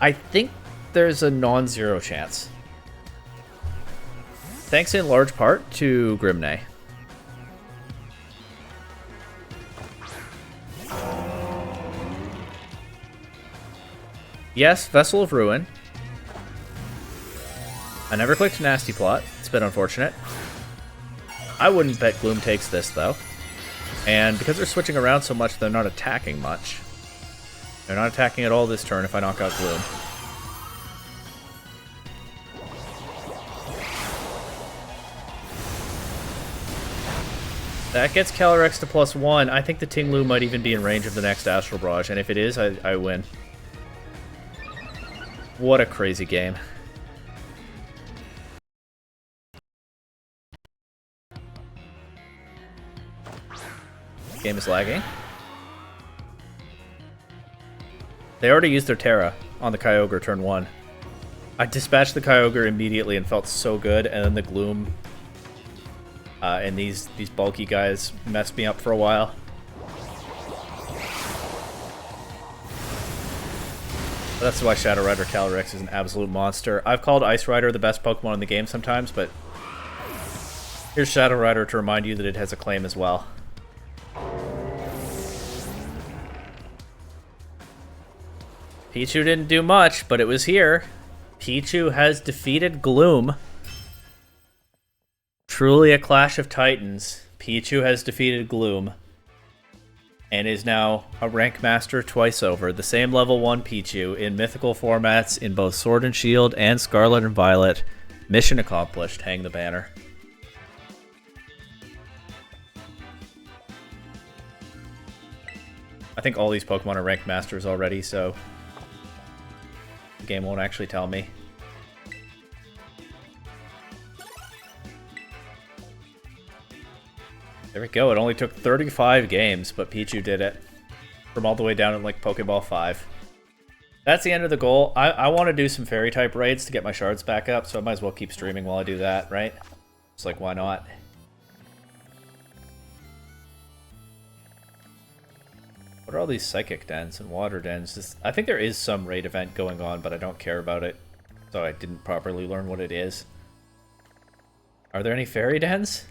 I think there's a non-zero chance. Thanks in large part to Grimnay. Yes, Vessel of Ruin. I never clicked Nasty Plot. It's been unfortunate. I wouldn't bet Gloom takes this, though. And because they're switching around so much, they're not attacking much. They're not attacking at all this turn if I knock out Gloom. That gets Calyrex to +1. I think the Tinglu might even be in range of the next Astral Barrage, and if it is, I win. What a crazy game. Game is lagging. They already used their Terra on the Kyogre turn 1. I dispatched the Kyogre immediately and felt so good, and then the Gloom and these bulky guys messed me up for a while. That's why Shadow Rider Calyrex is an absolute monster. I've called Ice Rider the best Pokemon in the game sometimes, but here's Shadow Rider to remind you that it has a claim as well. Pichu didn't do much, but it was here. Pichu has defeated Gloom. Truly a clash of titans. Pichu has defeated Gloom. And is now a rank master twice over. The same level 1 Pichu in mythical formats in both Sword and Shield and Scarlet and Violet. Mission accomplished. Hang the banner. I think all these Pokemon are ranked masters already, so the game won't actually tell me. There we go. It only took 35 games, but Pichu did it. From all the way down in, like, Pokeball 5. That's the end of the goal. I want to do some Fairy-type raids to get my shards back up, so I might as well keep streaming while I do that, right? It's like, why not? What are all these Psychic Dens and Water Dens? I think there is some raid event going on, but I don't care about it. So I didn't properly learn what it is. Are there any Fairy Dens?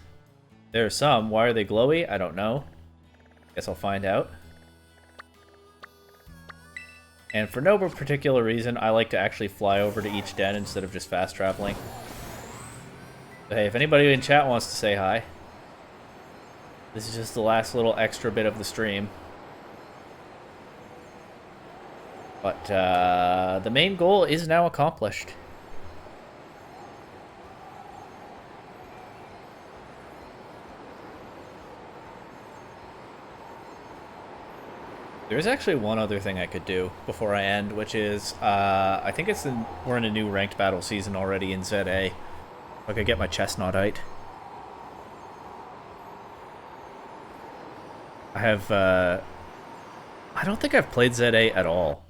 There are some. Why are they glowy? I don't know. Guess I'll find out. And for no particular reason, I like to actually fly over to each den instead of just fast traveling. But hey, if anybody in chat wants to say hi, this is just the last little extra bit of the stream. But the main goal is now accomplished. There's actually one other thing I could do before I end, which is, I think we're in a new ranked battle season already in ZA. I could get my Chestnutite. I have, I don't think I've played ZA at all.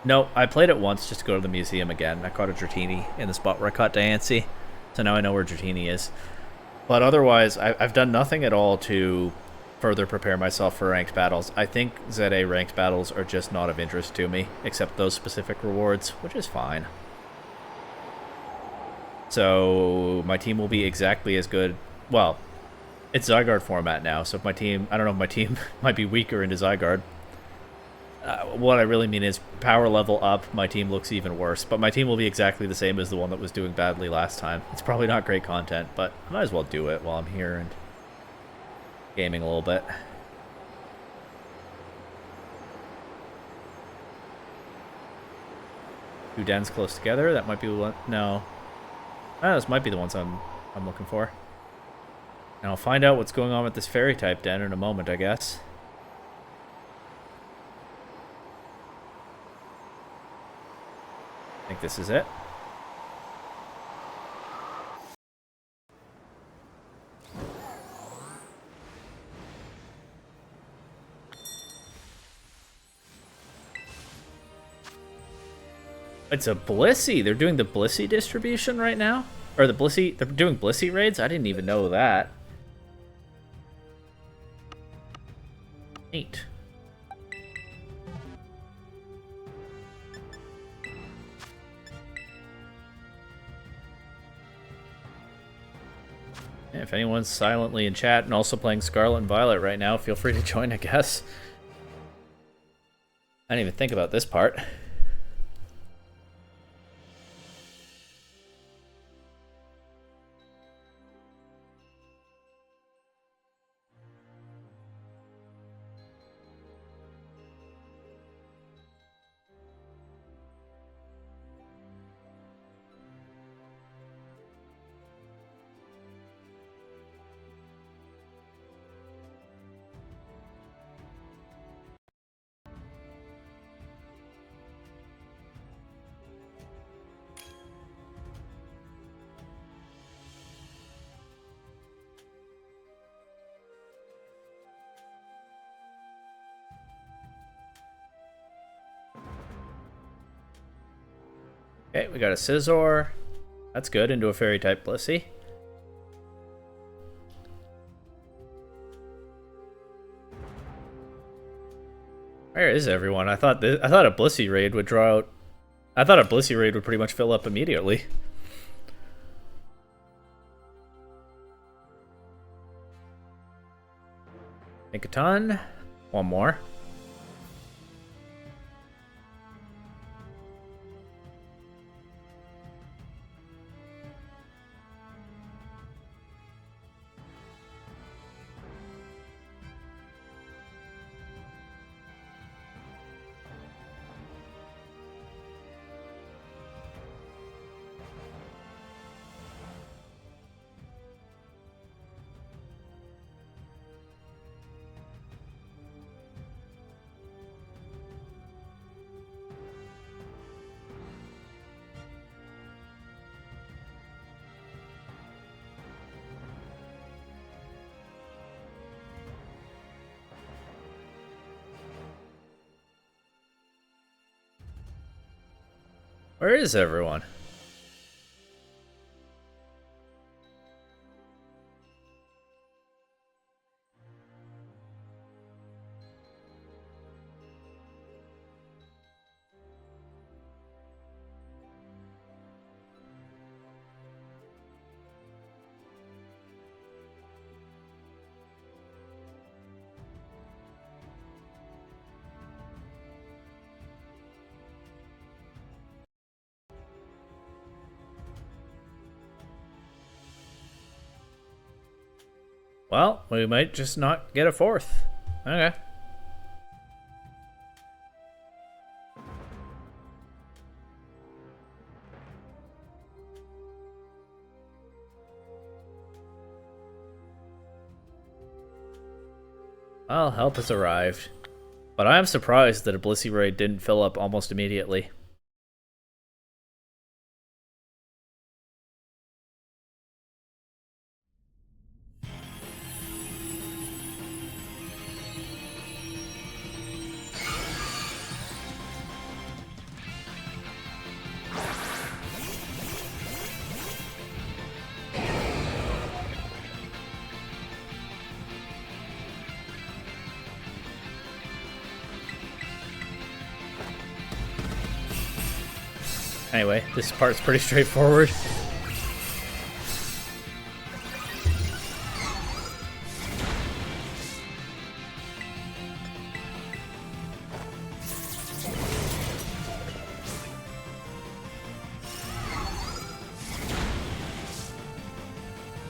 No, I played it once just to go to the museum again. I caught a Dratini in the spot where I caught Diancie, so now I know where Dratini is. But otherwise, I've done nothing at all to further prepare myself for ranked battles. I think ZA ranked battles are just not of interest to me, except those specific rewards, which is fine. So my team will be exactly as good. Well, it's Zygarde format now, so if my team, I don't know if my team might be weaker into Zygarde. What I really mean is power level up, my team looks even worse, but my team will be exactly the same as the one that was doing badly last time. It's probably not great content, but I might as well do it while I'm here and gaming a little bit. Two dens close together. That might be one. No. Ah, this might be the ones I'm looking for. And I'll find out what's going on with this fairy type den in a moment, I guess. I think this is it. It's a Blissey. They're doing the Blissey distribution right now? Or the Blissey... They're doing Blissey raids? I didn't even know that. Neat. If anyone's silently in chat and also playing Scarlet and Violet right now, feel free to join, I guess. I didn't even think about this part. Okay, we got a Scizor. That's good, into a fairy type Blissey. Where is everyone? I thought a Blissey raid would draw out. I thought a Blissey raid would pretty much fill up immediately. Think a ton. One more. Where is everyone? Well, we might just not get a fourth. Okay. Well, help has arrived. But I am surprised that a Blissey raid didn't fill up almost immediately. Anyway, this part's pretty straightforward.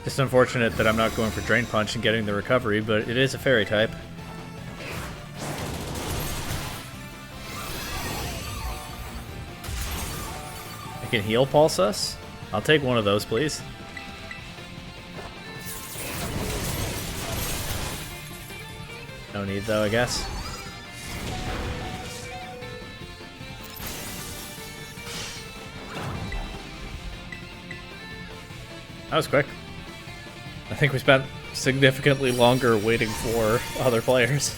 It's unfortunate that I'm not going for Drain Punch and getting the recovery, but it is a fairy type. You can heal pulse us? I'll take one of those, please. No need, though, I guess. That was quick. I think we spent significantly longer waiting for other players.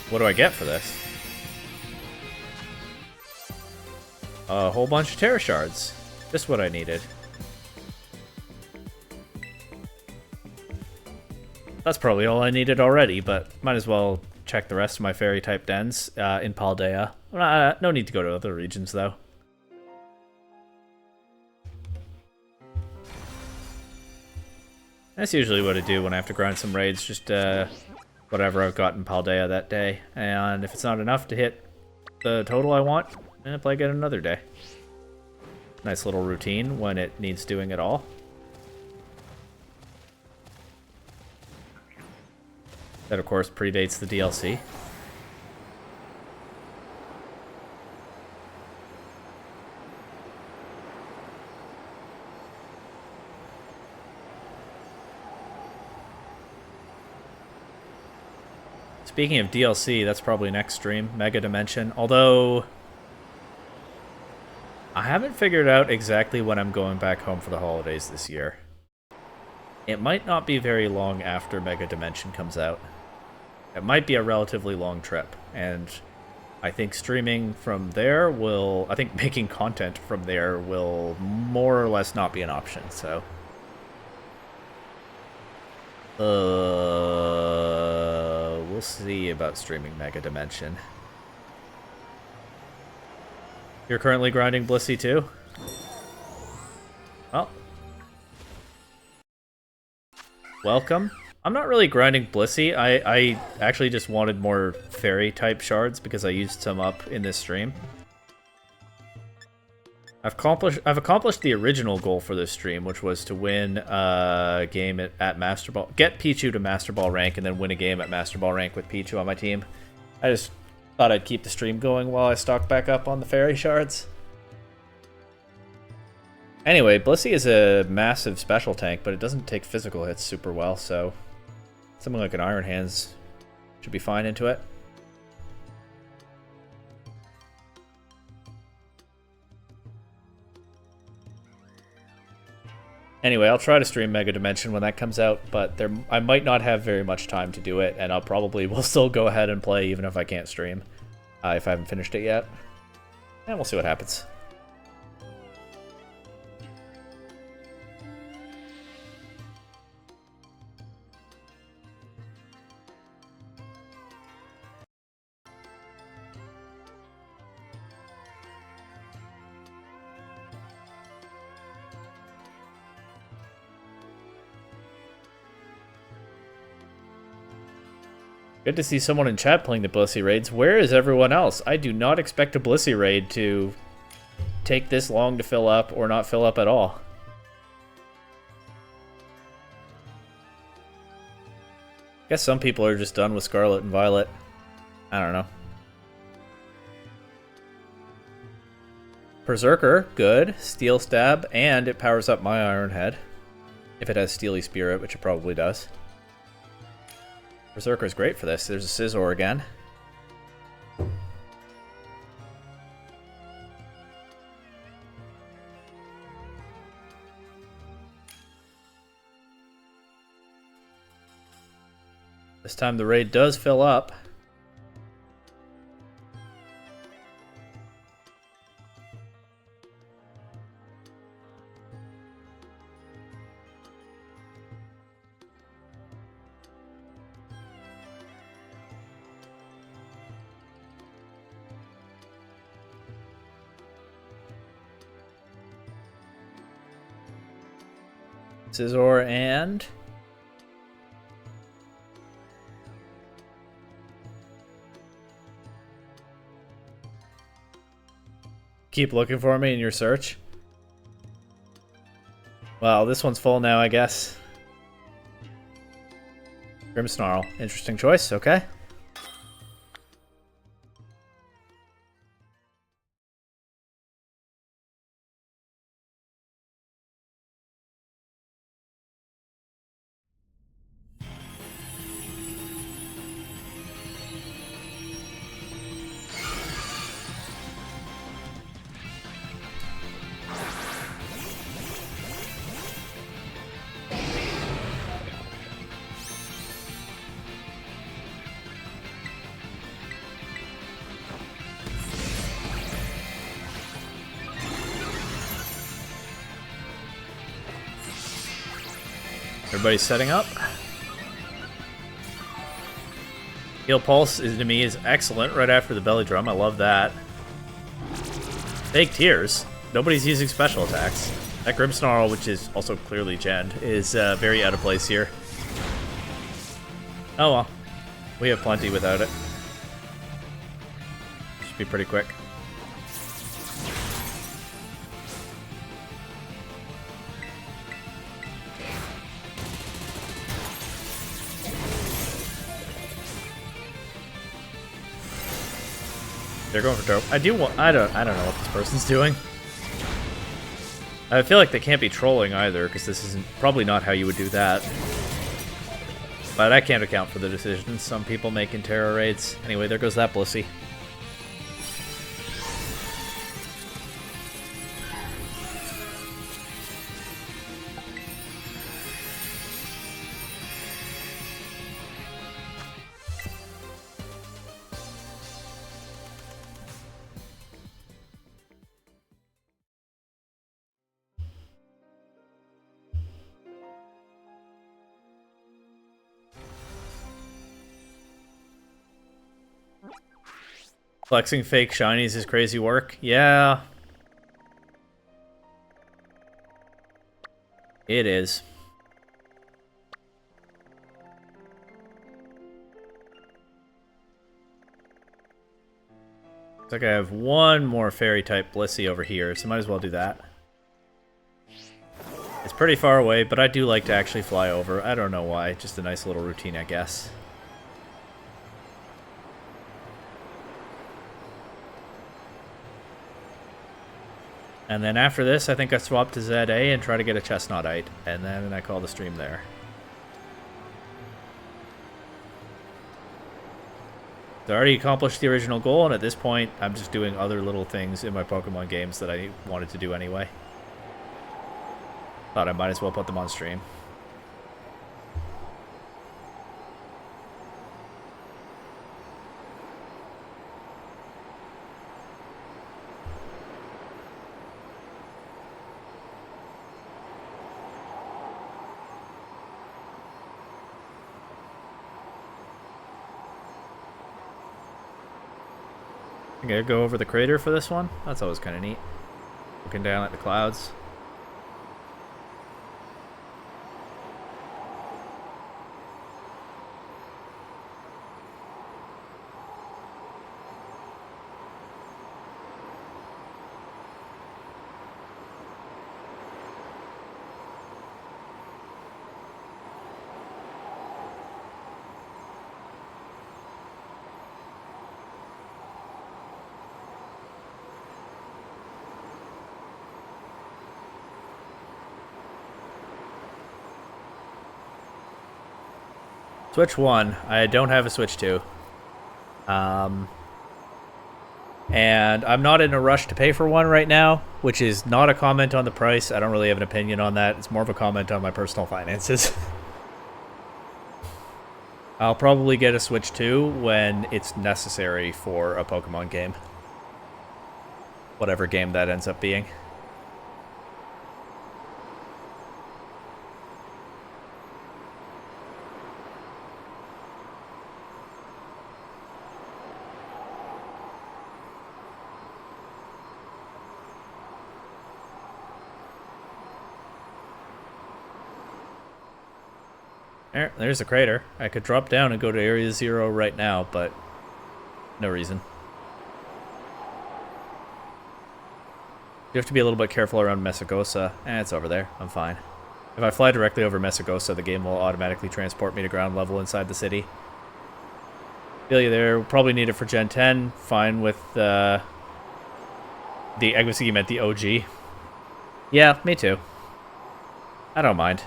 What do I get for this? A whole bunch of Terra Shards. Just what I needed. That's probably all I needed already, but might as well check the rest of my fairy-type dens in Paldea. No need to go to other regions, though. That's usually what I do when I have to grind some raids, just whatever I've got in Paldea that day. And if it's not enough to hit the total I want, I play again another day. Nice little routine when it needs doing at all. That, of course, predates the DLC. Speaking of DLC, that's probably next stream, Mega Dimension. Although, I haven't figured out exactly when I'm going back home for the holidays this year. It might not be very long after Mega Dimension comes out. It might be a relatively long trip, and I think streaming from there will... I think making content from there will more or less not be an option, so... we'll see about streaming Mega Dimension. You're currently grinding Blissey too? Well. Welcome. I'm not really grinding Blissey. I actually just wanted more fairy-type shards because I used some up in this stream. I've accomplished the original goal for this stream, which was to win a game at Master Ball. Get Pichu to Master Ball rank and then win a game at Master Ball rank with Pichu on my team. I just thought I'd keep the stream going while I stock back up on the fairy shards. Anyway, Blissey is a massive special tank, but it doesn't take physical hits super well, so something like an Iron Hands should be fine into it. Anyway, I'll try to stream Mega Dimension when that comes out, but I might not have very much time to do it, and I'll probably will still go ahead and play even if I can't stream, if I haven't finished it yet. And we'll see what happens. Good to see someone in chat playing the Blissey raids. Where is everyone else? I do not expect a Blissey raid to take this long to fill up or not fill up at all. I guess some people are just done with Scarlet and Violet. I don't know. Berserker, good. Steel Stab, and it powers up my Iron Head. If it has Steely Spirit, which it probably does. Berserker's great for this. There's a Scizor again. This time the raid does fill up. Scizor and... keep looking for me in your search. Well, this one's full now, I guess. Grimmsnarl. Interesting choice, okay. Everybody's setting up. Heal Pulse to me is excellent right after the belly drum. I love that. Fake Tears. Nobody's using special attacks. That Grimmsnarl, which is also clearly genned, is very out of place here. Oh well. We have plenty without it. Should be pretty quick. They're going for dope. I don't know what this person's doing. I feel like they can't be trolling either, because this isn't probably not how you would do that. But I can't account for the decisions some people make in Terror raids. Anyway, there goes that Blissey. Flexing fake shinies is crazy work. Yeah. It is. Looks like I have one more fairy type Blissey over here, so might as well do that. It's pretty far away, but I do like to actually fly over. I don't know why. Just a nice little routine, I guess. And then after this, I think I swap to ZA and try to get a Chestnutite, and then I call the stream there. So I already accomplished the original goal, and at this point, I'm just doing other little things in my Pokemon games that I wanted to do anyway. Thought I might as well put them on stream. I'm gonna go over the crater for this one. That's always kind of neat. Looking down at the clouds. Switch 1. I don't have a Switch 2. And I'm not in a rush to pay for one right now, which is not a comment on the price. I don't really have an opinion on that. It's more of a comment on my personal finances. I'll probably get a Switch 2 when it's necessary for a Pokemon game. Whatever game that ends up being. There's a crater. I could drop down and go to Area 0 right now, but no reason. You have to be a little bit careful around Mesagosa. It's over there. I'm fine. If I fly directly over Mesagosa, the game will automatically transport me to ground level inside the city. Feel you there. We'll probably need it for Gen 10. Fine with I guess you meant the OG. Yeah, me too. I don't mind.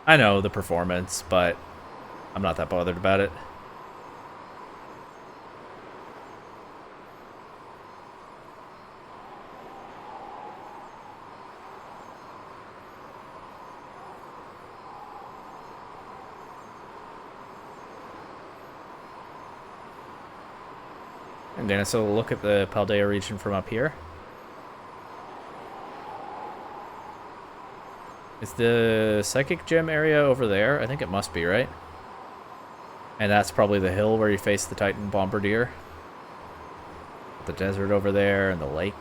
I know the performance, but I'm not that bothered about it. I'm gonna still look at the Paldea region from up here. Is the Psychic Gym area over there? I think it must be, right? And that's probably the hill where you face the Titan Bombardier. The desert over there and the lake.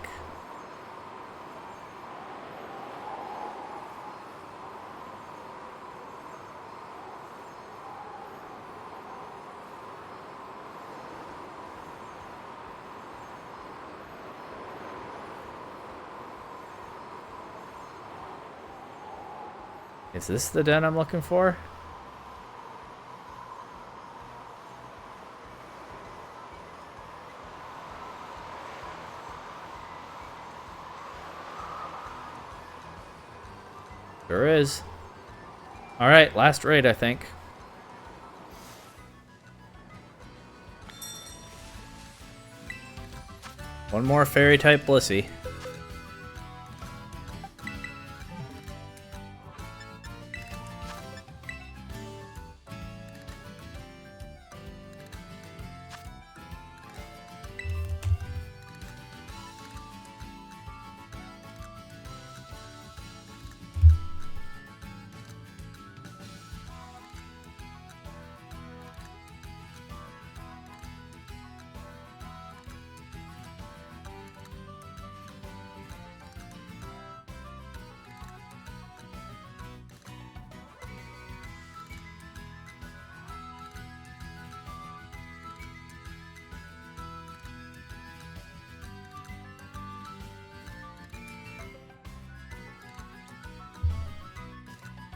Is this the den I'm looking for? Sure is. Alright, last raid, I think. One more fairy-type Blissey.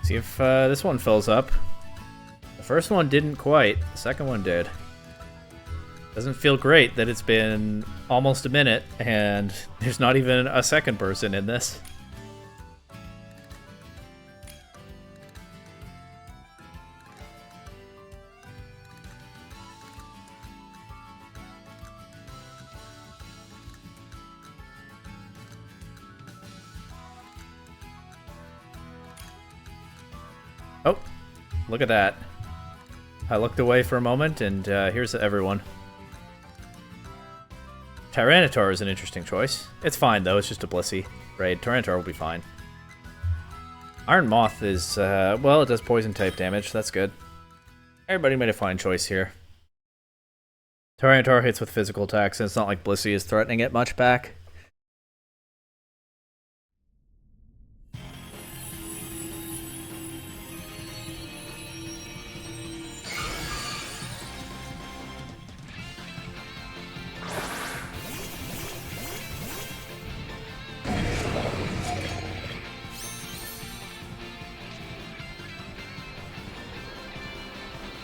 See if this one fills up. The first one didn't quite. The second one did. Doesn't feel great that it's been almost a minute and there's not even a second person in this. Oh, look at that. I looked away for a moment, and here's everyone. Tyranitar is an interesting choice. It's fine, though. It's just a Blissey raid. Tyranitar will be fine. Iron Moth is, well, it does poison-type damage. That's good. Everybody made a fine choice here. Tyranitar hits with physical attacks, and it's not like Blissey is threatening it much back.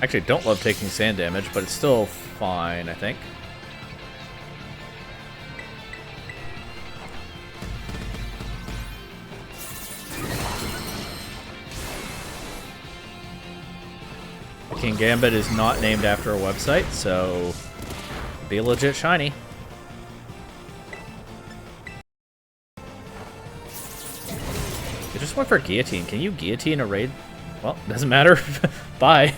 Actually, don't love taking sand damage, but it's still fine, I think. King Gambit is not named after a website, so be a legit shiny. I just went for Guillotine. Can you Guillotine a raid? Well, doesn't matter. Bye.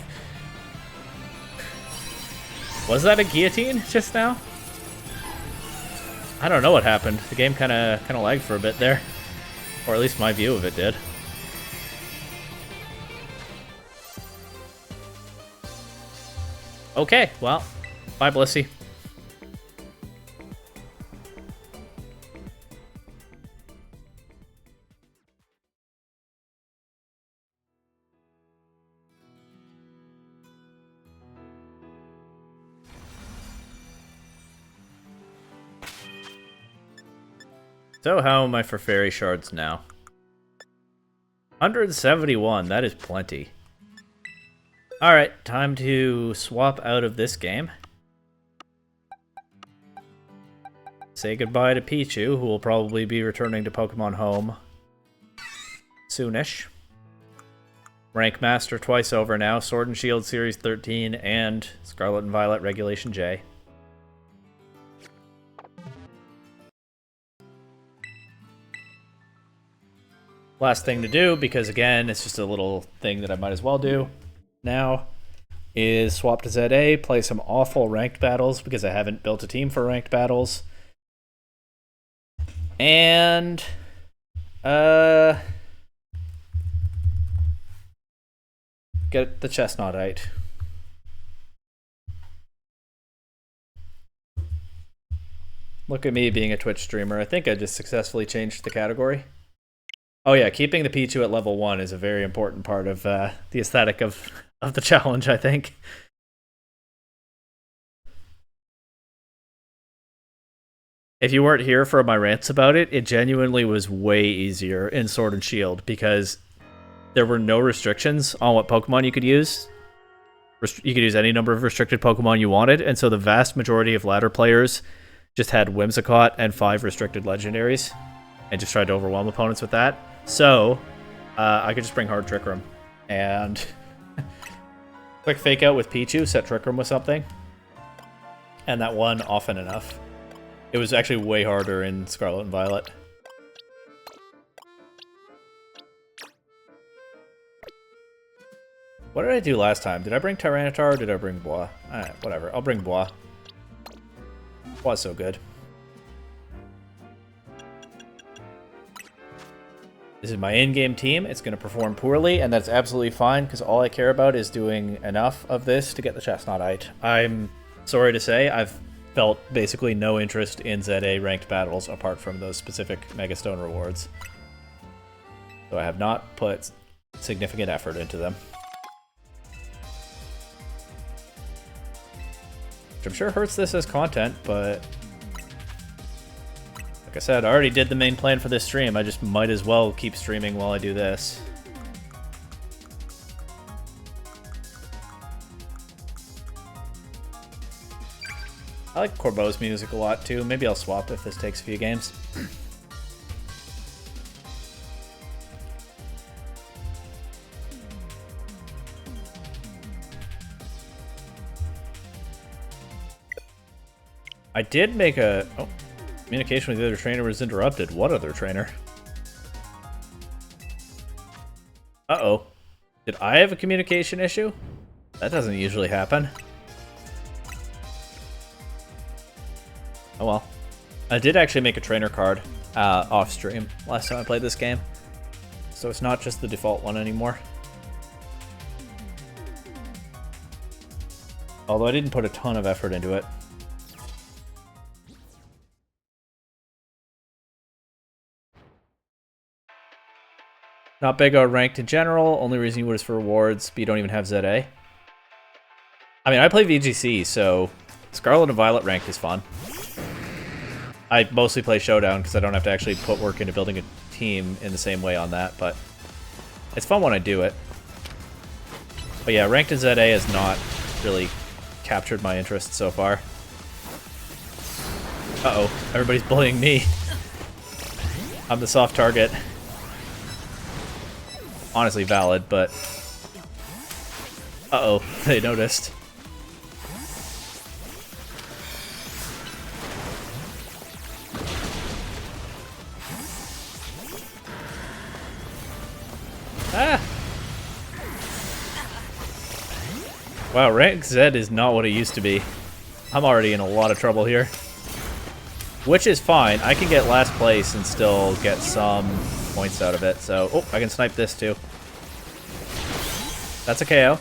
Was that a Guillotine just now? I don't know what happened. The game kind of lagged for a bit there. Or at least my view of it did. Okay, well, bye Blissey. So how am I for fairy shards now? 171, that is plenty. Alright, time to swap out of this game. Say goodbye to Pichu, who will probably be returning to Pokemon Home soonish. Rank Master twice over now, Sword and Shield Series 13 and Scarlet and Violet Regulation J. Last thing to do, because again, it's just a little thing that I might as well do now, is swap to ZA, play some awful ranked battles, because I haven't built a team for ranked battles. And, Get the chestnutite. Look at me being a Twitch streamer. I think I just successfully changed the category. Oh yeah, keeping the Pichu at level 1 is a very important part of the aesthetic of the challenge, I think. If you weren't here for my rants about it, it genuinely was way easier in Sword and Shield because there were no restrictions on what Pokemon you could use. You could use any number of restricted Pokemon you wanted, and so the vast majority of ladder players just had Whimsicott and 5 restricted legendaries and just tried to overwhelm opponents with that. So I could just bring Hard Trick Room and quick fake out with Pichu, set Trick Room with something, and that won often enough. It was actually way harder in Scarlet and Violet. What did I do last time? Did I bring Tyranitar or did I bring Bois? Whatever, I'll bring Bois. Bois is so good. This is my in-game team. It's going to perform poorly, and that's absolutely fine, because all I care about is doing enough of this to get the chestnutite. I'm sorry to say, I've felt basically no interest in ZA ranked battles apart from those specific Megastone rewards. So I have not put significant effort into them. Which I'm sure hurts this as content, but like I said, I already did the main plan for this stream. I just might as well keep streaming while I do this. I like Corbeau's music a lot too. Maybe I'll swap if this takes a few games. I did make a... Oh, communication with the other trainer was interrupted. What other trainer? Uh-oh. Did I have a communication issue? That doesn't usually happen. Oh well. I did actually make a trainer card off stream last time I played this game. So it's not just the default one anymore. Although I didn't put a ton of effort into it. Not big on ranked in general. Only reason you would is for rewards, but you don't even have ZA. I mean, I play VGC, so Scarlet and Violet ranked is fun. I mostly play Showdown because I don't have to actually put work into building a team in the same way on that, but it's fun when I do it. But yeah, ranked in ZA has not really captured my interest so far. Uh-oh, everybody's bullying me. I'm the soft target. Honestly valid, but... Uh-oh, they noticed. Ah! Wow, rank Z is not what it used to be. I'm already in a lot of trouble here. Which is fine. I can get last place and still get some points out of it. So, oh, I can snipe this too. That's a KO.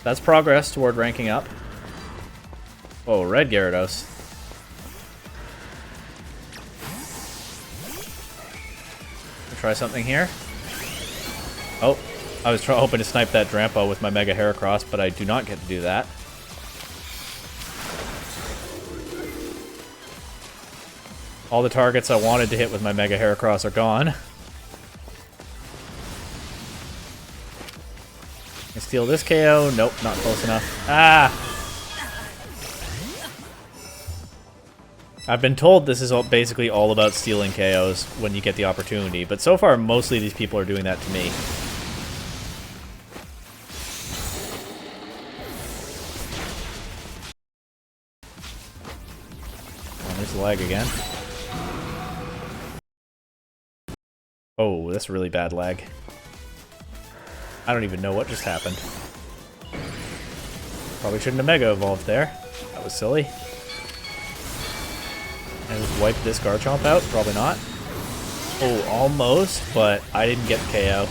That's progress toward ranking up. Oh, red Gyarados. Try something here. Oh, I was hoping to snipe that Drampa with my Mega Heracross, but I do not get to do that. All the targets I wanted to hit with my Mega Heracross are gone. I steal this KO. Nope, not close enough. Ah! I've been told this is basically all about stealing KOs when you get the opportunity, but so far mostly these people are doing that to me. Oh, there's the lag again. Oh, that's really bad lag. I don't even know what just happened. Probably shouldn't have Mega Evolved there. That was silly. And just wipe this Garchomp out? Probably not. Oh, almost, but I didn't get KO.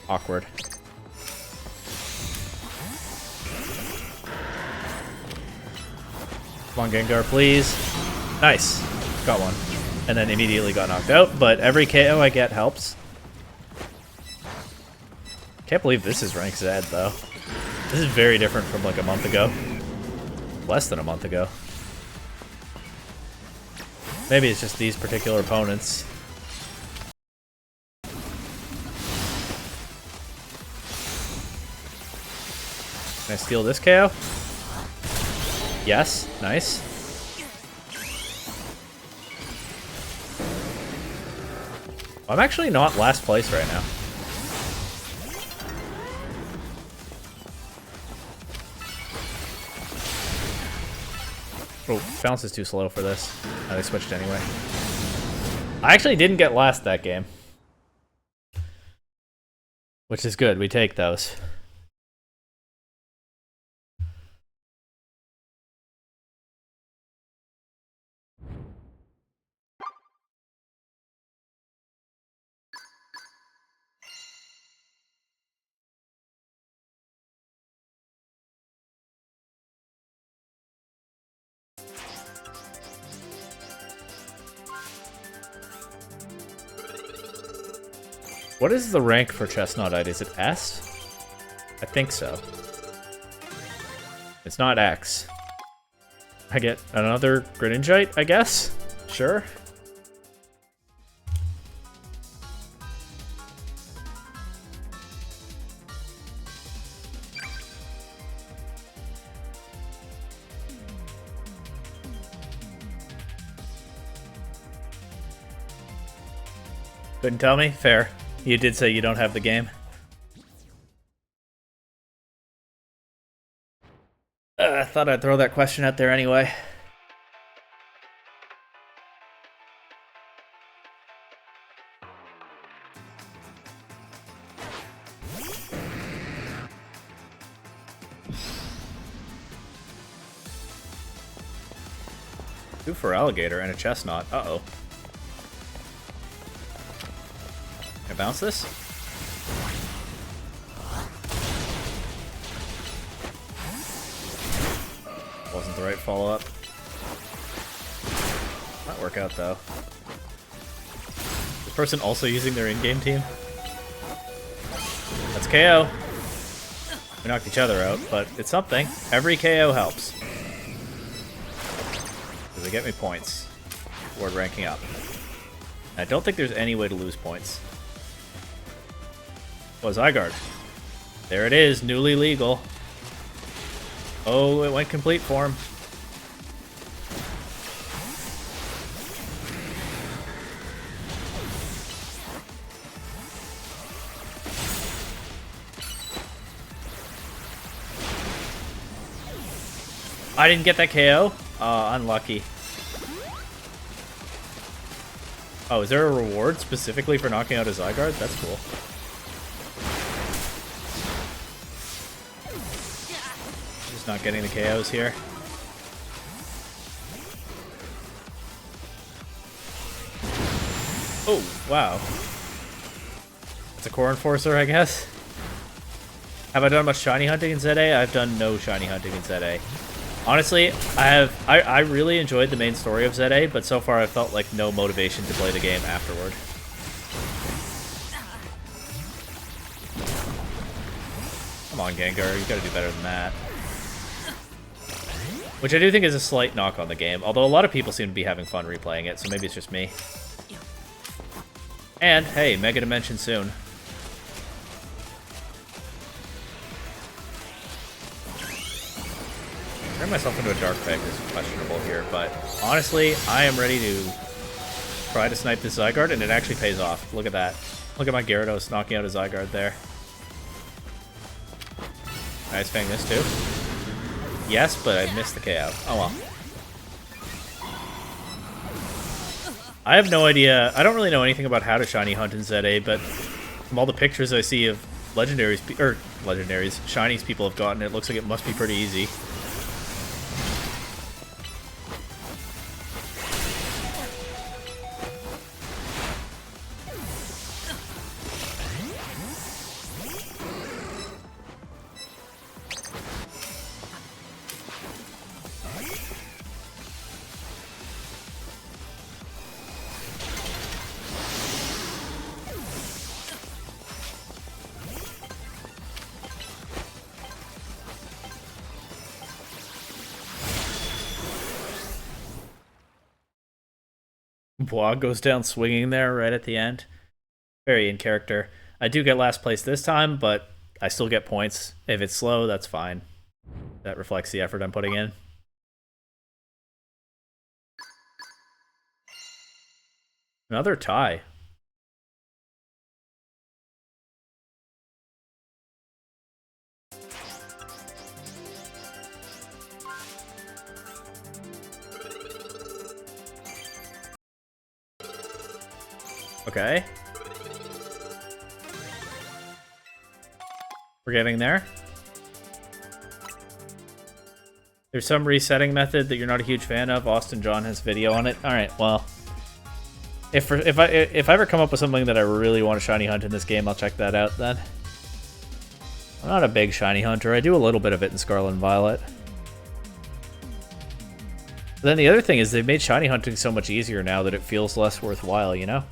Awkward. Come on, Gengar, please. Nice. Got one. And then immediately got knocked out, but every KO I get helps. Can't believe this is rank Z, though. This is very different from like a month ago. Less than a month ago. Maybe it's just these particular opponents. Can I steal this KO? Yes, nice. I'm actually not last place right now. Oh, bounce is too slow for this. Oh, they switched anyway. I actually didn't get last that game. Which is good, we take those. What is the rank for Chestnut-ite? Is it S? I think so. It's not X. I get another Greninjite, I guess? Sure. Couldn't tell me? Fair. You did say you don't have the game. I thought I'd throw that question out there anyway. Two for alligator and a chestnut. Uh-oh. Can I bounce this? Wasn't the right follow-up. Might work out, though. This person also using their in-game team? That's KO. We knocked each other out, but it's something. Every KO helps. Because they get me points toward ranking up. And I don't think there's any way to lose points. Oh, Zygarde. There it is, newly legal. Oh, it went complete form. I didn't get that KO? Unlucky. Oh, is there a reward specifically for knocking out a Zygarde? That's cool. Just not getting the KOs here. Oh, wow. It's a core enforcer, I guess. Have I done much shiny hunting in ZA? I've done no shiny hunting in ZA. Honestly, I really enjoyed the main story of ZA, but so far I've felt like no motivation to play the game afterward. Come on, Gengar, you gotta do better than that. Which I do think is a slight knock on the game, although a lot of people seem to be having fun replaying it, so maybe it's just me. And, hey, Mega Dimension soon. Turn myself into a Dark Peg is questionable here, but honestly, I am ready to try to snipe this Zygarde, and it actually pays off. Look at that. Look at my Gyarados knocking out a Zygarde there. Nice Fang this too. Yes, but I missed the KO. Oh well. I have no idea. I don't really know anything about how to shiny hunt in ZA, but from all the pictures I see of legendaries, shinies people have gotten, it looks like it must be pretty easy. Bois goes down swinging there right at the end. Very in character. I do get last place this time, but I still get points. If it's slow, that's fine. That reflects the effort I'm putting in. Another tie. Okay. We're getting there. There's some resetting method that you're not a huge fan of. Austin John has video on it. All right, well, if I ever come up with something that I really want to shiny hunt in this game, I'll check that out then. I'm not a big shiny hunter. I do a little bit of it in Scarlet and Violet. But then the other thing is they've made shiny hunting so much easier now that it feels less worthwhile, you know?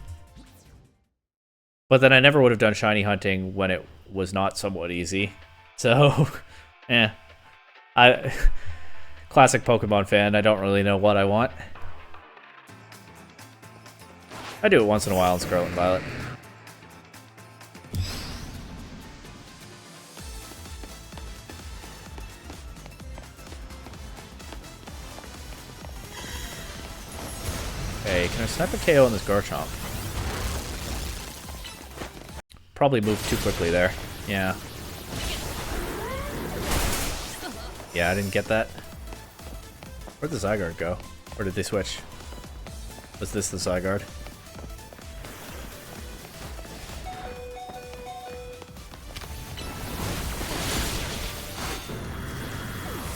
But then I never would have done shiny hunting when it was not somewhat easy. So, eh. Classic Pokemon fan, I don't really know what I want. I do it once in a while in Scarlet and Violet. Okay, can I snipe a KO on this Garchomp? Probably moved too quickly there. Yeah. Yeah, I didn't get that. Where'd the Zygarde go? Or did they switch? Was this the Zygarde?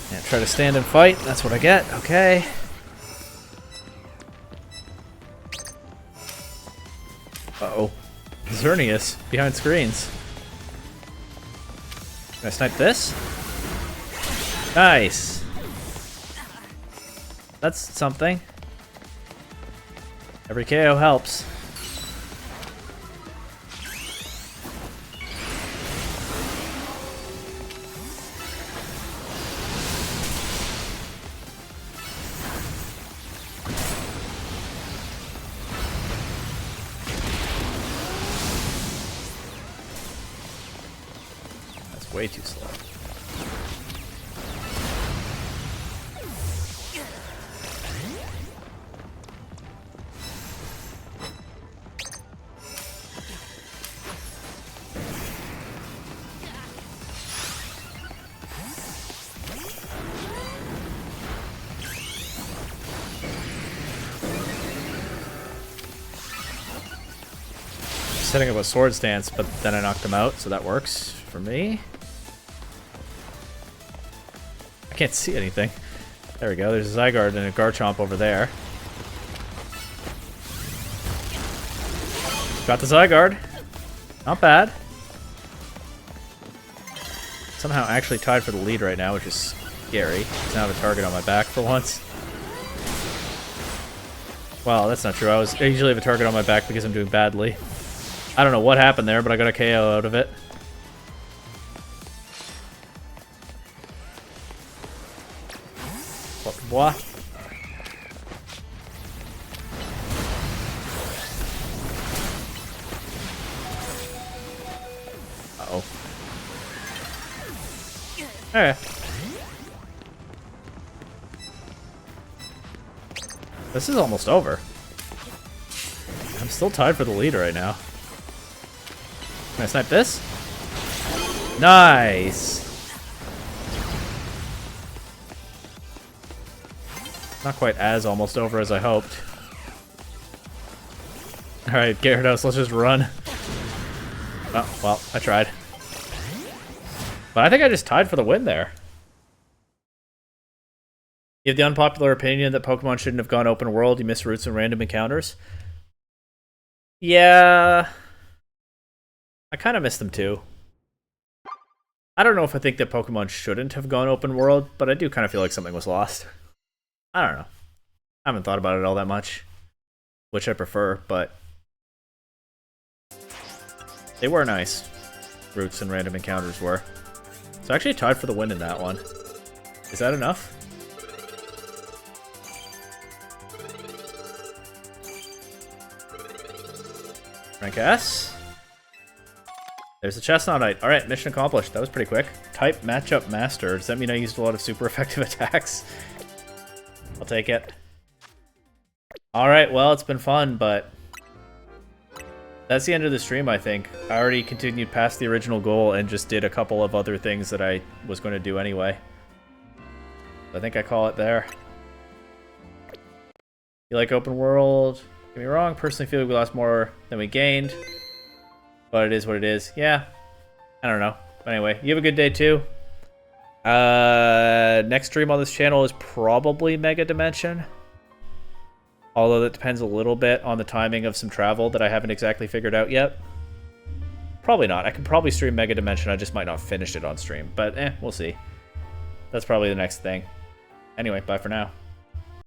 Yeah, try to stand and fight. That's what I get. Okay. Uh-oh. Xerneas behind screens. Can I snipe this? Nice. That's something. Every KO helps. That's way too slow. Setting up a Swords Dance, but then I knocked him out, so that works for me. I can't see anything. There we go, there's a Zygarde and a Garchomp over there. Got the Zygarde. Not bad. Somehow actually tied for the lead right now, which is scary. I now have a target on my back for once. Wow, that's not true. I usually have a target on my back because I'm doing badly. I don't know what happened there, but I got a KO out of it. What? Uh-oh. Okay. This is almost over. I'm still tied for the lead right now. Can I snipe this? Nice! Not quite as almost over as I hoped. Alright, Gyarados, let's just run. Oh, well, I tried. But I think I just tied for the win there. You have the unpopular opinion that Pokemon shouldn't have gone open world, you miss routes and random encounters. Yeah... I kind of miss them too. I don't know if I think that Pokemon shouldn't have gone open world, but I do kind of feel like something was lost. I don't know. I haven't thought about it all that much. Which I prefer, but... they were nice. Routes and random encounters were. So I actually tied for the win in that one. Is that enough? Rank S. There's the Chestnut Knight. Alright, mission accomplished. That was pretty quick. Type matchup master. Does that mean I used a lot of super effective attacks? I'll take it. Alright, well, it's been fun, but that's the end of the stream, I think. I already continued past the original goal and just did a couple of other things that I was going to do anyway. I think I call it there. You like open world? Don't get me wrong, personally feel like we lost more than we gained. But it is what it is. Yeah. I don't know. But anyway, you have a good day too. Next stream on this channel is probably Mega Dimension. Although that depends a little bit on the timing of some travel that I haven't exactly figured out yet. Probably not. I could probably stream Mega Dimension. I just might not finish it on stream. But we'll see. That's probably the next thing. Anyway, bye for now.